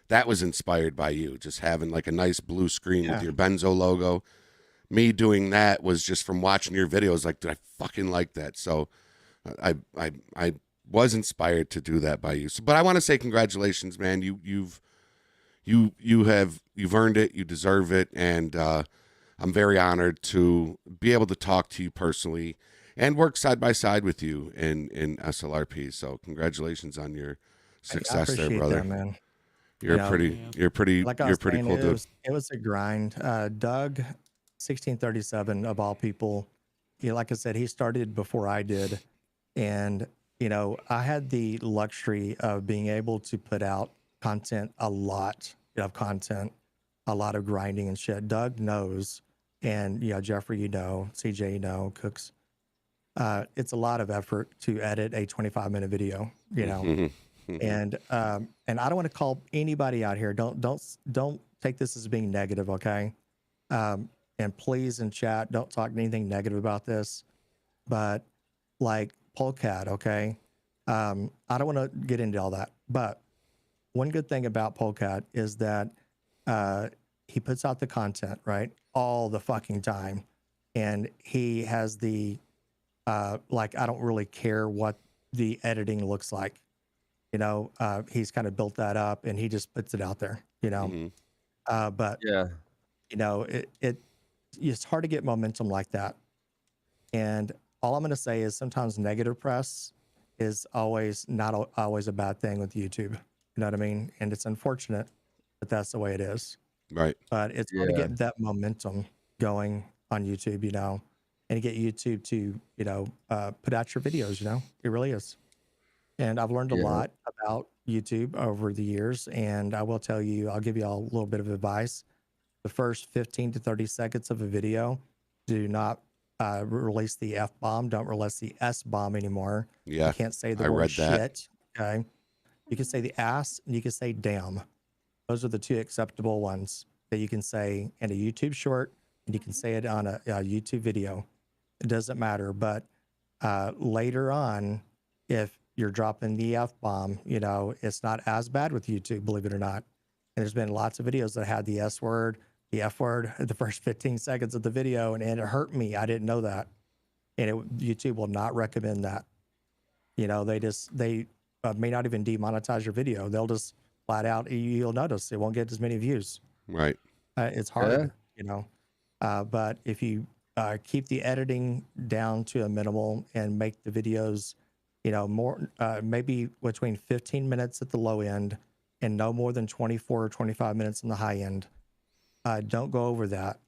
That was inspired by you, just having like a nice blue screen with your Benzo logo. Me doing that was just from watching your videos. Like, dude, I fucking like that. So I was inspired to do that by you. So, but I want to say congratulations, man. You've earned it. You deserve it. And I'm very honored to be able to talk to you personally and work side by side with you in SLRP. So congratulations on your success there, brother. That, man. You're pretty like cool, dude. It was a grind. Doug, 1637 of all people, like I said, he started before I did. And, I had the luxury of being able to put out content, a lot of content, a lot of grinding and shit. Doug knows. And, Jeffrey, CJ, Cooks. It's a lot of effort to edit a 25-minute video, and I don't want to call anybody out here. Don't take this as being negative, okay? And please, in chat, don't talk anything negative about this. But like Polecat, okay? I don't want to get into all that. But one good thing about Polecat is that he puts out the content, right? All the fucking time. And he has the, I don't really care what the editing looks like. He's kind of built that up and he just puts it out there, but it's hard to get momentum like that. And all I'm going to say is sometimes negative press is not always a bad thing with YouTube. You know what I mean? And it's unfortunate, but that's the way it is. Right. But it's hard to get that momentum going on YouTube, and get YouTube to, put out your videos, it really is. And I've learned a lot about YouTube over the years. And I will tell you, I'll give you all a little bit of advice. The first 15 to 30 seconds of a video, do not release the F-bomb. Don't release the S-bomb anymore. Yeah. You can't say the word shit. Okay. You can say the ass and you can say damn. Those are the two acceptable ones that you can say in a YouTube short, and you can say it on a YouTube video. It doesn't matter. But later on, if you're dropping the F-bomb, it's not as bad with YouTube, believe it or not. And there's been lots of videos that had the S word, the F word, the first 15 seconds of the video, and it hurt me. I didn't know that. And YouTube will not recommend that. They may not even demonetize your video. They'll just flat out, you'll notice it won't get as many views. Right. It's hard, but if you keep the editing down to a minimal and make the videos, more, maybe between 15 minutes at the low end and no more than 24 or 25 minutes on the high end. Don't go over that.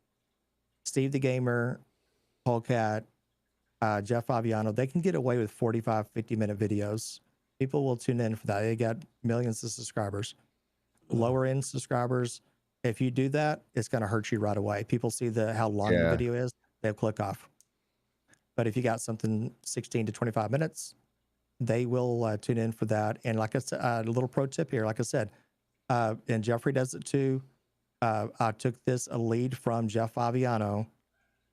Steve the Gamer, Polecat, Jeff Aviano, they can get away with 45, 50-minute videos. People will tune in for that. They got millions of subscribers. Lower end subscribers, if you do that, it's going to hurt you right away. People see how long the video is, they'll click off. But if you got something 16 to 25 minutes, they will tune in for that. And like I said, a little pro tip here, like I said, and Jeffrey does it too. I took a lead from Jeff Aviano,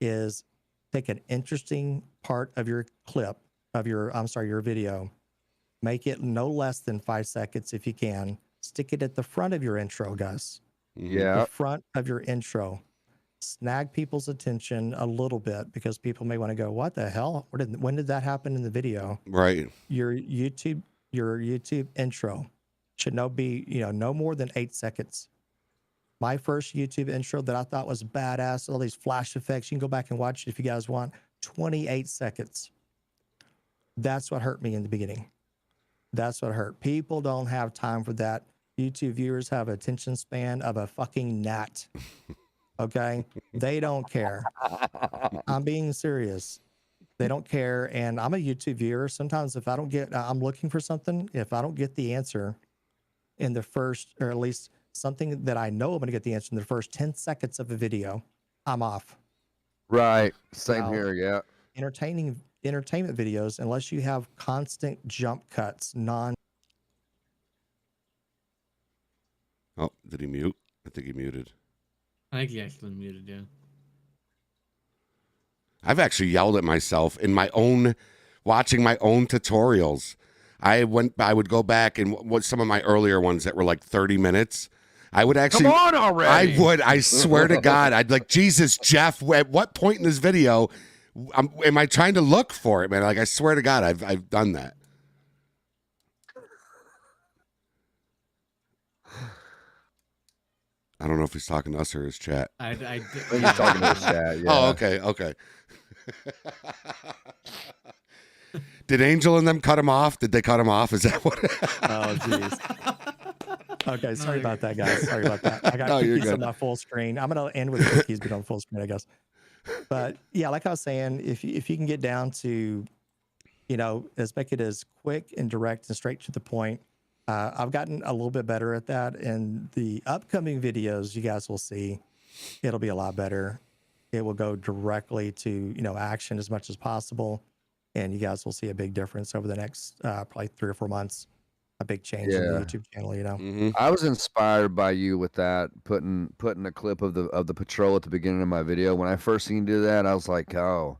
is take an interesting part of your clip, your video, make it no less than 5 seconds if you can. Stick it at the front of your intro, guys. Yeah. The front of your intro. snag people's attention a little bit because people may want to go, what the hell? When did that happen in the video? Right. Your YouTube intro should be, no more than 8 seconds. My first YouTube intro that I thought was badass, all these flash effects, you can go back and watch it if you guys want, 28 seconds. That's what hurt me in the beginning. That's what hurt. People don't have time for that. YouTube viewers have attention span of a fucking gnat. Okay? They don't care. I'm being serious. They don't care. And I'm a YouTube viewer. Sometimes if I don't I'm looking for something. If I don't get the answer in the first, or at least something that I know I'm going to get the answer in the first 10 seconds of a video, I'm off. Right. Same here. Yeah. Entertainment videos, unless you have constant jump cuts, Oh, did he mute? I think he muted. I think he actually muted, yeah. I've actually yelled at myself in watching my own tutorials. I would go back and what some of my earlier ones that were like 30 minutes. I would actually, come on already. I swear to God, I'd like, Jesus, Jeff, at what point in this video am I trying to look for it, man? Like, I swear to God, I've done that. I don't know if he's talking to us or his chat. I think he's talking to his chat. Yeah. Oh, okay. Did Angel and them cut him off? Did they cut him off? Is that what? Oh, jeez. Okay, sorry about that, guys. Sorry about that. I got cookies on my full screen. I'm going to end with cookies, but on full screen, I guess. But yeah, like I was saying, if you can get down to, make it as quick and direct and straight to the point. I've gotten a little bit better at that. And the upcoming videos you guys will see, it'll be a lot better. It will go directly to, action as much as possible. And you guys will see a big difference over the next probably 3 or 4 months. A big change in the YouTube channel, Mm-hmm. I was inspired by you with that, putting a clip of the patrol at the beginning of my video. When I first seen you do that, I was like, oh,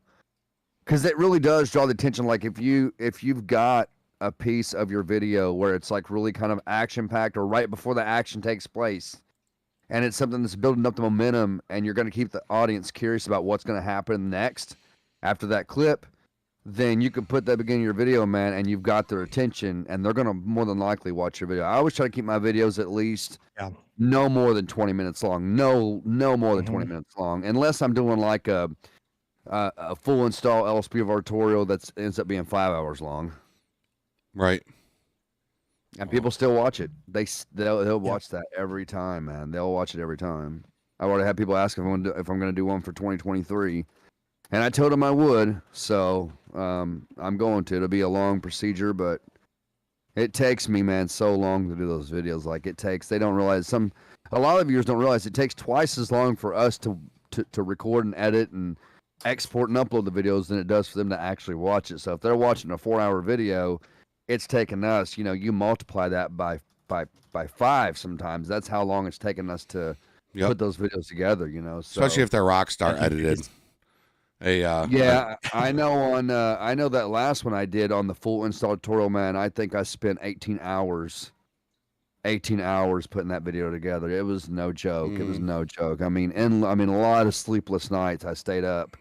because it really does draw the attention. Like if you've got a piece of your video where it's like really kind of action packed or right before the action takes place, and it's something that's building up the momentum, and you're going to keep the audience curious about what's going to happen next after that clip, then you can put that beginning of your video, man, and you've got their attention, and they're going to more than likely watch your video. I always try to keep my videos at least no more than 20 minutes long. No more than 20 minutes long, unless I'm doing like a full install LSPDFR tutorial that ends up being 5 hours long. Right. And people still watch it. They'll watch that every time, man. They'll watch it every time. I've already had people ask if I'm going to do one for 2023. And I told them I would, so I'm going to. It'll be a long procedure, but it takes me, man, so long to do those videos. Like they don't realize a lot of viewers don't realize it takes twice as long for us to record and edit and export and upload the videos than it does for them to actually watch it. So if they're watching a 4-hour video, it's taken us, you multiply that by 5 sometimes. That's how long it's taken us to put those videos together, So, especially if they're Rockstar edited. Yeah, I know I know that last one I did on the full install tutorial, man, I think I spent 18 hours putting that video together. It was no joke. It was no joke. I mean, a lot of sleepless nights I stayed up.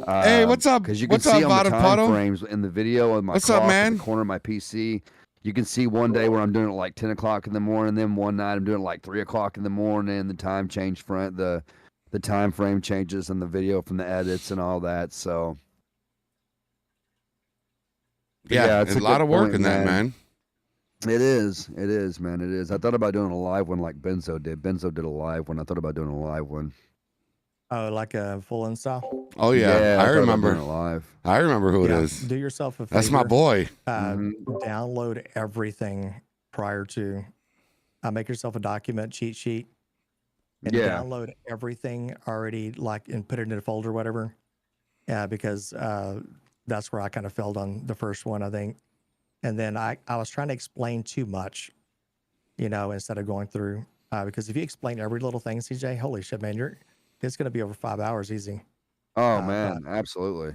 Hey, what's up? Because you can see on the time frames in the video on my clock in the corner of my PC. You can see one day where I'm doing it like 10 o'clock in the morning, then one night I'm doing it like 3 o'clock in the morning. The time change the time frame changes in the video from the edits and all that. So yeah, it's a lot of work in that, man. It is, man. It is. I thought about doing a live one like Benzo did. Benzo did a live one. I thought about doing a live one. Oh, like a full install? Oh yeah, I remember. Live. I remember who it is. Do yourself a favor. That's my boy. Download everything prior to. Make yourself a document cheat sheet. And download everything already, and put it in a folder, whatever. Yeah, because that's where I kind of failed on the first one, I think. And then I was trying to explain too much, instead of going through. Because if you explain every little thing, CJ, holy shit, man, it's going to be over 5 hours easy. Oh, man, absolutely.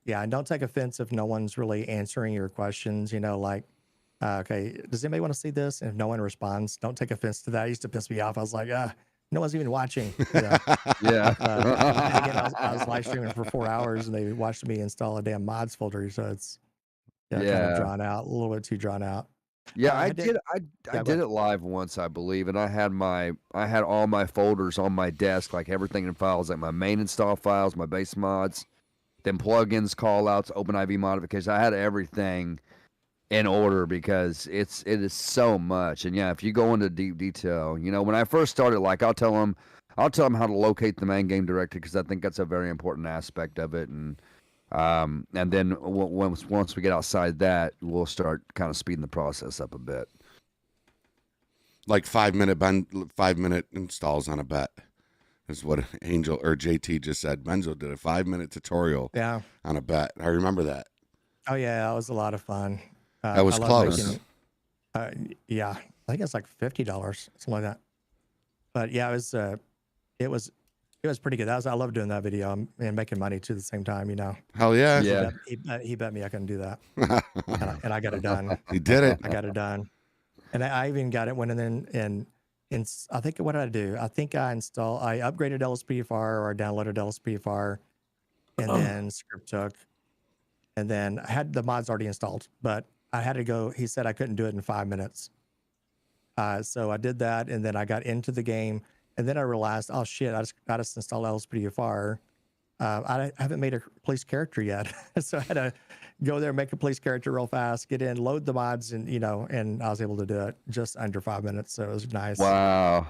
Yeah, and don't take offense if no one's really answering your questions, okay, does anybody want to see this? And if no one responds, don't take offense to that. It used to piss me off. I was like, no one's even watching. You know? Yeah. Again, I was live streaming for 4 hours, and they watched me install a damn mods folder. So it's kind of drawn out, a little bit too drawn out. Yeah, I did- did it live once, I believe, and I had all my folders on my desk, like everything in files, like my main install files, my base mods, then plugins, callouts, OpenIV modifications. I had everything in order because it is so much. And yeah, if you go into deep detail, you know, when I first started, like I'll tell them how to locate the main game directory because I think that's a very important aspect of it. And then once we get outside that, we'll start kind of speeding the process up a bit. Like 5-minute installs on a bet is what Angel or JT just said. Benzo did a 5-minute tutorial on a bet. I remember that. Oh yeah, that was a lot of fun. That was I love close. Yeah, I think it's like $50, something like that. But yeah, it was pretty good. I love doing that video and making money too at the same time. You know. Hell yeah. Yeah. He bet me I couldn't do that, and I got it done. He did it. I got it done, and I even got it went in and I think what did I do? I think I upgraded LSPDFR or I downloaded LSPDFR, and then script took, and then I had the mods already installed, but I had to go. He said I couldn't do it in 5 minutes, so I did that, and then I got into the game, and then I realized, oh shit, I just installed LSPDFR. I haven't made a police character yet, so I had to go there, make a police character real fast, get in, load the mods, and and I was able to do it just under 5 minutes. So it was nice. Wow.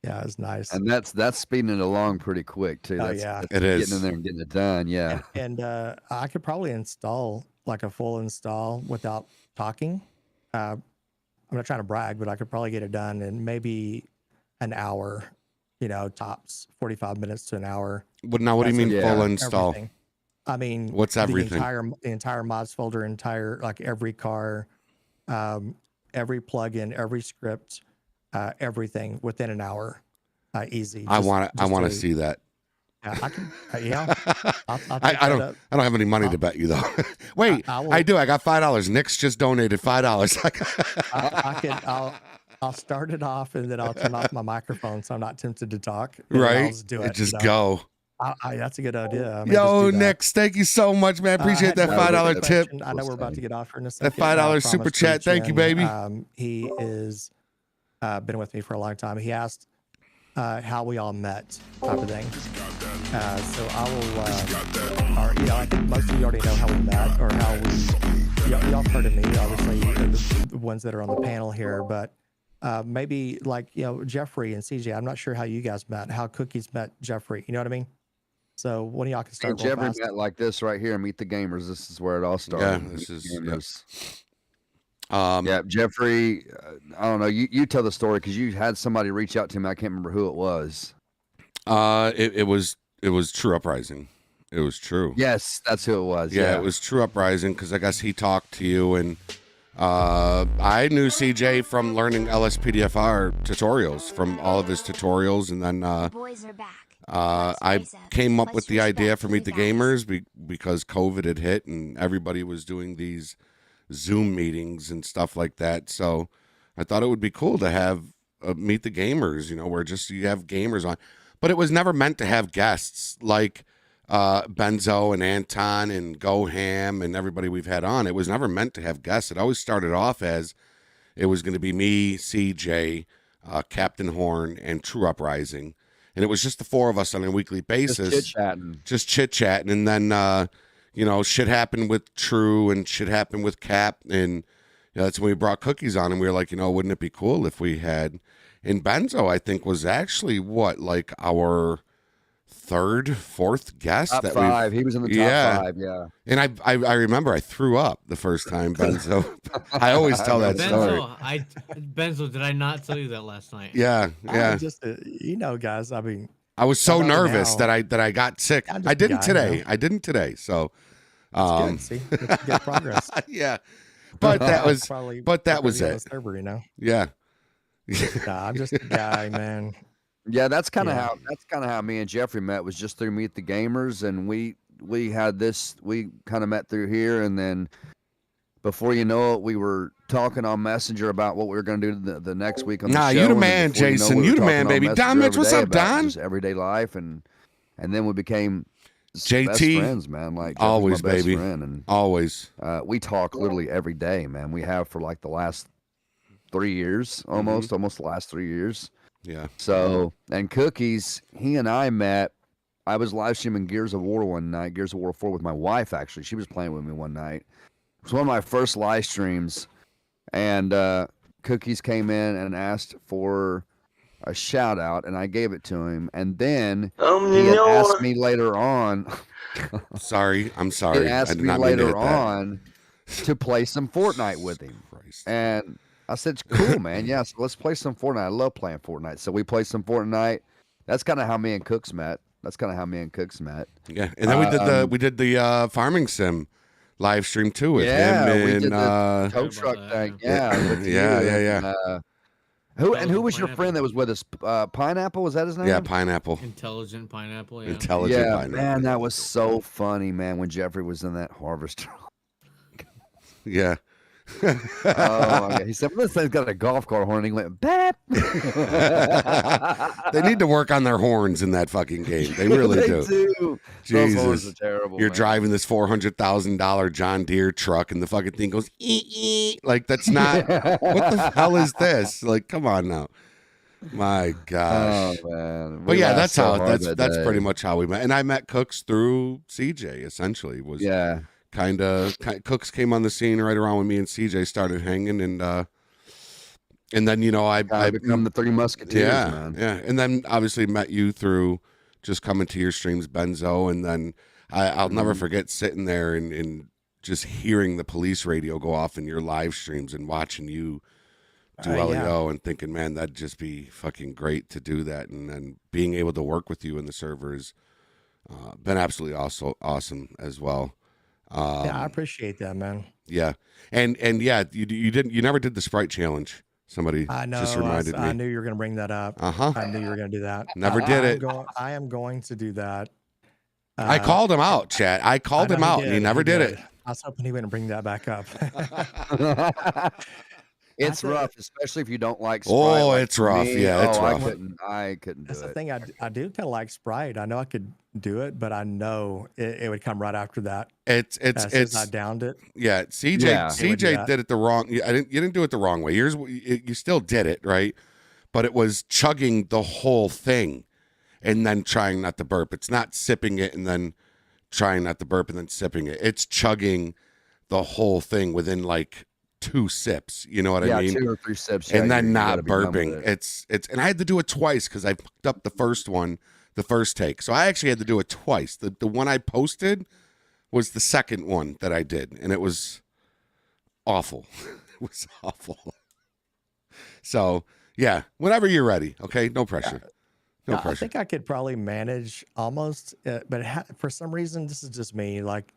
Yeah, it was nice. And that's speeding it along pretty quick too. Oh, That's, yeah. that's It is. getting in there and getting it done. Yeah. And I could probably install like a full install without talking. I'm not trying to brag, but I could probably get it done in maybe an hour, tops, 45 minutes to an hour. But now, what do you mean full install? Everything. I mean, What's everything? The entire mods folder, like every car, every plugin, every script, everything within an hour, easy. I want to see that. Yeah, I can. I'll I don't have any money to bet you though. Wait, I do. I got $5. Nick's just donated $5. I'll start it off and then I'll turn off my microphone so I'm not tempted to talk. Right. I'll just do it. Just go. That's a good idea. Yo, Nick, thank you so much, man. Appreciate that $5 tip. I know we're about to get off here in a second. That $5 super chat. Thank you, baby. He is been with me for a long time. He asked how we all met, type of thing. So I will, I think most of you already know how we met or how y'all heard of me, obviously, the ones that are on the panel here, but maybe like, Jeffrey and CJ, I'm not sure how you guys met, how Cookies met Jeffrey. You know what I mean? So one of y'all can start. Jeffrey met like this right here, Meet the Gamers. This is where it all started. Yeah, this is Jeffrey, I don't know. You tell the story because you had somebody reach out to me. I can't remember who it was. It was True Uprising. It was True. Yes, that's who it was. Yeah, it was True Uprising because I guess he talked to you, and I knew CJ from learning LSPDFR tutorials, from all of his tutorials, and then Boys are back. I came up with the idea for Meet the Gamers because COVID had hit and everybody was doing these Zoom meetings and stuff like that. So I thought it would be cool to have Meet the Gamers, where just you have gamers on. But it was never meant to have guests like Benzo and Anton and GoHam and everybody we've had on. It was never meant to have guests. It always started off as it was going to be me, CJ, Captain Horn, and True Uprising. And it was just the four of us on a weekly basis. Just chit-chatting. And then, shit happened with True and shit happened with Cap. And that's when we brought Cookies on. And we were like, wouldn't it be cool if we had... And Benzo, I think, was actually, our fourth guest. Top five. He was in the top five, yeah. And I remember I threw up the first time, Benzo. I always tell that story. Benzo, did I not tell you that last night? Yeah. Just, guys, I mean... I was so nervous that I got sick. I didn't today. So, good. See, it's good progress. Yeah, but that was it. Server, Yeah. Nah, I'm just a guy, man. Yeah, that's kind of how me and Jeffrey met, was just through Meet the Gamers, and we kind of met through here, and then before you know it, we were talking on Messenger about what we were going to do the next week on the Nah, show. you the and then man, before you know, Jason. we were You the talking man, on baby. Messenger Don Mitch, every what's day up, about Don? Just everyday life, and then we became best JT, friends, man. Like Jeffrey's always, my best baby. friend, and Always. we talk literally every day, man. We have for like the last 3 years, almost the last 3 years. Yeah. So, and Cookies, he and I met. I was live streaming Gears of War one night, Gears of War 4 with my wife, actually. She was playing with me one night. It was one of my first live streams. And Cookies came in and asked for a shout out, and I gave it to him. And then he had asked me later on. Sorry, I'm sorry. He asked me later on to play some Fortnite with him. And I said, cool, man. Yeah, so let's play some Fortnite. I love playing Fortnite. So we played some Fortnite. That's kind of how me and Cooks met. Yeah, and then we did the farming sim live stream too with him and we did the tow truck thing. Yeah. Who was your friend that was with us? Pineapple, was that his name? Yeah, Pineapple. Intelligent Pineapple. Yeah. Intelligent Pineapple. Man, that was so funny, man. When Jeffrey was in that harvester. Yeah. Oh, he said, this thing's got a golf cart horn, and he went, bap. They need to work on their horns in that fucking game. They really They do. do. Jesus. Those horns are terrible. You're man. driving this $400,000 John Deere truck, and the fucking thing goes, like, that's not, what the hell is this? Like, come on now. My gosh. Oh, man. But yeah, that's how, that's pretty much how we met. And I met Cooks through CJ, essentially. Kind of Cooks came on the scene right around when me and CJ started hanging, and then I become the Three Musketeers, man. Yeah, and then obviously met you through just coming to your streams, Benzo, and then I'll never forget sitting there and just hearing the police radio go off in your live streams and watching you do LEO and thinking, man, that'd just be fucking great to do that, and then being able to work with you in the servers been absolutely awesome as well. Yeah, I appreciate that, man. Yeah, and yeah, you never did the Sprite challenge. Somebody just reminded me. I knew you were going to bring that up. I knew you were going to do that. Never did it. I am going to do that. I called him out, Chad. I called him out, and he never did it. I was hoping he wouldn't bring that back up. It's rough, especially if you don't like Sprite. Oh, like it's rough. me. Yeah, it's rough. I couldn't do That's it. the thing. I do kind of like Sprite. I know I could do it, but I know it would come right after that. It's I downed it. Yeah, CJ did it the wrong. You didn't do it the wrong way. You still did it right, but it was chugging the whole thing, and then trying not to burp. It's not sipping it and then trying not to burp and then sipping it. It's chugging the whole thing within like 2 sips. You know what I mean? 2 or 3 sips, and then not burping. It's and I had to do it twice because I fucked up the first one, the first take. So I actually had to do it twice. The one I posted was the second one that I did, and it was awful. It was awful. So yeah, whenever you're ready. Okay, no pressure. No pressure. I think I could probably manage almost, but for some reason, this is just me. Like,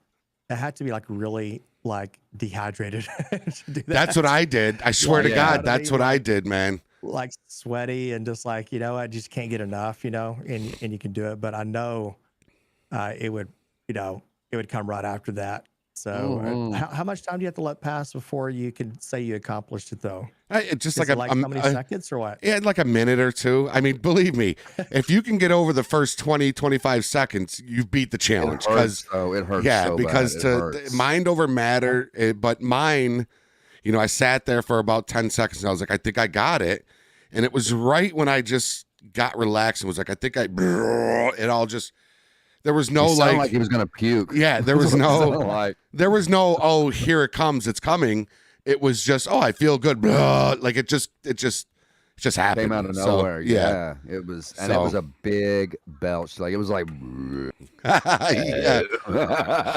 it had to be like really like dehydrated to do that. That's what I did. I swear to God, that's what I did, man. Like sweaty and just like, I just can't get enough, and you can do it. But I know it would, it would come right after that. So how much time do you have to let pass before you can say you accomplished it though? Just Is like it how many seconds or what? Yeah, like a minute or two. I mean, believe me, if you can get over the first 20, 25 seconds, you've beat the challenge. It hurts. Yeah, so because bad. mind over matter, but mine, I sat there for about 10 seconds and I was like, I think I got it. And it was right when I just got relaxed and was like, I think it all just, there was no like he was gonna puke. Yeah, there was no oh, here it comes, it's coming. It was just, oh, I feel good. Like it just happened. Came out of nowhere. Yeah. It was, and it was a big belch. Like it was like yeah.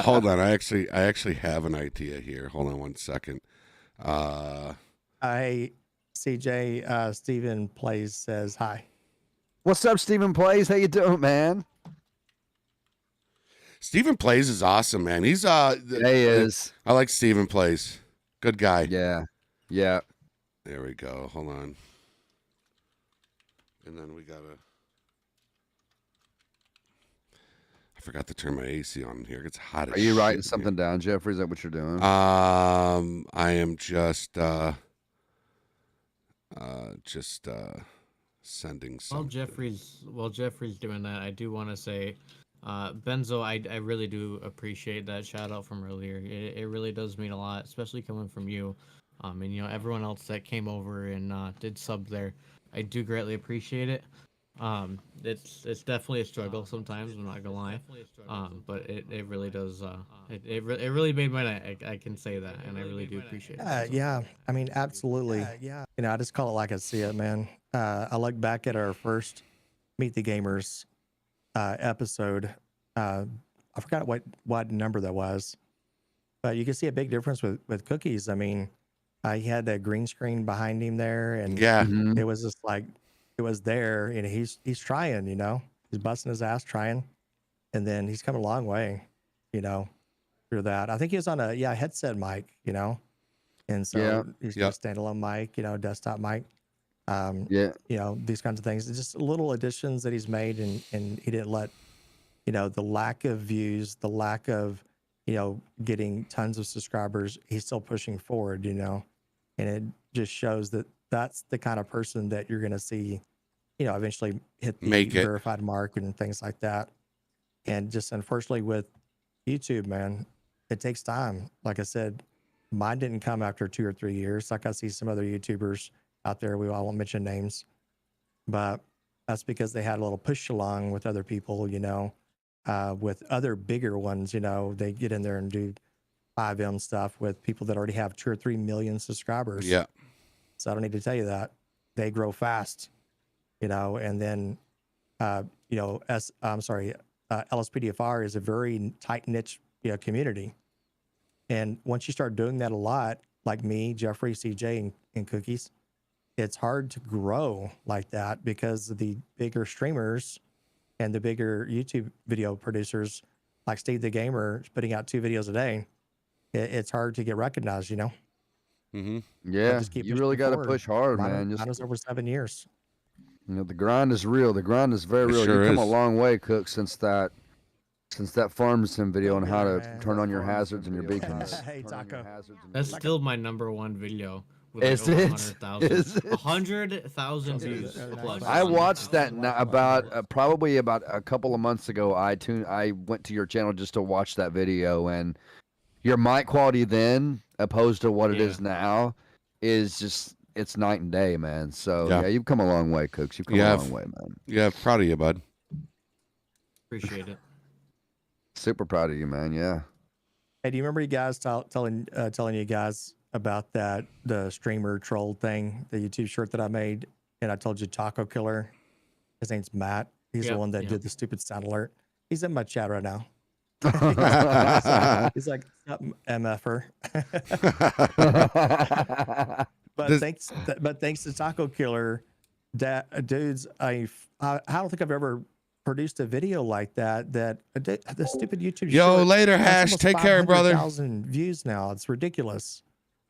Hold on, I actually have an idea here. Hold on one second. CJ, Steven Plays says hi. What's up, Steven Plays? How you doing, man? Steven Plays is awesome, man. He's he is. I like Steven Plays. Good guy. Yeah. Yeah. There we go. Hold on. And then we gotta. I forgot to turn my AC on here. It's hot as Are you shit writing in something down, Jeffrey? Is that what you're doing? here. I am just sending something. While Jeffrey's doing that, I do want to say, Benzo, I really do appreciate that shout out from earlier. It really does mean a lot, especially coming from you. And you know, everyone else that came over and did sub there. I do greatly appreciate it. It's definitely a struggle sometimes, I'm not gonna lie. But it really does it really made my night. I can say that, and I really do appreciate it. Yeah, I mean, absolutely. You know, I just call it like I see it, man. I look back at our first Meet the Gamers episode. I forgot what number that was, but you can see a big difference with Cookies. I mean, he had that green screen behind him there, and Yeah. it was just like it was there, and he's trying, you know, he's busting his ass trying, and then he's come a long way, you know, through that. I think he was on a headset mic, you know, and so he's got a standalone mic, you know, desktop mic. You know, these kinds of things. It's just little additions that he's made, and he didn't let, you know, the lack of views, the lack of, you know, getting tons of subscribers. He's still pushing forward, you know, and it just shows that that's the kind of person that you're going to see, you know, eventually hit the verified mark and things like that. And just unfortunately with YouTube, man, it takes time. Like I said, mine didn't come after 2 or 3 years. Like I see some other YouTubers out there, I won't mention names, but that's because they had a little push along with other people, you know, with other bigger ones, you know, they get in there and do 5M stuff with people that already have 2 or 3 million subscribers. Yeah. So I don't need to tell you that. They grow fast, you know, and then, you know, LSPDFR is a very tight niche, you know, community. And once you start doing that a lot, like me, Jeffrey, CJ, and Cookies, it's hard to grow like that because the bigger streamers and the bigger YouTube video producers, like Steve the Gamer, putting out 2 videos a day, it's hard to get recognized, you know? Mm-hmm. Yeah, you really got to push hard, man. Mine was over 7 years. You know, the grind is real. The grind is very real. Sure You've come a is. long way, Cook, since that farm sim video on how to turn on your hazards and your beacons. Hey, Taco. That's still my #1 video. With Is like over it? 100,000. Is it? 100,000 views. I watched that probably about a couple of months ago. I went to your channel just to watch that video, and your mic quality then, opposed to what it is now, is just it's night and day, man. So yeah, you've come a long way, Cooks. You've come a long way, man. Yeah, proud of you, bud. Appreciate it. Super proud of you, man. Yeah. Hey, do you remember you guys telling you guys about the streamer troll thing, the YouTube short that I made, and I told you Taco Killer? His name's Matt. He's the one that did the stupid sound alert. He's in my chat right now. He's like MFer. But thanks to Taco Killer, dudes, I don't think I've ever produced a video like that. The stupid YouTube. Yo, short, later, Hash. Take care, brother. 500,000 views now. It's ridiculous.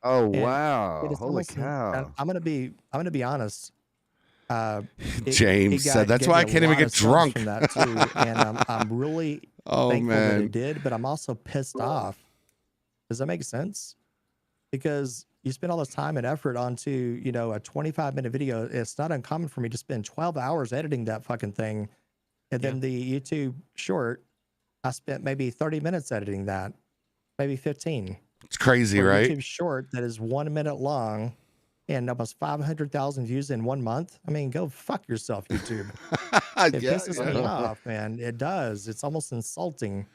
Oh And wow! it is Holy almost- cow! I'm gonna be honest. James said that's why I can't even get drunk. From that too, and I'm really thankful that it did, but I'm also pissed off. Does that make sense? Because you spend all this time and effort onto, you know, a 25-minute video. It's not uncommon for me to spend 12 hours editing that fucking thing, and then the YouTube short, I spent maybe 30 minutes editing that, maybe 15. It's crazy, For a right? YouTube short that is 1 minute long and almost 500,000 views in 1 month. I mean, go fuck yourself, YouTube. It pisses me off, man. It does. It's almost insulting.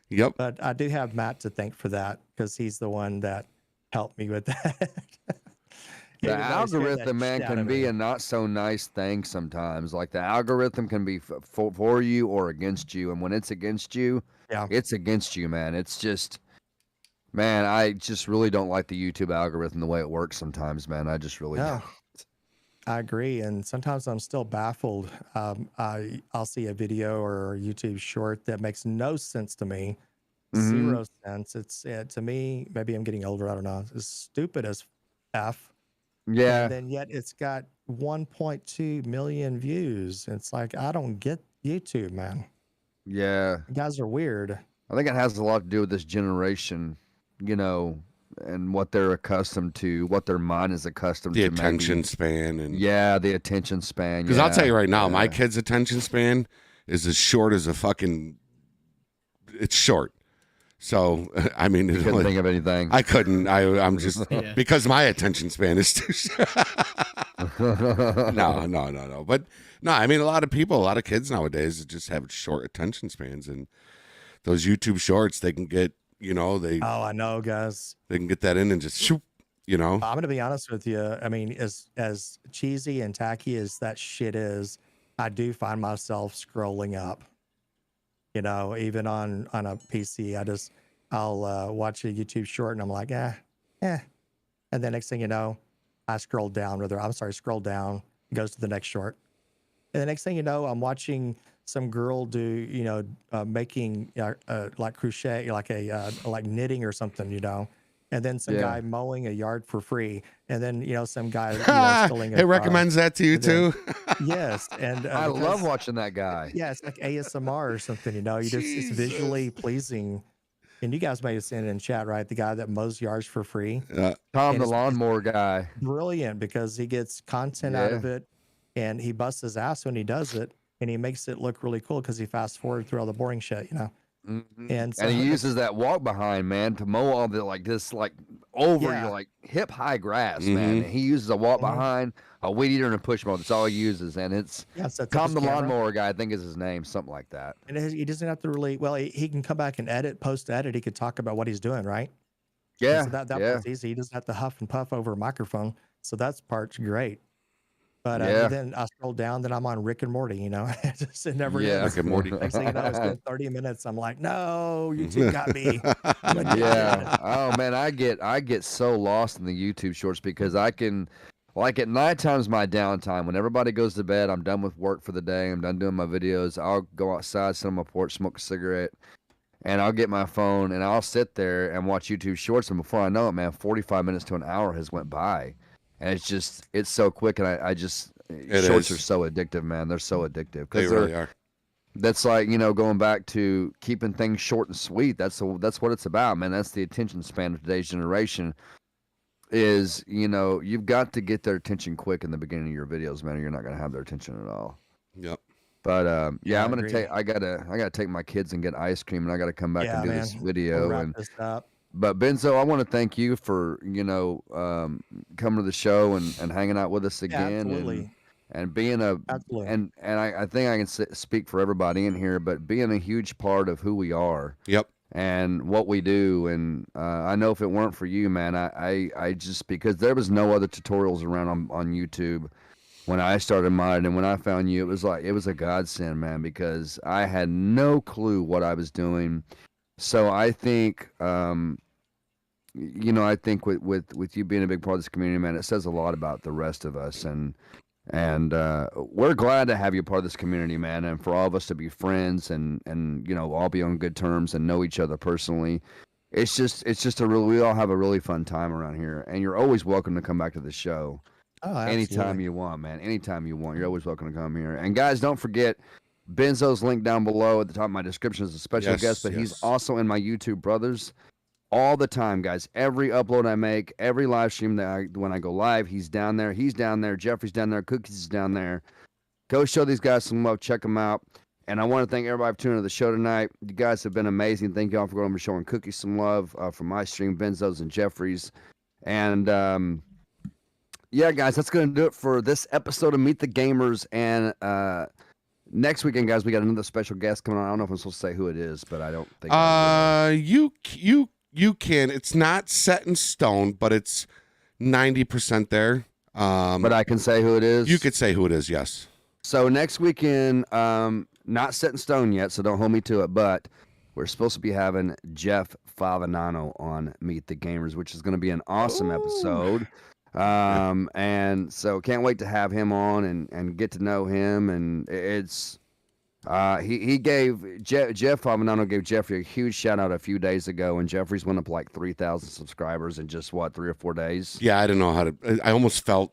Yep. But I do have Matt to thank for that because he's the one that helped me with that. The algorithm, man, can be a not so nice thing sometimes. Like the algorithm can be for you or against you, and when it's against you, it's against you, man. It's just, man, I just really don't like the YouTube algorithm the way it works sometimes, man. I just really don't. I agree, and sometimes I'm still baffled. I'll see a video or a YouTube short that makes no sense to me, 0 sense. It's to me, maybe I'm getting older. I don't know. It's stupid as f. Yeah. And then yet it's got 1.2 million views. It's like I don't get YouTube, man. Yeah. You guys are weird. I think it has a lot to do with this generation, you know, and what they're accustomed to, what their mind is accustomed The to. attention span. And Yeah, the attention span. Because I'll tell you right now, yeah. my kid's attention span is as short as a fucking. It's short. So I mean, You couldn't think of anything. I couldn't. I'm just Yeah. because my attention span is too short. No. But no, I mean, a lot of people, a lot of kids nowadays just have short attention spans, and those YouTube shorts, they can get, you know, Oh, I know, guys. they can get that in and just shoot, you know. I'm gonna be honest with you. I mean, as cheesy and tacky as that shit is, I do find myself scrolling up. You know, even on a PC, I'll watch a YouTube short and I'm like, and then next thing you know, I scroll down. Scroll down. It goes to the next short, and the next thing you know, I'm watching some girl do, you know, making like crochet, like knitting or something, you know. And then some guy mowing a yard for free, and then you know some guy stealing. It recommends that to you too. Yes, and I love watching that guy. Yeah, it's like ASMR or something. You know, it's visually pleasing. And you guys may have seen it in chat, right? The guy that mows yards for free. Tom, the lawnmower guy. Brilliant, because he gets content out of it, and he busts his ass when he does it, and he makes it look really cool because he fast forward through all the boring shit, you know. Mm-hmm. And so, he uses that walk behind, man, to mow all the over your like hip high grass, man. And he uses a walk behind, a weed eater, and a push mower. That's all he uses, and it's so Tom the camera. lawnmower guy. I think is his name, something like that. And he doesn't have to really. Well, he can come back and post edit. He could talk about what he's doing, right? Yeah, and so that part's easy. He doesn't have to huff and puff over a microphone, so that's part's great. But then I scroll down, then I'm on Rick and Morty, you know. It never ends. Rick and Morty. Next thing you know, it's been 30 minutes. I'm like, no, YouTube got me. Oh man, I get so lost in the YouTube shorts because I can, like at night time's my downtime. When everybody goes to bed, I'm done with work for the day. I'm done doing my videos. I'll go outside, sit on my porch, smoke a cigarette, and I'll get my phone and I'll sit there and watch YouTube shorts. And before I know it, man, 45 minutes to an hour has went by. And it's so quick, and I just shorts are so addictive, man. They're so addictive. They really are. That's like, you know, going back to keeping things short and sweet. That's what it's about, man. That's the attention span of today's generation. Is, you know, you've got to get their attention quick in the beginning of your videos, man, or you're not gonna have their attention at all. Yep. But I'm gonna take. I gotta take my kids and get ice cream, and I gotta come back and do this video. We'll wrap and this up. But Benzo, I want to thank you for, you know, coming to the show and hanging out with us again. Absolutely. And being and I think I can speak for everybody in here, but being a huge part of who we are. Yep. And what we do. And I know if it weren't for you, man, I just, because there was no other tutorials around on YouTube when I started modding, and when I found you, it was a godsend, man, because I had no clue what I was doing. So I think, you know, I think with you being a big part of this community, man, it says a lot about the rest of us, and we're glad to have you part of this community, man, and for all of us to be friends and you know, all be on good terms and know each other personally. It's just we all have a really fun time around here, and you're always welcome to come back to the show. Oh, anytime you want, man. Anytime you want, you're always welcome to come here. And guys, don't forget, Benzo's link down below at the top of my description is a special guest, but he's also in my YouTube brothers all the time, guys. Every upload I make, every live stream when I go live, he's down there. He's down there. Jeffrey's down there. Cookies is down there. Go show these guys some love. Check them out. And I want to thank everybody for tuning to the show tonight. You guys have been amazing. Thank y'all for going over and showing Cookies some love for my stream, Benzo's and Jeffrey's. And yeah, guys, that's going to do it for this episode of Meet the Gamers. And next weekend, guys, we got another special guest coming on. I don't know if I'm supposed to say who it is, but I don't think. You can. It's not set in stone, but it's 90% there. But I can say who it is. You could say who it is. Yes. So next weekend, not set in stone yet, so don't hold me to it. But we're supposed to be having Jeff Favinano on Meet the Gamers, which is going to be an awesome episode. And so can't wait to have him on and get to know him. And it's he gave Jeff Favinano gave Jeffrey a huge shout out a few days ago, and Jeffrey's went up like 3,000 subscribers in just 3 or 4 days. Yeah, I don't know how to. I almost felt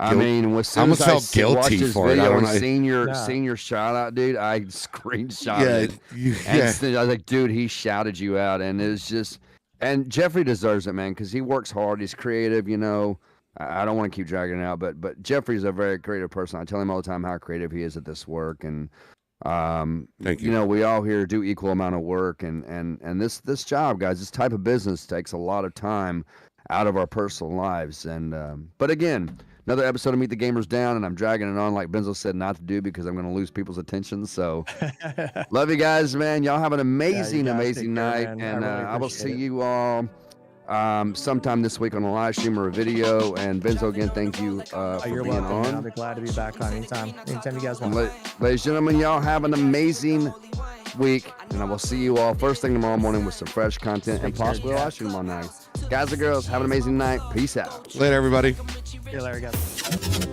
I mean, as soon I as almost I felt guilty watched this for it. I video don't and know. seen your shout out, dude, I screenshotted it. Yeah. I was like, dude, he shouted you out, and it was just. And Jeffrey deserves it, man, because he works hard. He's creative, you know. I don't want to keep dragging it out, but Jeffrey's a very creative person. I tell him all the time how creative he is at this work, and Thank you. you know, we all here do equal amount of work, and this job, guys, this type of business takes a lot of time out of our personal lives, and but again. Another episode of Meet the Gamers Down, and I'm dragging it on like Benzo said not to do because I'm going to lose people's attention. So, love you guys, man. Y'all have an amazing, amazing night, and I will see you all sometime this week on a live stream or a video. And Benzo, again, thank you for You're being welcome, man. on. I'll be glad to be back on anytime you guys want. Ladies and gentlemen, y'all have an amazing week, and I will see you all first thing tomorrow morning with some fresh content and possibly a live stream tomorrow night. Guys and girls, have an amazing night. Peace out. Later, everybody. See you later, guys.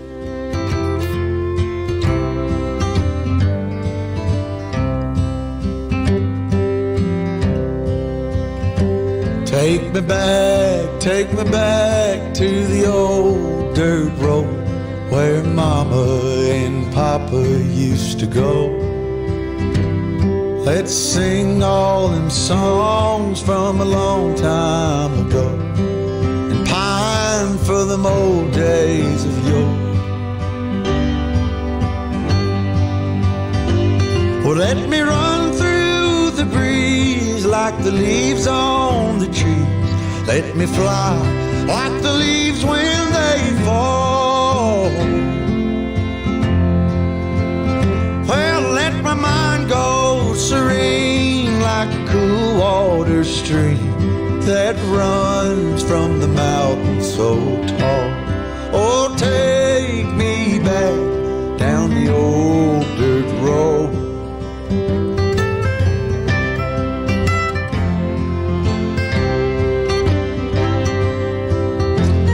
Take me back to the old dirt road where Mama and Papa used to go. Let's sing all them songs from a long time ago and pine for them old days of yore. Well, let me run through the breeze like the leaves on the trees. Let me fly like the leaves when they fall. Well, let my mind go serene like a cool water stream that runs from the mountain so tall. Oh, tell